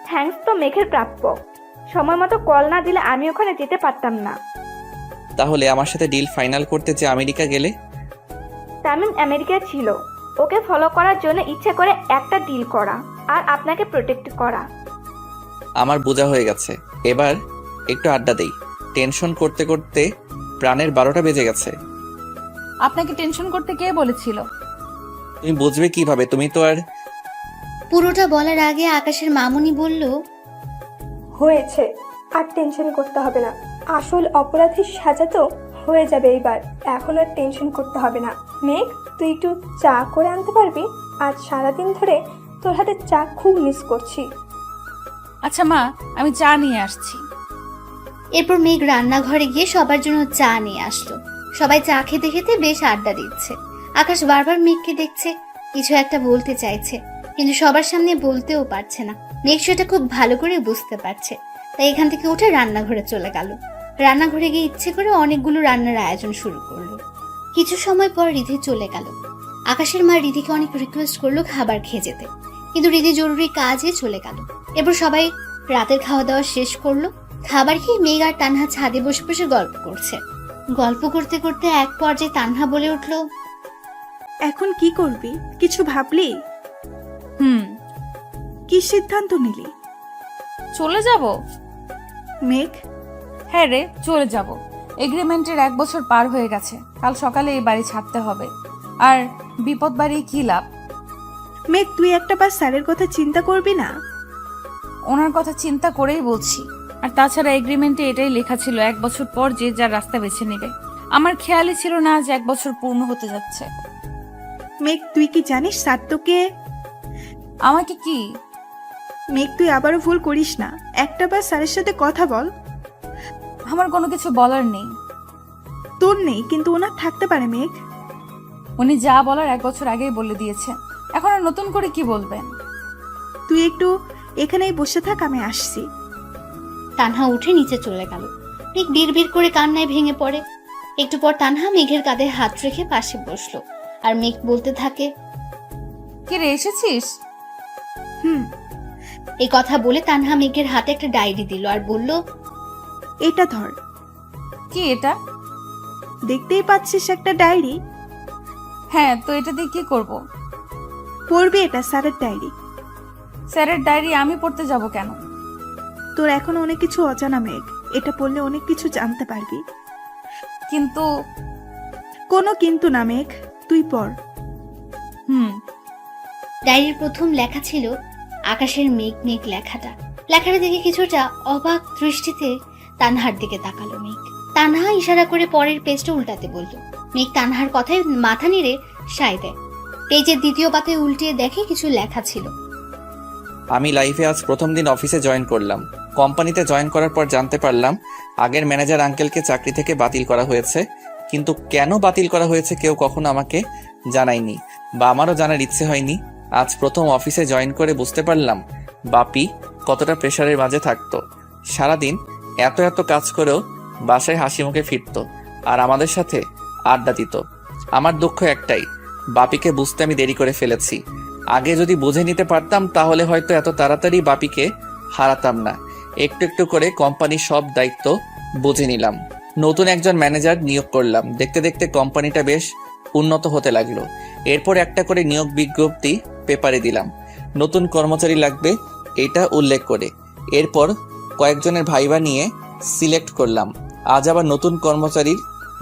থ্যাঙ্কস তো মেঘের প্রাপ্য। সময় মতো কল না দিলে আমি ওখানে যেতে পারতাম না। তাহলে আমার সাথে ডিল ফাইনাল করতে যে আমেরিকা গেলে? তামিম আমেরিকায় ছিল, ওকে ফলো করার জন্য ইচ্ছে করে একটা ডিল করা আর আপনাকে প্রোটেক্ট করা। আমার বোঝা হয়ে গেছে, এবার একটু আড্ডা দেই। টেনশন করতে করতে প্রাণের 12টা বেজে গেছে। আপনাকে টেনশন করতে কে বলেছিল? তুমি বুঝবে কিভাবে? তুমি তো আর পুরোটা বলার আগে আকাশের মামুনি বলল, হয়েছে, আর টেনশন করতে হবে না। আসল অপরাধীর সাজা তো হয়ে যাবে এইবার, এখন আর টেনশন করতে হবে না। মেঘ, তুই একটু চা করে আনতে পারবি? আজ সারাদিন ধরে তোর হাতে চা খুব মিস করছি। আচ্ছা মা, আমি চা নিয়ে আসছি। এরপর মেঘ রান্নাঘরে গিয়ে সবার জন্য চা নিয়ে আসলো। সবাই চা খেতে খেতে বেশ আড্ডা দিচ্ছে। আকাশ বারবার মেঘকে দেখছে, কিছু একটা বলতে চাইছে, কিন্তু সবার সামনে বলতেও পারছে না। মেঘ সেটা খুব ভালো করে বুঝতে পারছে, তাই এখান থেকে উঠে রান্নাঘরে চলে গেল। রান্নাঘরে গিয়ে ইচ্ছে করে অনেকগুলো রান্নার আয়োজন শুরু করলো। কিছু সময় পর রিধি চলে গেল। আকাশের মা রিধিকে অনেক রিকোয়েস্ট করলো খাবার খেয়ে যেতে, কিন্তু রিধি জরুরি কাজে চলে গেল। এরপর সবাই রাতের খাওয়া দাওয়া শেষ করলো। খাবার খেয়ে মেঘ আর তানহা ছাদে বসে বসে গল্প করছে। গল্প করতে করতে এক পর্যায়ে তানহা বলে উঠল, এখন কি করবি? কিছু ভাবলি? কি সিদ্ধান্ত নিলি? চলে যাব। মেঘ, হ্যাঁ রে, চলে যাব। এগ্রিমেন্টের 1 বছর পার হয়ে গেছে। কাল সকালে এই বাড়ি ছাড়তে হবে। আর বিপদ বাড়ি কি লাভ? মেঘ, তুই একটা বার স্যারের কথা চিন্তা করবি না? ওনার কথা চিন্তা করেই বলছি। আর তাছাড়া এগ্রিমেন্টে এটাই লেখা ছিল 1 বছর পর যে যার রাস্তা বেছে নেবে। আমার খেয়ালই ছিল না আজ 1 বছর পূর্ণ হতে যাচ্ছে। মেঘ, তুই কি জানিস স্যার তোকে? আমাকে কি? মেঘ, তুই আবারও ভুল করিস না। একটা বার স্যারের সাথে কথা বল। আমার কোনো কিছু বলার নেই। তোর নেই, কিন্তু ওনার থাকতে পারে মেঘ। উনি যা বলার 1 বছর আগেই বলে দিয়েছে, এখন আর নতুন করে কি বলবেন? তুই একটু এখানেই বসে থাক, আমি আসছি। তানহা উঠে নিচে চলে গেল। মেঘ বিড়বিড় করে কান্নায় ভেঙে পড়ে। একটু পর তানহা মেঘের কাঁধে হাত রেখে পাশে বসলো, আর মেঘ বলতে থাকে, কি রে, এসেছিস? হুম। এই কথা বলে তানহা মেঘের হাতে একটা ডায়েরি দিল আর বলল, এটা ধর। কি এটা? দেখতেই পাচ্ছিস একটা ডায়েরি। হ্যাঁ, তো এটা দিয়ে কি করব? পড়বি, এটা স্যারের ডায়েরি। স্যারের ডায়েরি আমি পড়তে যাব কেন? তোর এখন অনেক কিছু অজানা মেঘ, এটা পড়লে অনেক কিছু জানতে পারবি। কিন্তু কোনো কিন্তু না মেঘ, তুই পড়। ডায়েরির প্রথম লেখা ছিল আকাশের মেঘ মেঘ। লেখাটা দেখে কিছুটা অবাক দৃষ্টিতে তানহার দিকে তাকালো মেঘ। তানহা ইশারা করে পরের পেজটা উল্টাতে বলল। মেঘ তানহার কথায় মাথা নেড়ে সায় দেয়। পেজের দ্বিতীয় পাতে উল্টিয়ে দেখে কিছু লেখা ছিল, আমি লাইফে আজ প্রথম দিন অফিসে জয়েন করলাম। কোম্পানিতে জয়েন করার পর জানতে পারলাম আগের ম্যানেজার আঙ্কেলকে চাকরি থেকে বাতিল করা হয়েছে, কিন্তু কেন বাতিল করা হয়েছে কেউ কখনো আমাকে জানায়নি বা আমারও জানার ইচ্ছে হয়নি। আজ প্রথম অফিসে জয়েন করে বুঝতে পারলাম বাপি কতটা প্রেশারের মাঝে থাকতো। সারাদিন এত এত কাজ করেও বাসায় হাসি মুখে ফিরতো আর আমাদের সাথে আড্ডা দিত। আমার দুঃখ একটাই, বাপিকে বুঝতে আমি দেরি করে ফেলেছি। আগে যদি বুঝে নিতে পারতাম তাহলে হয়তো এত তাড়াতাড়ি বাপিকে হারাতাম না। একটু একটু করে কোম্পানির সব দায়িত্ব বুঝে নিলাম। নতুন একজন ম্যানেজার নিয়োগ করলাম। দেখতে দেখতে কোম্পানিটা বেশ উন্নত হতে লাগলো। এরপর একটা করে নিয়োগ বিজ্ঞপ্তি পেপারে দিলাম, নতুন কর্মচারী লাগবে এটা উল্লেখ করে। এরপর কয়েকজনের ভাইবা নিয়ে সিলেক্ট করলাম। আজ আবার নতুন কর্মচারীর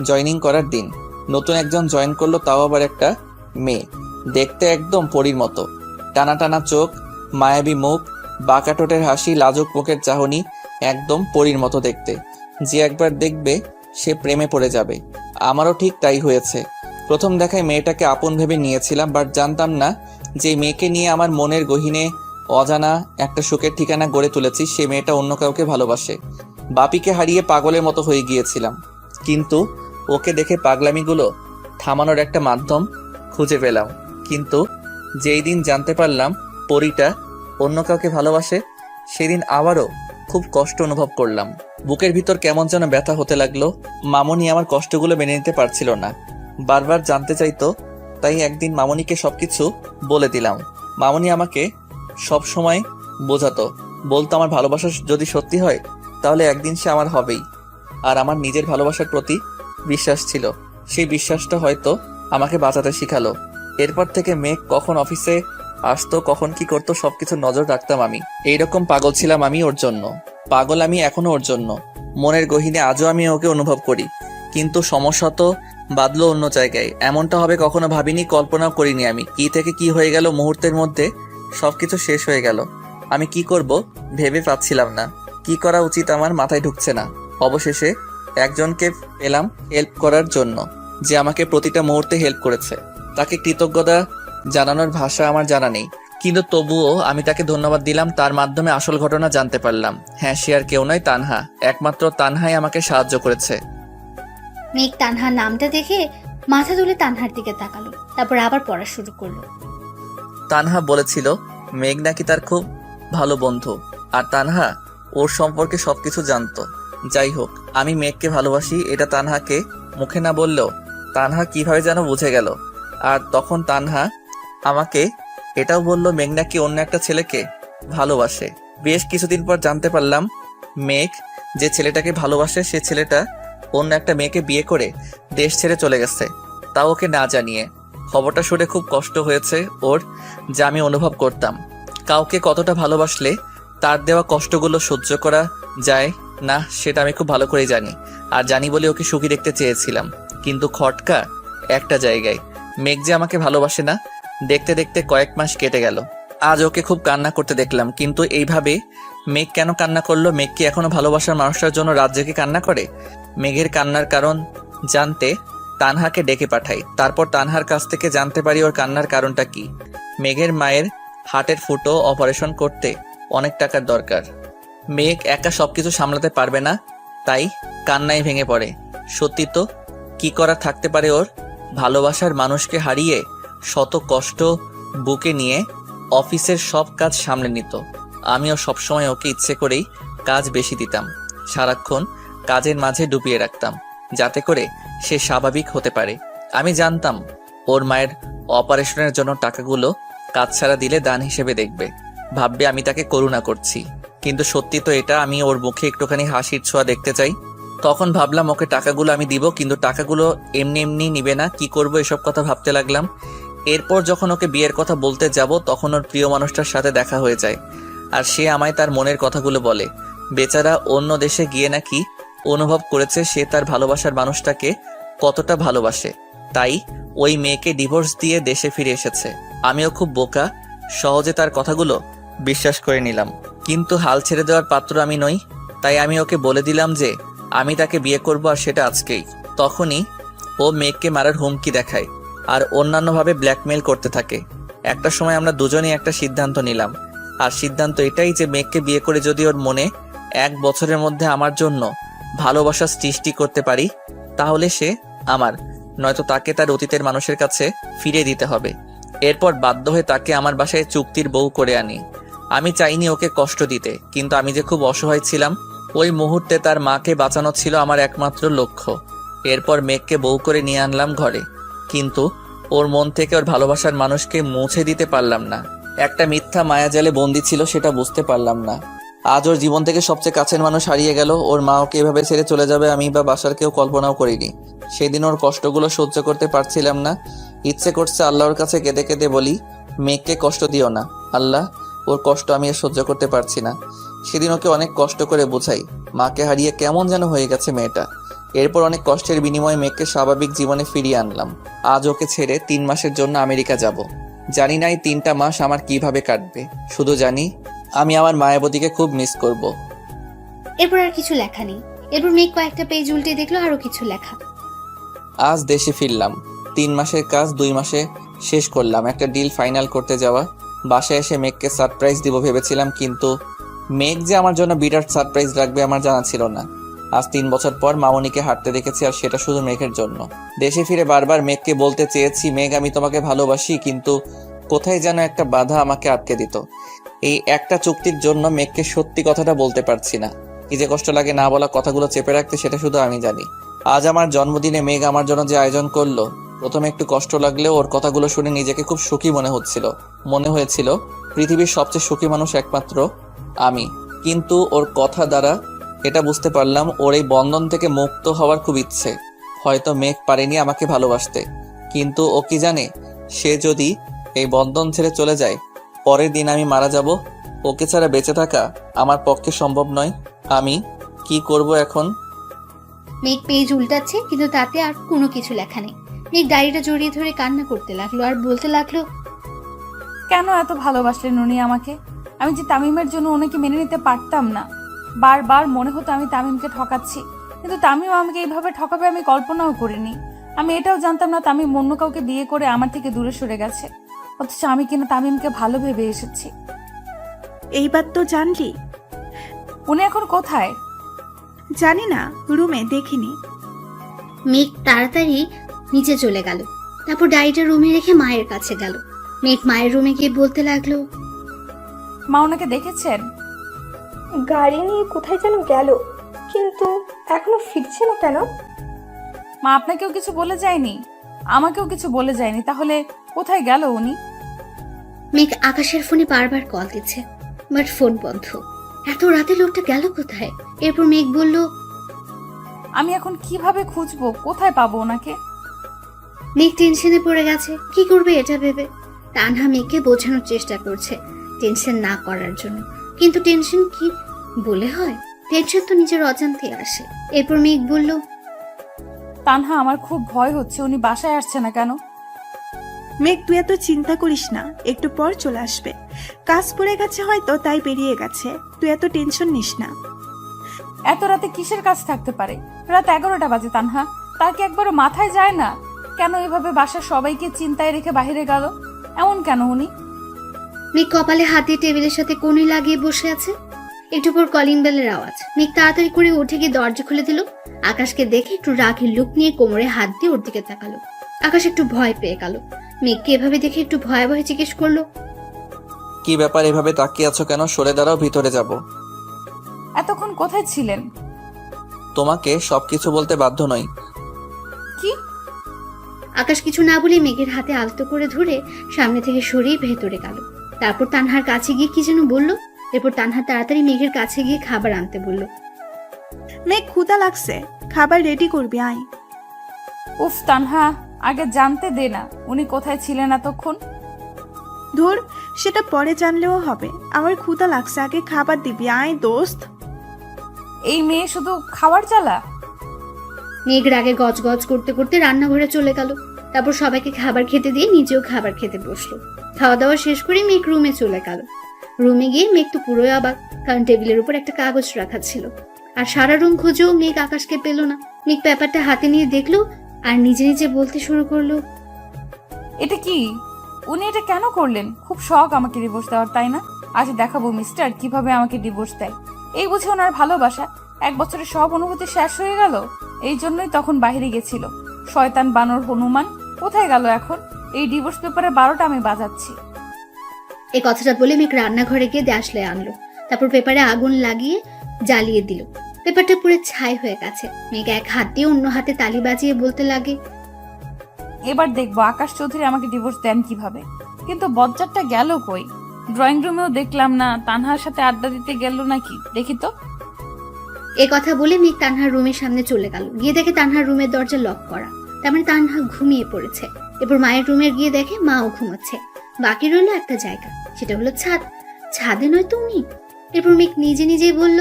জয়েনিং করার দিন। নতুন একজন জয়েন করলো, তাও আবার একটা মেয়ে। দেখতে একদম পরীর মতো, টানা টানা চোখ, মায়াবী মুখ, বাঁকা ঠোঁটের হাসি, লাজুক মুখের চাহনি, একদম পরীর মতো দেখতে। যে একবার দেখবে সে প্রেমে পড়ে যাবে। আমারও ঠিক তাই হয়েছে। প্রথম দেখায় মেয়েটাকে আপন ভেবে নিয়েছিলাম, বাট জানতাম না যে মেয়েকে নিয়ে আমার মনের গহীনে অজানা একটা সুখের ঠিকানা গড়ে তুলেছি, সে মেয়েটা অন্য কাউকে ভালোবাসে। বাপিকে হারিয়ে পাগলের মতো হয়ে গিয়েছিলাম, কিন্তু ওকে দেখে পাগলামিগুলো থামানোর একটা মাধ্যম খুঁজে পেলাম। কিন্তু যেই দিন জানতে পারলাম পরীটা অন্য কাউকে ভালোবাসে, সেদিন আবারও খুব কষ্ট অনুভব করলাম। বুকের ভিতর কেমন যেন ব্যথা হতে লাগলো। মামনি আমার কষ্টগুলো মেনে নিতে পারছিল না, বারবার জানতে চাইতো। তাই একদিন মামনিকে সবকিছু বলে দিলাম। মামনি আমাকে সব সময় বোঝাতো, বলতো আমার ভালোবাসা যদি সত্যি হয় তাহলে একদিন সে আমার হবেই। আর আমার নিজের ভালোবাসার প্রতি বিশ্বাস ছিল, সেই বিশ্বাসটা হয়তো আমাকে বাঁচাতে শিখালো। এরপর থেকে মেঘ কখন অফিসে আসতো, কখন কি করতো সবকিছু নজর রাখতাম আমি। এইরকম পাগল ছিলাম আমি ওর জন্য, পাগল আমি এখনো ওর জন্য। মনের গহীনে আজও আমি ওকে অনুভব করি, কিন্তু সমস্যা তো বাদলো অন্য জায়গায়। এমনটা হবে কখনো ভাবিনি, কল্পনাও করিনি আমি। কি থেকে কি হয়ে গেল, মুহূর্তের মধ্যে সবকিছু শেষ হয়ে গেল। আমি কি করব ভেবে পাচ্ছিলাম না, কি করা উচিত আমার মাথায় ঢুকছে না। অবশেষে একজনকে পেলাম হেল্প করার জন্য, যে আমাকে প্রতিটা মুহূর্তে হেল্প করেছে। তাকে কৃতজ্ঞতা জানানোর ভাষা আমার জানা নেই, কিন্তু তবুও আমি তাকে ধন্যবাদ দিলাম। তার মাধ্যমে আসল ঘটনা জানতে পারলাম। হ্যাঁ, সে আর কেউ নয়, তানহা। একমাত্র তানহাই আমাকে সাহায্য করেছে। মেঘ তানহার নামটা দেখে মাথা তুলে তানহার দিকে তাকালো, তারপর আবার পড়া শুরু করলো। তানহা বলেছিল মেঘ নাকি তার খুব ভালো বন্ধু, আর তানহা ওর সম্পর্কে সবকিছু জানতো। যাই হোক, আমি মেঘকে ভালোবাসি এটা তানহাকে মুখে না বললেও তানহা কিভাবে যেন বুঝে গেল। আর তখন তানহা আমাকে এটাও বলল মেঘ নাকি অন্য একটা ছেলেকে ভালোবাসে। বেশ কিছুদিন পর জানতে পারলাম মেঘ যে ছেলেটাকে ভালোবাসে সে ছেলেটা অন্য একটা মেয়েকে বিয়ে করে দেশ ছেড়ে চলে গেছে, তাও ওকে না জানিয়ে। খবরটা শুনে খুব কষ্ট হয়েছে ওর, যা আমি অনুভব করতাম। কাউকে কতটা ভালোবাসলে তার দেওয়া কষ্টগুলো সহ্য করা যায় না সেটা আমি খুব ভালো করেই জানি। আর জানি বলে ওকে সুখী দেখতে চেয়েছিলাম, কিন্তু খটকা একটা জায়গায়, মেঘ যে আমাকে ভালোবাসে না। দেখতে দেখতে কয়েক মাস কেটে গেল। আজ ওকে খুব কান্না করতে দেখলাম, কিন্তু এইভাবে মেঘ কেন কান্না করলো? মেঘ কি এখনো ভালোবাসার মানুষটার জন্য রাত জেগে কান্না করে? মেঘের কান্নার কারণ জানতে তানহাকে ডেকে পাঠাই। তারপর তানহার কাছ থেকে জানতে পারি ওর কান্নার কারণটা কি। মেঘের মায়ের হার্টের ফুটো অপারেশন করতে অনেক টাকার দরকার। মেঘ একা সবকিছু সামলাতে পারবে না, তাই কান্নায় ভেঙে পড়ে। সত্যি তো, কি করা থাকতে পারে ওর? ভালোবাসার মানুষকে হারিয়ে শত কষ্ট বুকে নিয়ে অফিসের সব কাজ সামলে নিত। আমিও সবসময় ওকে ইচ্ছে করেই কাজ বেশি দিতাম, সারাক্ষণ কাজের মাঝে ডুবিয়ে রাখতাম, যাতে করে সে স্বাভাবিক হতে পারে। আমি জানতাম ওর মায়ের অপারেশনের জন্য টাকাগুলো কাজ ছাড়া দিলে দান হিসেবে দেখবে, ভাববে আমি তাকে করুণা করছি। কিন্তু সত্যি তো এটা, আমি ওর মুখে একটুখানি হাসির ছোঁয়া দেখতে চাই। তখন ভাবলাম ওকে টাকাগুলো আমি দিব, কিন্তু টাকাগুলো এমনি এমনি নিবে না। কি করব এসব কথা ভাবতে লাগলাম। এরপর যখন ওকে বিয়ের কথা বলতে যাব তখন ওর প্রিয় মানুষটার সাথে দেখা হয়ে যায়, আর সে আমায় তার মনের কথাগুলো বলে। বেচারা অন্য দেশে গিয়ে নাকি অনুভব করেছে সে তার ভালোবাসার মানুষটাকে কতটা ভালোবাসে, তাই ওই মেয়েকে ডিভোর্স দিয়ে দেশে ফিরে এসেছে। আমিও খুব বোকা, সহজে তার কথাগুলো বিশ্বাস করে নিলাম। কিন্তু হাল ছেড়ে দেওয়ার পাত্র আমি নই, তাই আমি ওকে বলে দিলাম যে আমি তাকে বিয়ে করব, আর সেটা আজকেই। তখনই ও মেঘকে মারার হুমকি দেখায় আর অন্যান্যভাবে ব্ল্যাকমেইল করতে থাকে। একটা সময় আমরা দুজনেই একটা সিদ্ধান্ত নিলাম, আর সিদ্ধান্ত এটাই যে মেঘকে বিয়ে করে যদি ওর মনে 1 বছরের মধ্যে আমার জন্য ভালোবাসা সৃষ্টি করতে পারি তাহলে সে আমার, নয়তো তাকে তার অতীতের মানুষের কাছে ফিরিয়ে দিতে হবে। এরপর বাধ্য হয়ে তাকে আমার বাসায় চুক্তির বউ করে আনি। আমি চাইনি ওকে কষ্ট দিতে, কিন্তু আমি যে খুব অসহায় ছিলাম, ওই মুহূর্তে তার মাকে বাঁচানো ছিল আমার একমাত্র লক্ষ্য। এরপর মেঘকে বউ করে নিয়ে আনলাম ঘরে, কিন্তু ওর মন থেকে ওর ভালোবাসার মানুষকে মুছে দিতে পারলাম না। একটা মিথ্যা মায়াজালে বন্দী ছিল, সেটা বুঝতে পারলাম না। আজ ওর জীবন থেকে সবচেয়ে কাছের মানুষ হারিয়ে গেল। ওর মা ওকে এভাবে ছেড়ে চলে যাবে আমি বা বাসার কেউ কল্পনাও করিনি। সেদিন ওর কষ্টগুলো সহ্য করতে পারছিলাম না। ইচ্ছে করছে আল্লাহর কাছে কেঁদে কেঁদে বলি, মেঘকে কষ্ট দিও না আল্লাহ, ওর কষ্ট আমি আর সহ্য করতে পারছি না। সেদিন ওকে অনেক কষ্ট করে বোঝাই, মাকে হারিয়ে কেমন যেন হয়ে গেছে মেয়েটা। এরপর অনেক কষ্টের বিনিময়ে মেঘকে স্বাভাবিক জীবনে ফিরিয়ে আনলাম। আজ ওকে ছেড়ে 3 মাসের জন্য আমেরিকা যাব। জানি না এই 3টা মাস আমার কিভাবে কাটবে, শুধু জানি আমি আমার মায়াবতীকে খুব মিস করব। এরপর আর কিছু লেখা নেই। এরপর মেঘ কয়েকটা পেজ উল্টে দেখলো আরো কিছু লেখা। আজ দেশে ফিরলাম। 3 মাসের কাজ 2 মাসে শেষ করলাম। একটা ডিল ফাইনাল করতে যাওয়া। বাসায় এসে মেঘকে সারপ্রাইজ দিব ভেবেছিলাম, কিন্তু মেঘ যে আমার জন্য বিরাট সারপ্রাইজ রাখবে আমার জানা ছিল না। আজ 3 বছর পর মামনিকে হাঁটতে দেখেছি, আর সেটা শুধু মেঘের জন্য। দেশে ফিরে বারবার মেঘকে বলতে চেয়েছি, মেঘ আমি তোমাকে ভালোবাসি, কিন্তু কোথায় যেন একটা বাধা আমাকে আটকে দিত। এই একটা চুক্তির জন্য মেঘকে সত্যি কথাটা বলতে পারছি না। কি যে কষ্ট লাগে না বলা কথাগুলো চেপে রাখতে, সেটা শুধু আমি জানি। আজ আমার জন্মদিনে মেঘ আমার জন্য যে আয়োজন করলো, প্রথমে একটু কষ্ট লাগলেও ওর কথাগুলো শুনে নিজেকে খুব সুখী মনে হয়েছিল। পৃথিবীর সবচেয়ে সুখী মানুষ একমাত্র আমি। কিন্তু ওর কথা দ্বারা এটা বুঝতে পারলাম ওর এই বন্ধন থেকে মুক্ত হওয়ার খুব ইচ্ছে। হয়তো মেঘ পারেনি আমাকে ভালোবাসতে, কিন্তু ও কি জানে সে যদি এই বন্ধন ছেড়ে চলে যায় পরের দিন আমি মারা যাব। ওকে ছাড়া বেঁচে থাকা আমার পক্ষে সম্ভব নয়। আমি কি করব এখন? মেঘ পেজ উল্টাচ্ছে, কিন্তু তাতে আর কোনো কিছু লেখা নেই। মেঘ ডায়েরিটা জড়িয়ে ধরে কান্না করতে লাগলো আর বলতে লাগলো, কেন এত ভালোবাসলেন উনি আমাকে? আমি যে তামিমের জন্য ওনাকে মেনে নিতে পারতাম না। বারবার মনে হতো আমি তামিমকে ঠকাচ্ছি, কিন্তু তামিম আমাকে এইভাবে ঠকাবে আমি কল্পনাও করিনি। আমি এটাও জানতাম না তামিম অন্য কাউকে বিয়ে করে আমার থেকে দূরে সরে গেছে, অথচ আমি কিনা তামিমকে ভালো ভেবে এসেছি। এইবার তো জানলি। উনি এখন কোথায়? জানি না, রুমে দেখিনি। মেঘ তাড়াতাড়ি নিচে চলে গেল। তারপর ডায়েরিটা রুমে রেখে মায়ের কাছে গেল। মেঘ মায়ের রুমে গিয়ে বলতে লাগলো, মা ওনাকে দেখেছেন? গাড়ি নিয়ে কোথায় যেন গেল, কিন্তু এখনো ফিরছে না কেন? মা আপনাকেও কিছু বলে যায়নি? আমাকেও কিছু বলে যায়নি, তাহলে কোথায় গেল উনি? মেঘ আকাশের ফোনে বারবার কল দিচ্ছে, বাট ফোন বন্ধ। এত রাতে লোকটা গেল কোথায়? এরপর মেঘ বলল, আমি এখন কিভাবে খুঁজবো, কোথায় পাবো ওনাকে? মেঘ টেনশনে পড়ে গেছে, কি করবে এটা ভেবে। তানহা মেঘকে বোঝানোর চেষ্টা করছে টেনশন না করার জন্য, কিন্তু টেনশন কি বলে হয়? টেনশন তো নিজের অজান্তে আসে। এরপর মেঘ বলল, তানহা আমার খুব ভয় হচ্ছে, উনি বাসায় আসছে না কেন? মেঘ, তুই এত চিন্তা করিস না, একটু পর চলে আসবে। কাজ পড়ে গেছে হয়তো, তাই বেরিয়ে গেছে। তুই এত টেনশন নিস না। এত রাতে কিসের কাজ থাকতে পারে? রাত 11টা বাজে তানহা, তার কি একবারও মাথায় যায় না? কেন এভাবে বাসার সবাইকে চিন্তায় রেখে বাইরে গেল? এমন কেন উনি? মেঘ কপালে হাত দিয়ে টেবিলের সাথে কোণে লাগিয়ে বসে আছে। একটু পর কলিং বেলের আওয়াজ। মেঘ তাড়াতাড়ি করে উঠে গিয়ে দরজা খুলে দিল। আকাশকে দেখে একটু রাগের লুক নিয়ে কোমরে হাত দিয়ে ওর দিকে তাকালো। আকাশ একটু ভয় পেয়ে গেল। মেঘকে এভাবে দেখে একটু ভয়ে ভয়ে জিজ্ঞেস করলো, কি ব্যাপার, এভাবে তাকিয়ে আছো কেন? সরে দাঁড়াও, ভিতরে যাব। এতক্ষণ কোথায় ছিলেন? তোমাকে সবকিছু বলতে বাধ্য নই। কি? আকাশ কিছু না বলে মেঘের হাতে আলতো করে ধরে সামনে থেকে সরিয়ে ভেতরে গেল। তারপর তানহার কাছে গিয়ে কি যেন বলল। এরপর তানহা তাড়াতাড়ি মেঘের কাছে গিয়ে খাবার আনতে বলল। মেঘ, ক্ষুধা লাগছে, খাবার রেডি করবি, আয়। উফ তানহা, আগে জানতে দে না উনি কোথায় ছিলেন এতক্ষণ। ধুর, সেটা পরে জানলেও হবে। আমার ক্ষুধা লাগছে, আগে খাবার দিবি, আয় দোস্ত। এই মেয়ে শুধু খাবার জ্বালা। মেঘ রাগে গজগজ করতে করতে রান্নাঘরে চলে গেল। তারপর সবাইকে খাবার খেতে দিয়ে নিজেও খাবার খেতে বসলো। খাওয়া দাওয়া শেষ করে মেঘ রুমে চলে গেল। রুমে গিয়ে মেঘ তো পুরোই অবাক, কারণ টেবিলের উপর একটা কাগজ রাখা ছিল। আর সারা রুম খুঁজেও মেঘ আকাশকে পেল না। মেঘ পেপারটা হাতে নিয়ে দেখলো আর নিজে নিজে বলতে শুরু করলো, এটা কি? উনি এটা কেন করলেন? খুব শখ আমাকে ডিভোর্স দেওয়ার, তাই না? আজ দেখাবো মিস্টার কিভাবে আমাকে ডিভোর্স দেয়। এই বুঝে ওনার ভালোবাসা 1 বছরের সব অনুভূতি শেষ হয়ে গেল। এই জন্যই তখন বাইরে গেছিল। শয়তান বানর হনুমান কোথায় গেল এখন? এই ডিভোর্স পেপারে 12টা আমি বাজাচ্ছি। এই কথাটা বলে মেঘ রান্নাঘরে গিয়ে দেশলাই আনলো। তারপর পেপারে আগুন লাগিয়ে জ্বালিয়ে দিল। পেপারটা পুরো ছাই হয়ে গেছে। মেঘ এক হাত দিয়ে অন্য হাতে তালি বাজিয়ে বলতে লাগে, এবার দেখবো আকাশ চৌধুরী আমাকে ডিভোর্স দেন কিভাবে। কিন্তু বজ্জারটা গেল কই? ড্রয়িং রুমেও দেখলাম না। তানহার সাথে আড্ডা দিতে গেল নাকি? দেখি তো। এ কথা বলে মেঘ তানহার রুমের সামনে চলে গেল। গিয়ে দেখে তানহার রুমের দরজা লক করা, তার মানে তানহা ঘুমিয়ে পড়েছে। এরপর মায়ের রুমে গিয়ে দেখে মাও ঘুমাচ্ছে। বাকি রইল একটা জায়গা, সেটা হলো ছাদ। ছাদে নয় তো উনি। এরপর মেঘ নিজে নিজেই বলল,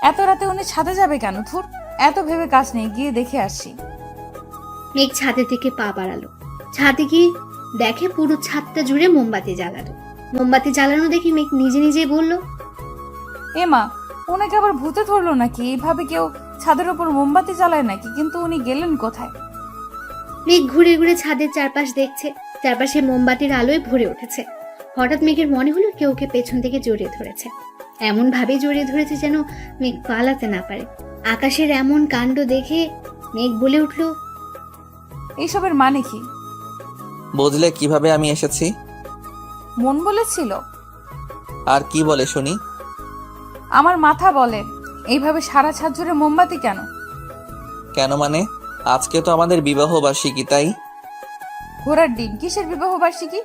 এত রাতে উনি ছাদে যাবে কেন? ধুর, এত ভেবে কাজ নেই, গিয়ে দেখে আসি। মেঘ ছাদের দিকে পা বাড়ালো। ছাদে গিয়ে দেখে পুরো ছাদটা জুড়ে মোমবাতি জ্বালানো। মোমবাতি জ্বালানো দেখে মেঘ নিজে নিজেই বলল, এ মা, ওনাকে আবার ভূতে ধরলো নাকি? এইভাবে কেউ ছাদের উপর মোমবাতি জ্বালায় নাকি? কিন্তু উনি গেলেন কোথায়? মেঘ ঘুরে ঘুরে ছাদের চারপাশ দেখছে। চারপাশে মোমবাতির আলোয় ভরে উঠেছে। হঠাৎ মেঘের মনে হলো কেউ ওকে পেছন থেকে জড়িয়ে ধরেছে। এমন ভাবে জড়িয়ে ধরেছে যেন মেঘ পালাতে না পারে। আকাশের এমন কাণ্ড দেখে মেঘ বলে উঠল, এইসবের মানে কি? বুঝলে কিভাবে আমি এসেছি? মন বলেছিল? আর কি বলে শুনি? আমার মাথা বলে। এইভাবে সারা ছাদ জুড়ে মোমবাতি কেন? কেন মানে? আজকে তো আমাদের বিবাহ বার্ষিকী, তাই। ঘোড়ার ডিম, কিসের বিবাহ বার্ষিকী?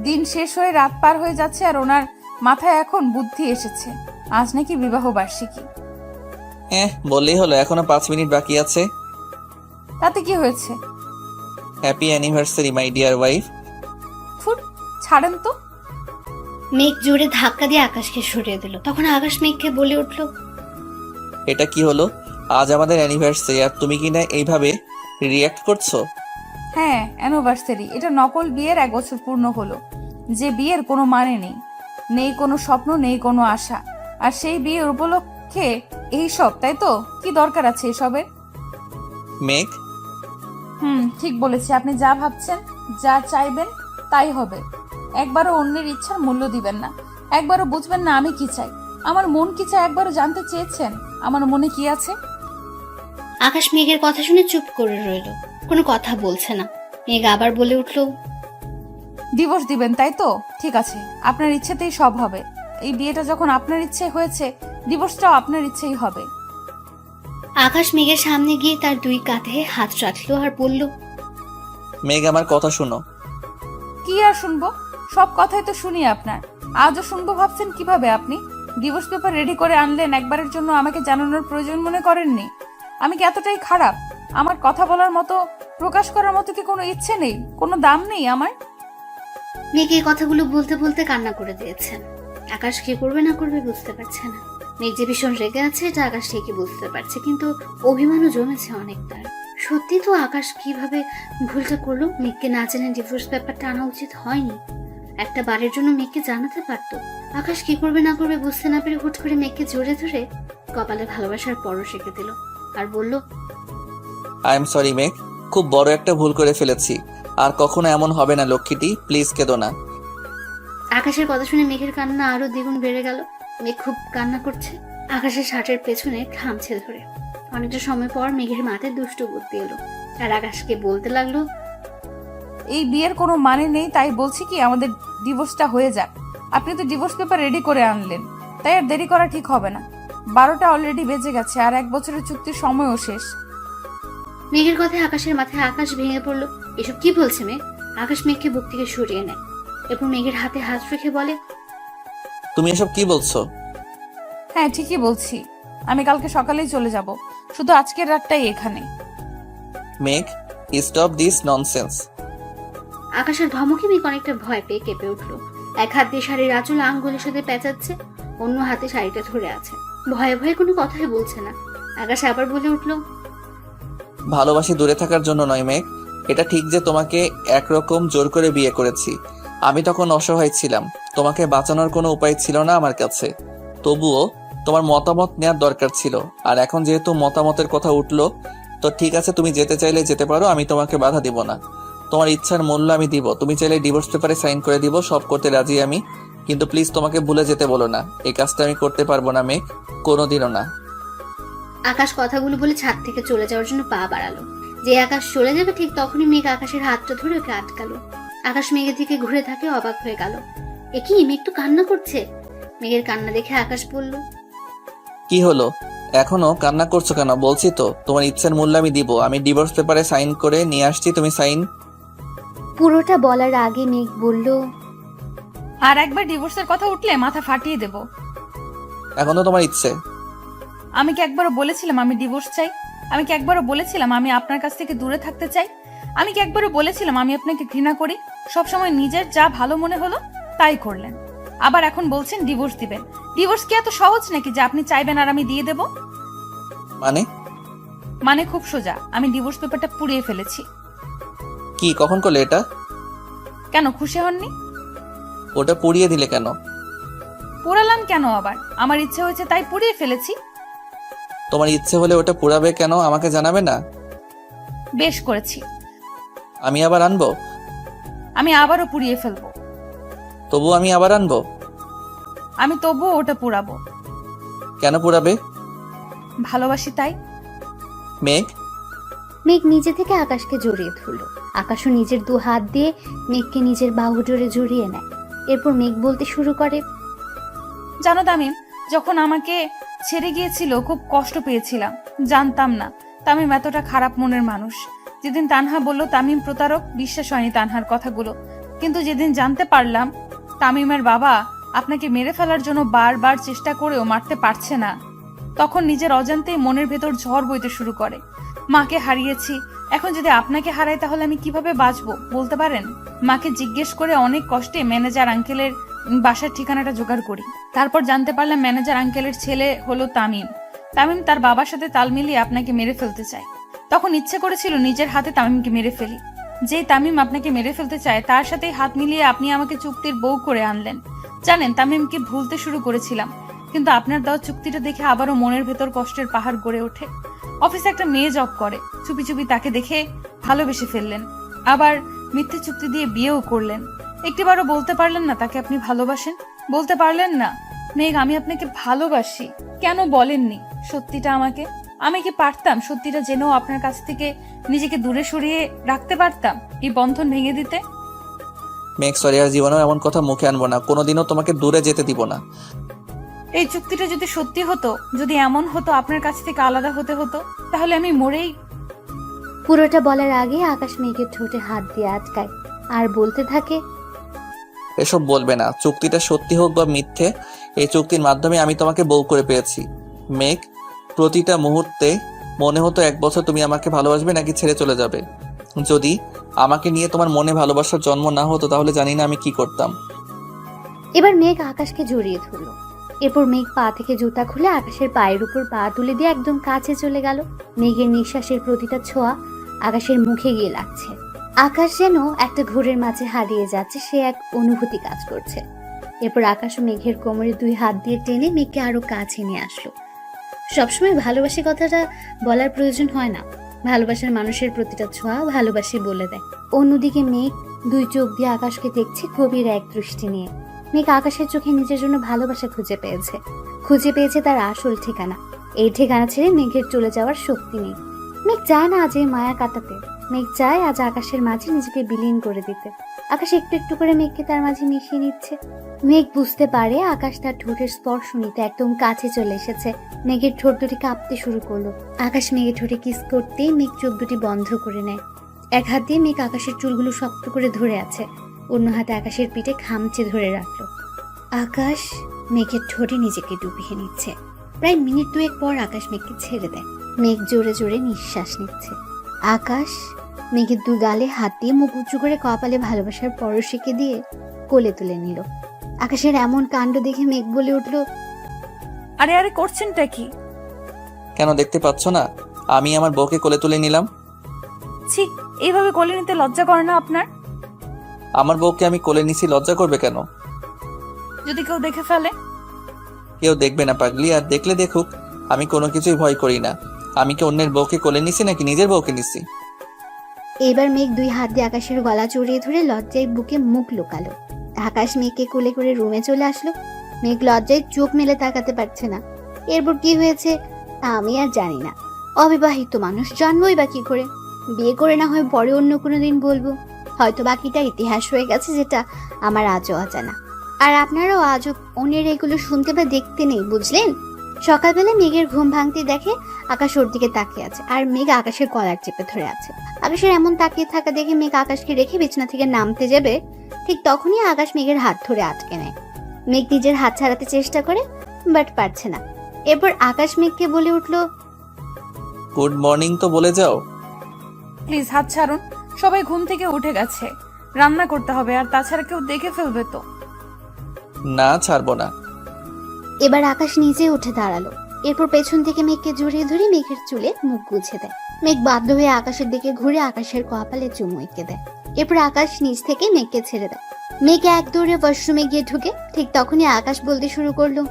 দিন শেষ হয়ে রাত পার হয়ে যাচ্ছে আর ওনার মাথায় এখন বুদ্ধি এসেছে। আজ নাকি বিবাহ বার্ষিকী। বললেই হলো, এখনো 5 মিনিট বাকি আছে। তাতে কি হয়েছে? Happy anniversary my dear wife. Foot, ছাড়েন তো। মেঘ জোরে ধাক্কা দিয়ে আকাশকে সরিয়ে দিল। তখন আকাশ মেঘকে বলে উঠল, এটা কি হলো? আজ আমাদের অ্যানিভার্সারি আর তুমি কি না এইভাবে রিয়্যাক্ট করছো? হ্যাঁ, অ্যানিভার্সারি। এটা নকল বিয়ের 1 বছর পূর্ণ হলো। যে বিয়ের কোনো মানে নেই, নেই কোনো স্বপ্ন, নেই কোনো আশা। আর সেই বিয়ের উপলক্ষে এই সব, তাই তো? কি দরকার আছে এসবের? মেঘ, ঠিক বলেছি। আপনি যা ভাবছেন, যা চাইবেন তাই হবে। একবারও অন্যের ইচ্ছার মূল্য দিবেন না। একবারও বুঝবেন না আমি কি চাই, আমার মন কি চাই। একবারও জানতে চেয়েছেন আমার মনে কি আছে? আকাশ মেঘের কথা শুনে চুপ করে রইল, কোনো কথা বলছে না। মেঘ আবার বলে উঠল, ডিভোর্স দিবেন তাই তো? ঠিক আছে, আপনার ইচ্ছেতেই সব হবে। এই বিয়েটা যখন আপনার ইচ্ছে হয়েছে, ডিভোর্সটাও আপনার ইচ্ছেই হবে। আকাশ মেঘের সামনে গিয়ে তার 2 কাঁধে হাত রাখলো আর বলল, মেঘ আমার কথা শোনো। কি আর শুনবো? সব কথাই তো শুনি আপনার। আজও শুনবো ভাবছেন কিভাবে? আপনি ডিভোর্স পেপার রেডি করে আনলেন, একবারের জন্য আমাকে জানানোর প্রয়োজন মনে করেননি? আমি কি এতটাই খারাপ? আমার কথা বলার মতো, প্রকাশ করার মতো কি কোনো ইচ্ছে নেই, কোনো দাম নেই আমার? মেঘ এই কথাগুলো বলতে বলতে কান্না করে দিয়েছে। আকাশ কি করবে না করবে বুঝতে পারছে না। মেঘ যে ভীষণ রেগে আছে এটা আকাশ ঠিকই বুঝতে পারছে, কিন্তু অভিমানও জমেছে অনেক তার। সত্যি তো আকাশ কিভাবে ভুলটা করলো? মেঘকে না জেনে ডিভোর্স ব্যাপারটা আনা উচিত হয়নি। একটা বারের জন্য মেঘকে জানাতে পারতো। আকাশ কি করবে না করবে বুঝতে না পেরে হুট করে মেঘকে জড়িয়ে ধরে কপালে ভালোবাসার পরশ এঁকে দিল আর বলল, আই এম সরি মেঘ, খুব বড় একটা ভুল করে ফেলেছি। আর কখনো এমন হবে না লক্ষ্মীটি, প্লিজ কেঁদো না। আকাশের কথা শুনে মেঘের কান্না আরো দ্বিগুণ বেড়ে গেল। মেঘ খুব কান্না করছে, আকাশের শার্টের পেছনে খামছে ধরে। অনেকটা সময় পর মেঘের মাথায় দুষ্টু বুদ্ধি এলো আর আকাশকে বলতে লাগলো, এই বিয়ের কোনো মানে নেই, তাই বলছি কি আমাদের ডিভোর্সটা হয়ে যাক। আপনি তো ডিভোর্স পেপার রেডি করে আনলেন, তাই আর দেরি করা ঠিক হবে না। 12টা অলরেডি বেজে গেছে, আর 1 বছরের চুক্তির সময়ও শেষ। মেঘের কথায় আকাশের মাথায় আকাশ ভেঙে পড়লো। এসব কি বলছে মেঘ? আকাশ মেঘকে বুক থেকে সরিয়ে নেয়, এরপর মেঘের হাতে হাত রেখে বলে, তুমি এসব কি বলছো? হ্যাঁ, ঠিকই বলছি। আমি কালকে সকালেই চলে যাব, শুধু আজকের রাতটাই এখানে। মেঘ, স্টপ দিস ননসেন্স। আকাশের ধমকে মেঘ অনেকটা ভয় পেয়ে কেঁপে উঠলো। এক হাত দিয়ে শাড়ির আঁচল আঙ্গুলের সাথে পেঁচাচ্ছে, অন্য হাতে শাড়িটা ধরে আছে। ভয়ে ভয়ে কোনো কথাই বলছে না। আকাশ আবার বলে উঠলো, ভালোবাসি দূরে থাকার জন্য নয় মেঘ। এটা ঠিক যে তোমাকে একরকম জোর করে বিয়ে করেছি। আমি তখন অসহায় ছিলাম, তোমাকে বাঁচানোর কোনো উপায় ছিল না আমার কাছে। তবুও তোমার মতামত নেওয়ার দরকার ছিল। আর এখন যেহেতু মতামতের কথা উঠলো, তো ঠিক আছে, তুমি যেতে চাইলে যেতে পারো, আমি তোমাকে বাধা দিব না। তোমার ইচ্ছার মূল্য আমি দিব। তুমি চাইলে ডিভোর্স পেপারে সাইন করে দিব, সব করতে রাজি আমি। কিন্তু প্লিজ তোমাকে ভুলে যেতে বলো না, এই কাজটা আমি করতে পারবো না মেঘ, কোনোদিনও না। আকাশ কথাগুলো বলে ছাদ থেকে চলে যাওয়ার জন্য পা বাড়ালো। যে আকাশ চলে যাবে ঠিক তখনই মেঘ আকাশের হাতটা ধরে ওকে আটকালো। আকাশ মেঘের দিকে ঘুরে থাকে, অবাক হয়ে গেল। কি মেঘ তো কান্না করছে। মেঘের কান্না দেখে আকাশ বলল, কি হলো, এখনো কান্না করছো কেন? বলছি তো তোমার ইচ্ছার মূল্য আমি দিব। আমি ডিভোর্স পেপারে সাইন করে নিয়ে আসছি, তুমি সাইন। পুরোটা বলার আগে মেঘ বলল, আর একবার ডিভোর্সের কথা উঠলে মাথা ফাটিয়ে দেব। এখন তো তোমার ইচ্ছে। আমি কি একবারও বলেছিলাম আমি ডিভোর্স চাই? আমি কি একবারও বলেছিলাম আমি আপনার কাছ থেকে দূরে থাকতে চাই? আমি কি একবারও বলেছিলাম আমি আপনাকে ঘৃণা করি? সবসময় নিজের যা ভালো মনে হলো তাই করলেন, আবার এখন বলছেন ডিভোর্স দিবেন। ডিভোর্স কি এত সহজ নাকি যে আপনি চাইবেন আর আমি দিয়ে দেব? মানে খুব সোজা, আমি ডিভোর্স পেপারটা পুড়িয়ে ফেলেছি। কি, কখন করলে এটা? কেন, খুশি হননি? ওটা পুড়িয়ে দিলে কেন? পোড়ালাম কেন আবার? আমার ইচ্ছে হয়েছে তাই পুড়িয়ে ফেলেছি। তোমার ইচ্ছে হলে ওটা পুড়াবে কেন, আমাকে জানাবে না? বেশ করেছি। আমি আবার আনবো? আমি আবারও পুড়িয়ে ফেলবো। তবু আমি আবার আনবো? আমি তবুও ওটা পোড়াবো। কেন পুড়াবে? ভালোবাসি তাই। মেঘ, মেঘ নিজে থেকে আকাশকে জড়িয়ে ধরল। আকাশও নিজের 2 হাত দিয়ে মেঘকে নিজের বাহু জোরে জড়িয়ে নেয়। এরপর মেঘ বলতে শুরু করে, জানো তামিম, যখন আমাকে ছেড়ে গিয়েছিল খুব কষ্ট পেয়েছিলাম। জানতাম না তামিম এতটা খারাপ মনের মানুষ। যেদিন তানহা বলল তামিম প্রতারক, বিশ্বাস হয়নি তানহার কথাগুলো। কিন্তু যেদিন জানতে পারলাম তামিমের বাবা আপনাকে মেরে ফেলার জন্য বারবার চেষ্টা করেও মারতে পারছে না, তখন নিজের অজান্তেই মনের ভেতর ঝড় বইতে শুরু করে। মাকে হারিয়েছি, এখন যদি আপনাকে হারাই তাহলে আমি কিভাবে বাঁচবো বলতে পারেন? মাকে জিজ্ঞেস করে অনেক কষ্টে ম্যানেজার আঙ্কেলের বাসার ঠিকানাটা জোগাড় করি। তারপর জানতে পারলাম ম্যানেজার আঙ্কেলের ছেলে হলো তামিম। তামিম তার বাবার সাথে তাল মিলিয়ে আপনাকে মেরে ফেলতে চায়। তখন ইচ্ছে করেছিল নিজের হাতে তামিমকে মেরে ফেলি। যেই তামিম আপনাকে মেরে ফেলতে চায় তার সাথেই হাত মিলিয়ে আপনি আমাকে চুক্তির বউ করে আনলেন। জানেন, তামিমকে ভুলতে শুরু করেছিলাম, কিন্তু আপনার দেওয়া চুক্তিটা দেখে আবারও মনের ভেতর কষ্টের পাহাড় গড়ে ওঠে। অফিসে একটা মেয়ে জব করে, চুপি চুপি তাকে দেখে ভালোবেসে ফেললেন, আবার মিথ্যে চুক্তি দিয়ে বিয়েও করলেন। একটিবারও বলতে পারলেন না তাকে আপনি ভালোবাসেন? বলতে পারলেন না, মেঘ আমি আপনাকে ভালোবাসি? কেন বলেননি সত্যিটা আমাকে? আমি কি পারতাম সত্যিটা জেনেও আপনার কাছ থেকে নিজেকে দূরে সরিয়ে রাখতে পারতাম, এই বন্ধন ভেঙে দিতে? মেঘ সরি, আর জীবনেও এমন কথা মুখে আনবো না, কোনোদিনও তোমাকে দূরে যেতে দিব না। এই চুক্তিটা যদি সত্যি হতো, যদি এমন হতো আপনার কাছ থেকে আলাদা হতে হতো, তাহলে আমি মরেই। পুরোটা বলার আগে আকাশ মেঘের ঠোঁটে হাত দিয়ে আটকায় আর বলতে থাকে, এসব বলবে না, চুক্তিটা সত্যি হোক বা মিথ্যে, এই চুক্তির মাধ্যমে আমি তোমাকে বউ করে পেয়েছি। মেঘ, প্রতিটা মুহূর্তে মনে হতো 1 বছর তুমি আমাকে ভালোবাসবে নাকি ছেড়ে চলে যাবে। যদি আমাকে নিয়ে তোমার মনে ভালোবাসার জন্ম না হতো তাহলে জানি না আমি কি করতাম। এবার মেঘ আকাশকে জড়িয়ে ধরলো। এরপর মেঘ পা থেকে জুতা খুলে আকাশের পায়ের উপর পা তুলে দিয়ে একদম কাছে চলে গেল। মেঘের নিঃশ্বাসের প্রতিটা ছোঁয়া আকাশের মুখে গিয়ে লাগছে। আকাশ যেন একটা ঘোরের মাঝে হারিয়ে যাচ্ছে, সে এক অনুভূতি কাজ করছে। এরপর আকাশ ও মেঘের কোমরে 2 হাত দিয়ে টেনে মেঘকে আরো কাছে নিয়ে আসলো। সবসময় ভালোবাসি কথাটা বলার প্রয়োজন হয় না, ভালোবাসার মানুষের প্রতিটা ছোঁয়া ভালোবাসি বলে দেয়। অন্যদিকে মেঘ 2 চোখ দিয়ে আকাশকে দেখছে গভীর এক দৃষ্টি নিয়ে। মেঘ আকাশের চোখে নিজের জন্য ভালোবাসা খুঁজে পেয়েছে তার আসল ঠিকানা। এই ঠিকানা ছেড়ে মেঘের চলে যাওয়ার শক্তি নেই। মেঘ চায় না আজ এই মায়া কাটাতে, মেঘ চায় আজ আকাশের মাঝে নিজেকে বিলীন করে দিতে। আকাশ একটু একটু করে মেঘকে তার মাঝে মিশিয়ে নিচ্ছে। মেঘ বুঝতে পারে আকাশ তার ঠোঁটের স্পর্শ নিতে একদম কাছে চলে এসেছে। মেঘের ঠোঁট দুটি কাঁপতে শুরু করলো। আকাশ মেঘের ঠোঁটে কিস করতেই মেঘ চোখ দুটি বন্ধ করে নেয়। এক হাত দিয়ে মেঘ আকাশের চুলগুলো শক্ত করে ধরে আছে, অন্য হাতে আকাশের পিঠে খামচে ধরে রাখলো। আকাশ মেঘের ঠোঁটে নিজেকে ডুবিয়ে নিচ্ছে। প্রায় মিনিট 2 পর আকাশ মেঘকে ছেড়ে দেয়। মেঘ জোরে জোরে নিঃশ্বাস নিচ্ছে। আকাশ মেঘের 2 গালে হাত দিয়ে মুখ উঁচু করে কপালে ভালোবাসার পরশিকে দিয়ে কোলে তুলে নিল। আকাশের এমন কাণ্ড দেখে মেঘ বলে উঠল, আরে আরে করছেনটা কি? কেন দেখতে পাচ্ছ না আমি আমার বউকে কোলে তুলে নিলাম? ছি, এইভাবে কোলে নিতে লজ্জা করে না আপনার? আমার বউকে আমি কোলে নিছি, লজ্জা করবে কেন? যদি কেউ দেখে ফেলে? কেউ দেখবে না পাগলি, আর দেখলে দেখুক, আমি কোনো কিছুই ভয় করি না। আমি কি অন্যের বউকে কোলে নিছি নাকি নিজের বউকে নিছি? এবার মেঘ 2 হাত দিয়ে আকাশের গলা জড়িয়ে ধরে লজ্জায় বুকে মুখ লুকালো। আকাশ মেঘকে কোলে করে রুমে চলে আসলো। মেঘ লজ্জায় চোখ মেলে তাকাতে পারছে না। এরপর কি হয়েছে আমি আর জানি না। অবিবাহিত মানুষ, জানবোই বা কি করে? বিয়ে করে না হয় পরে অন্য কোনো দিন বলবো, হয়তো বাকিটা ইতিহাস হয়ে গেছে যেটা আমার আজও অজানা। আর আপনারাও আজও অন্যের এগুলো শুনতে বা দেখতে নেই, বুঝলেন? সকালবেলা মেঘের ঘুম ভাঙতে দেখে আকাশ ওর দিকে তাকিয়ে আছে, আর মেঘ আকাশের কলার চেপে ধরে আছে। আকাশের এমন তাকিয়ে থাকা দেখে মেঘ আকাশকে রেখে বিছানা থেকে নামতে যাবে, ঠিক তখনই আকাশ মেঘের হাত ধরে আটকে নেয়। মেঘ নিজের হাত ছাড়াতে চেষ্টা করে, বাট পারছে না। এরপর আকাশ মেঘকে বলে উঠল, গুড মর্নিং তো বলে যাও। প্লিজ হাত ছাড়ুন, সবাই ঘুম থেকে উঠে গেছে, রান্না করতে হবে, আর তাছাড়া কেউ দেখে ফেলবে তো। না, ছাড়বো না। এবার আকাশ নিজে উঠে দাঁড়ালো। এরপর পেছন থেকে মেঘকে জড়িয়ে ধরে মেঘের চুলে মুখ গুছে দেয়। মেঘ বাধ্য হয়ে আকাশের দিকে ঘুরে আকাশের কপালে চুমু এঁকে দেয়। এরপর আকাশ নিচ থেকে মেঘকে ছেড়ে দেয়। মেঘ এক দৌড়ে ওয়াশরুমে গিয়ে ঢুকে। ঠিক তখনই আকাশ বলতে শুরু করলো,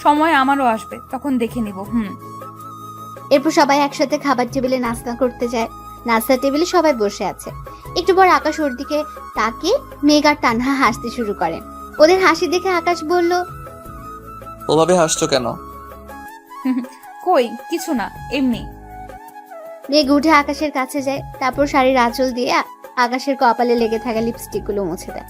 সময় আমারও আসবে, তখন দেখে নিব। এরপর সবাই একসাথে খাবার টেবিলে নাস্তা করতে যায়। নাস্তা টেবিলে সবাই বসে আছে। একটু পর আকাশ ওর দিকে তাকিয়ে মেঘ আর তানহা হাসতে শুরু করেন। ওদের হাসি দেখে আকাশ বলল, ওভাবে হাসছো কেন? কই কিছু না, এমনি। মেঘ উঠে আকাশের কাছে যায়, তারপর শাড়ির আঁচল দিয়ে আকাশের কপালে লেগে থাকা লিপস্টিক গুলো মুছে দেয়।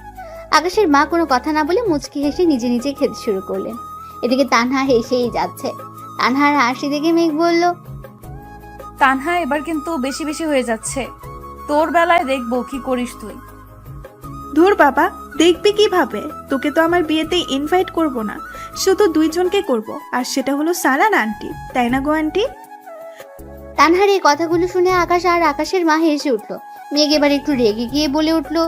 আকাশের মা কোনো কথা না বলে মুচকি হেসে নিজে নিজে খেতে শুরু করলেন। এদিকে তানহা হেসেই যাচ্ছে। তানহার হাসি দেখে মেঘ বলল, তানহা এবার কিন্তু বেশি বেশি হয়ে যাচ্ছে, তোর বেলায় দেখবো কি করিস তুই। ধুর বাবা, দেখবি কিভাবে? তোকে তো আমার বিয়েতে ইনভাইট করব না, শুধু দুইজনকে করব, আর সেটা হলো সারান আন্টি, তাই না গো আন্টি? তানহার এই কথাগুলো শুনে আকাশ আর আকাশের মা হেসে উঠলো। মেঘ এবার একটু রেগে গিয়ে বলে উঠলো,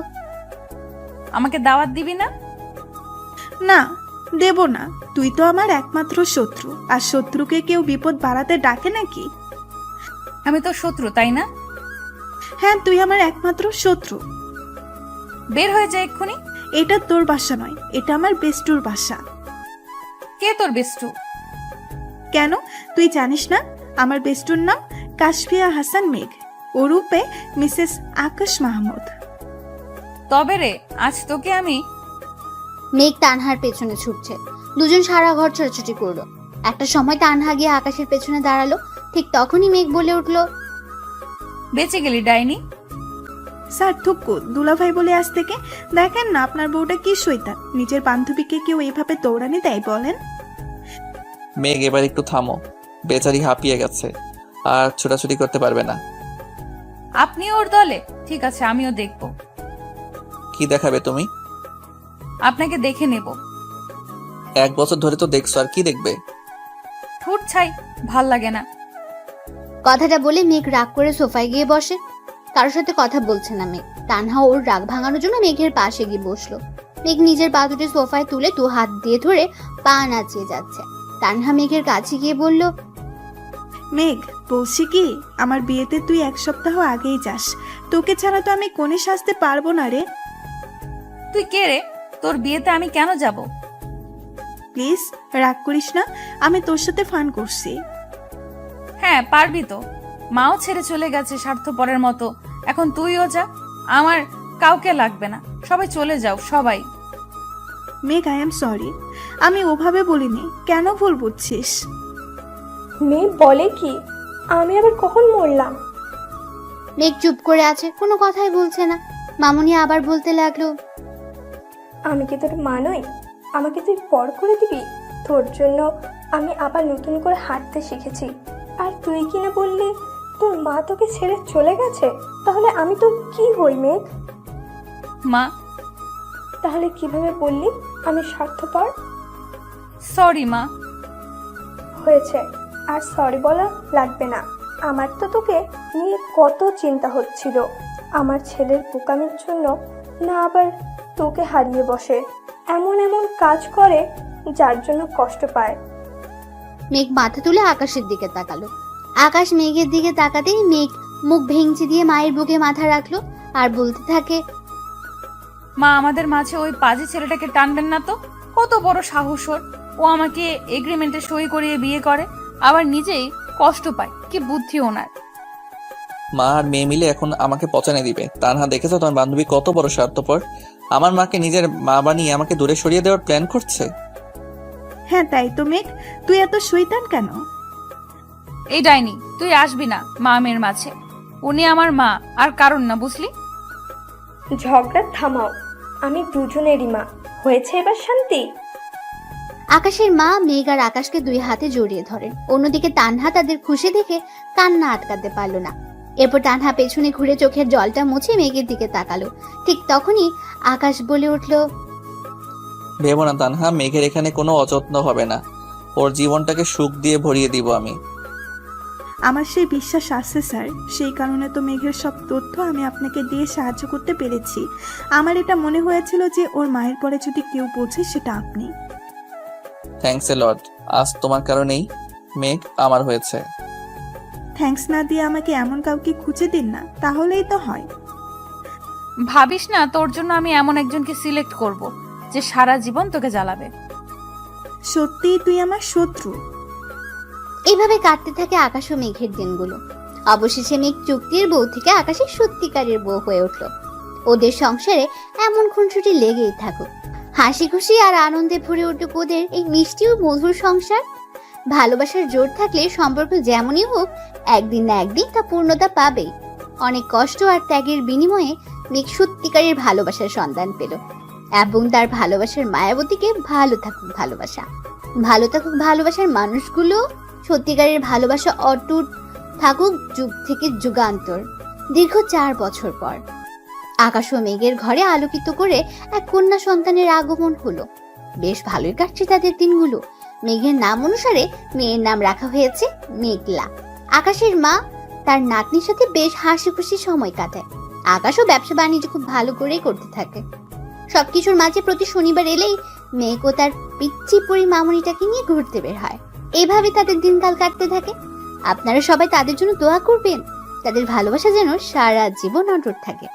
আমাকে দাওয়াত দিবি না? না, দেব না। তুই তো আমার একমাত্র শত্রু, আর শত্রুকে কেউ বিপদ বাড়াতে ডাকে নাকি? আমি তো শত্রু, তাই না? হ্যাঁ, তুই আমার একমাত্র শত্রু। বের হয়ে যায় এক্ষুনি। এটা তোর বাসা নয়, এটা আমার বেস্টুর বাসা। কে তোর বেষ্টু? কেন, তুই জানিস না? আমার বেস্টুর নাম কাশফিয়া হাসান মেঘ, ওরূপে মিসেস আকাশ মাহমুদ। তবে রে, আজ তোকে আমি। মেঘ তানহার পেছনে ছুটছে। দুজন সারা ঘর ছোটাছুটি করলো। একটা সময় তানহা গিয়ে আকাশের পেছনে দাঁড়ালো। ঠিক তখনই মেঘ বলে উঠলো, বেঁচে গেলি ডাইনি। স্যার থুক্কু, দুলাভাই বলে আজ থেকে। দেখেন না আপনার বউটা কি শৈতান, নিজের বান্ধবীকে কেউ এইভাবে দৌড়ানি দেয় বলেন? মেঘ, এবার একটু থামো। বেচারি হাঁপিয়ে গেছে, আর ছোটাছুটি করতে পারবে না। আপনি ওর দলে? ঠিক আছে, আমিও দেখব। কি দেখাবে তুমি? আপনাকে দেখে নেব। 1 বছর ধরে তো দেখছো, আর কি দেখবে? ঠুট ছাই, ভাল লাগে না। কথাটা বলে মেঘ রাগ করে সোফায় গিয়ে বসে। কারোর সাথে কথা বলছে না মেঘ। তানহা ওর রাগ ভাঙানোর জন্য মেঘের পাশে গিয়ে বসলো। মেঘ নিজের পা দুটি সোফায় তুলে 2 হাত দিয়ে ধরে পা নাচিয়ে যাচ্ছে। তানহা মেঘের কাছে গিয়ে বলল, মেঘ, বলছি কি, আমার বিয়েতে তুই 1 সপ্তাহ আগেই যাস। তোকে ছাড়া তো আমি কোণে সাজতে পারবো না রে। তুই কে রে? তোর বিয়েতে আমি কেন যাব? প্লিজ রাগ করিস না, আমি তোর সাথে ফান করছি। হ্যাঁ, পারবি তো। মাও ছেড়ে চলে গেছে স্বার্থপরের মতো, এখন তুইও যা। আমার কাউকে লাগবে না, সবাই চলে যাও, সবাই। মেঘ, আই এম সরি, আমি ওভাবে বলিনি, কেন ভুল বুঝছিস? মেয়ে বলে কি? আমি আবার কখন মরলাম? মেঘ চুপ করে আছে, কোনো কথাই বলছে না। মামুনি আবার বলতে লাগলো, আমি কি তোর মা নই? আমাকে তুই পর করে দিবি? তোর জন্য আমি আবার নতুন করে হাঁটতে শিখেছি, আর তুই কিনা বললি তোর মা তোকে ছেড়ে চলে গেছে। তাহলে আমি তোর কি হই মেঘ? মা। তাহলে কিভাবে বললি আমি স্বার্থপর? সরি মা। হয়েছে, আর সরি বলা লাগবে না। আমার তো তোকে নিয়ে কত চিন্তা হচ্ছিল, আমার ছেলের বোকামির জন্য না আবার তোকে হারিয়ে বসে, এমন এমন কাজ করে যার জন্য কষ্ট পায়। মেঘ মাথা তুলে আকাশের দিকে তাকালো। আকাশ মেঘের দিকে তাকাতেই মেঘ মুখ ভেঙচি দিয়ে মায়ের বুকে মাথা রাখলো আর বলতে থাকে, মা, আমাদের মাঝে ওই পাজি ছেলেটাকে টানবেন না তো। কত বড় সাহস ওর! ও আমাকে এগ্রিমেন্টে সই করিয়ে বিয়ে করে, আবার নিজেই কষ্ট পায়। কি বুদ্ধি ওনার! মা আর মেয়ে মিলে এখন আমাকে পচানে দিবে। তানহা, দেখেছো তোমার বান্ধবী কত বড় স্বার্থপর? আমার মাকে নিজের মা বানিয়ে আমাকে দূরে সরিয়ে দেওয়ার প্ল্যান করছে। হ্যাঁ তাই তো মেঘ, তুই এত শৈতান কেন? এই ডাইনি, তুই আসবি না মা মেয়ের মাঝে। উনি আমার মা, আর কারণ না, বুঝলি? ঝগড়া থামাও, আমি দুজনেরই মা। হয়েছে এবার শান্তি? আকাশের মা মেঘ আর আকাশকে 2 হাতে জড়িয়ে ধরেন। অন্যদিকে তানহা তাদের খুশি দেখে কান্না আটকাতে পারল না। এরপর তানহা পেছনে ঘুরে চোখের জলটা মুছে মেঘের দিকে তাকালো। ঠিক তখনই আকাশ বলে উঠল, ভেবো না তানহা, মেঘের এখানে কোনো অযত্ন হবে না। ওর জীবনটাকে সুখ দিয়ে ভরিয়ে দিব আমি। আমার সেই বিশ্বাস আছে স্যার, সেই কারণে তো মেঘের সব তথ্য আমি আপনাকে দিয়ে সাহায্য করতে পেরেছি। আমার এটা মনে হয়েছিল যে ওর মায়ের পরে যদি কেউ বোঝে সেটা আপনি। থ্যাঙ্কস এ লট। আজ তোমার কারণেই মেঘ আমার হয়েছে। থ্যাঙ্কস না দিয়ে আমাকে এমন কাউকে খুঁজে দিন না, তাহলেই তো হয়। ভাবিস না তোর জন্য আমি এমন একজনকে সিলেক্ট করব যে সারা জীবন তোকে জ্বালাবে। সত্যিই তুই আমার শত্রু। এইভাবে কাটতে থাকে আকাশ ও মেঘের দিনগুলো। অবশেষে মেঘ চুক্তির বউ থেকে আকাশের সত্যিকারের বউ হয়ে উঠল। ওদের সংসারে এমন খুনসুটি লেগেই থাকুক, হাসি খুশি আর আনন্দে ভরে উঠুক ওদের এই মিষ্টি ও মধুর সংসার। ভালোবাসার জোর থাকলে সম্পর্ক যেমনই হোক, একদিন না একদিন তা পূর্ণতা পাবেই। অনেক কষ্ট আর ত্যাগের বিনিময়ে মেঘ সত্যিকারের ভালোবাসার সন্ধান পেল, এবং তার ভালোবাসার মায়াবতীকে ভালো থাকুক ভালোবাসা, ভালো থাকুক ভালোবাসার মানুষগুলো। সত্যিকারের ভালোবাসা অটুট থাকুক যুগ থেকে যুগান্তর। দীর্ঘ 4 বছর পর আকাশ ও মেঘের ঘরে আলোকিত করে এক কন্যা সন্তানের আগমন হলো। বেশ ভালোই কাটছে তাদের দিনগুলো। মেঘের নাম অনুসারে মেয়ের নাম রাখা হয়েছে মেঘলা। আকাশের মা তার নাতনির সাথে বেশ হাসি খুশি সময় কাটায়। আকাশও ব্যবসা বাণিজ্য খুব ভালো করেই করতে থাকে। সবকিছুর মাঝে প্রতি শনিবার এলেই মেঘ ও তার পিচ্চি পরি মামুনিটাকে নিয়ে ঘুরতে বের হয়। এইভাবে তাদের দিনকাল কাটতে থাকে। আপনারা সবাই তাদের জন্য দোয়া করবেন, তাদের ভালোবাসা যেন সারা জীবন অটুট থাকে।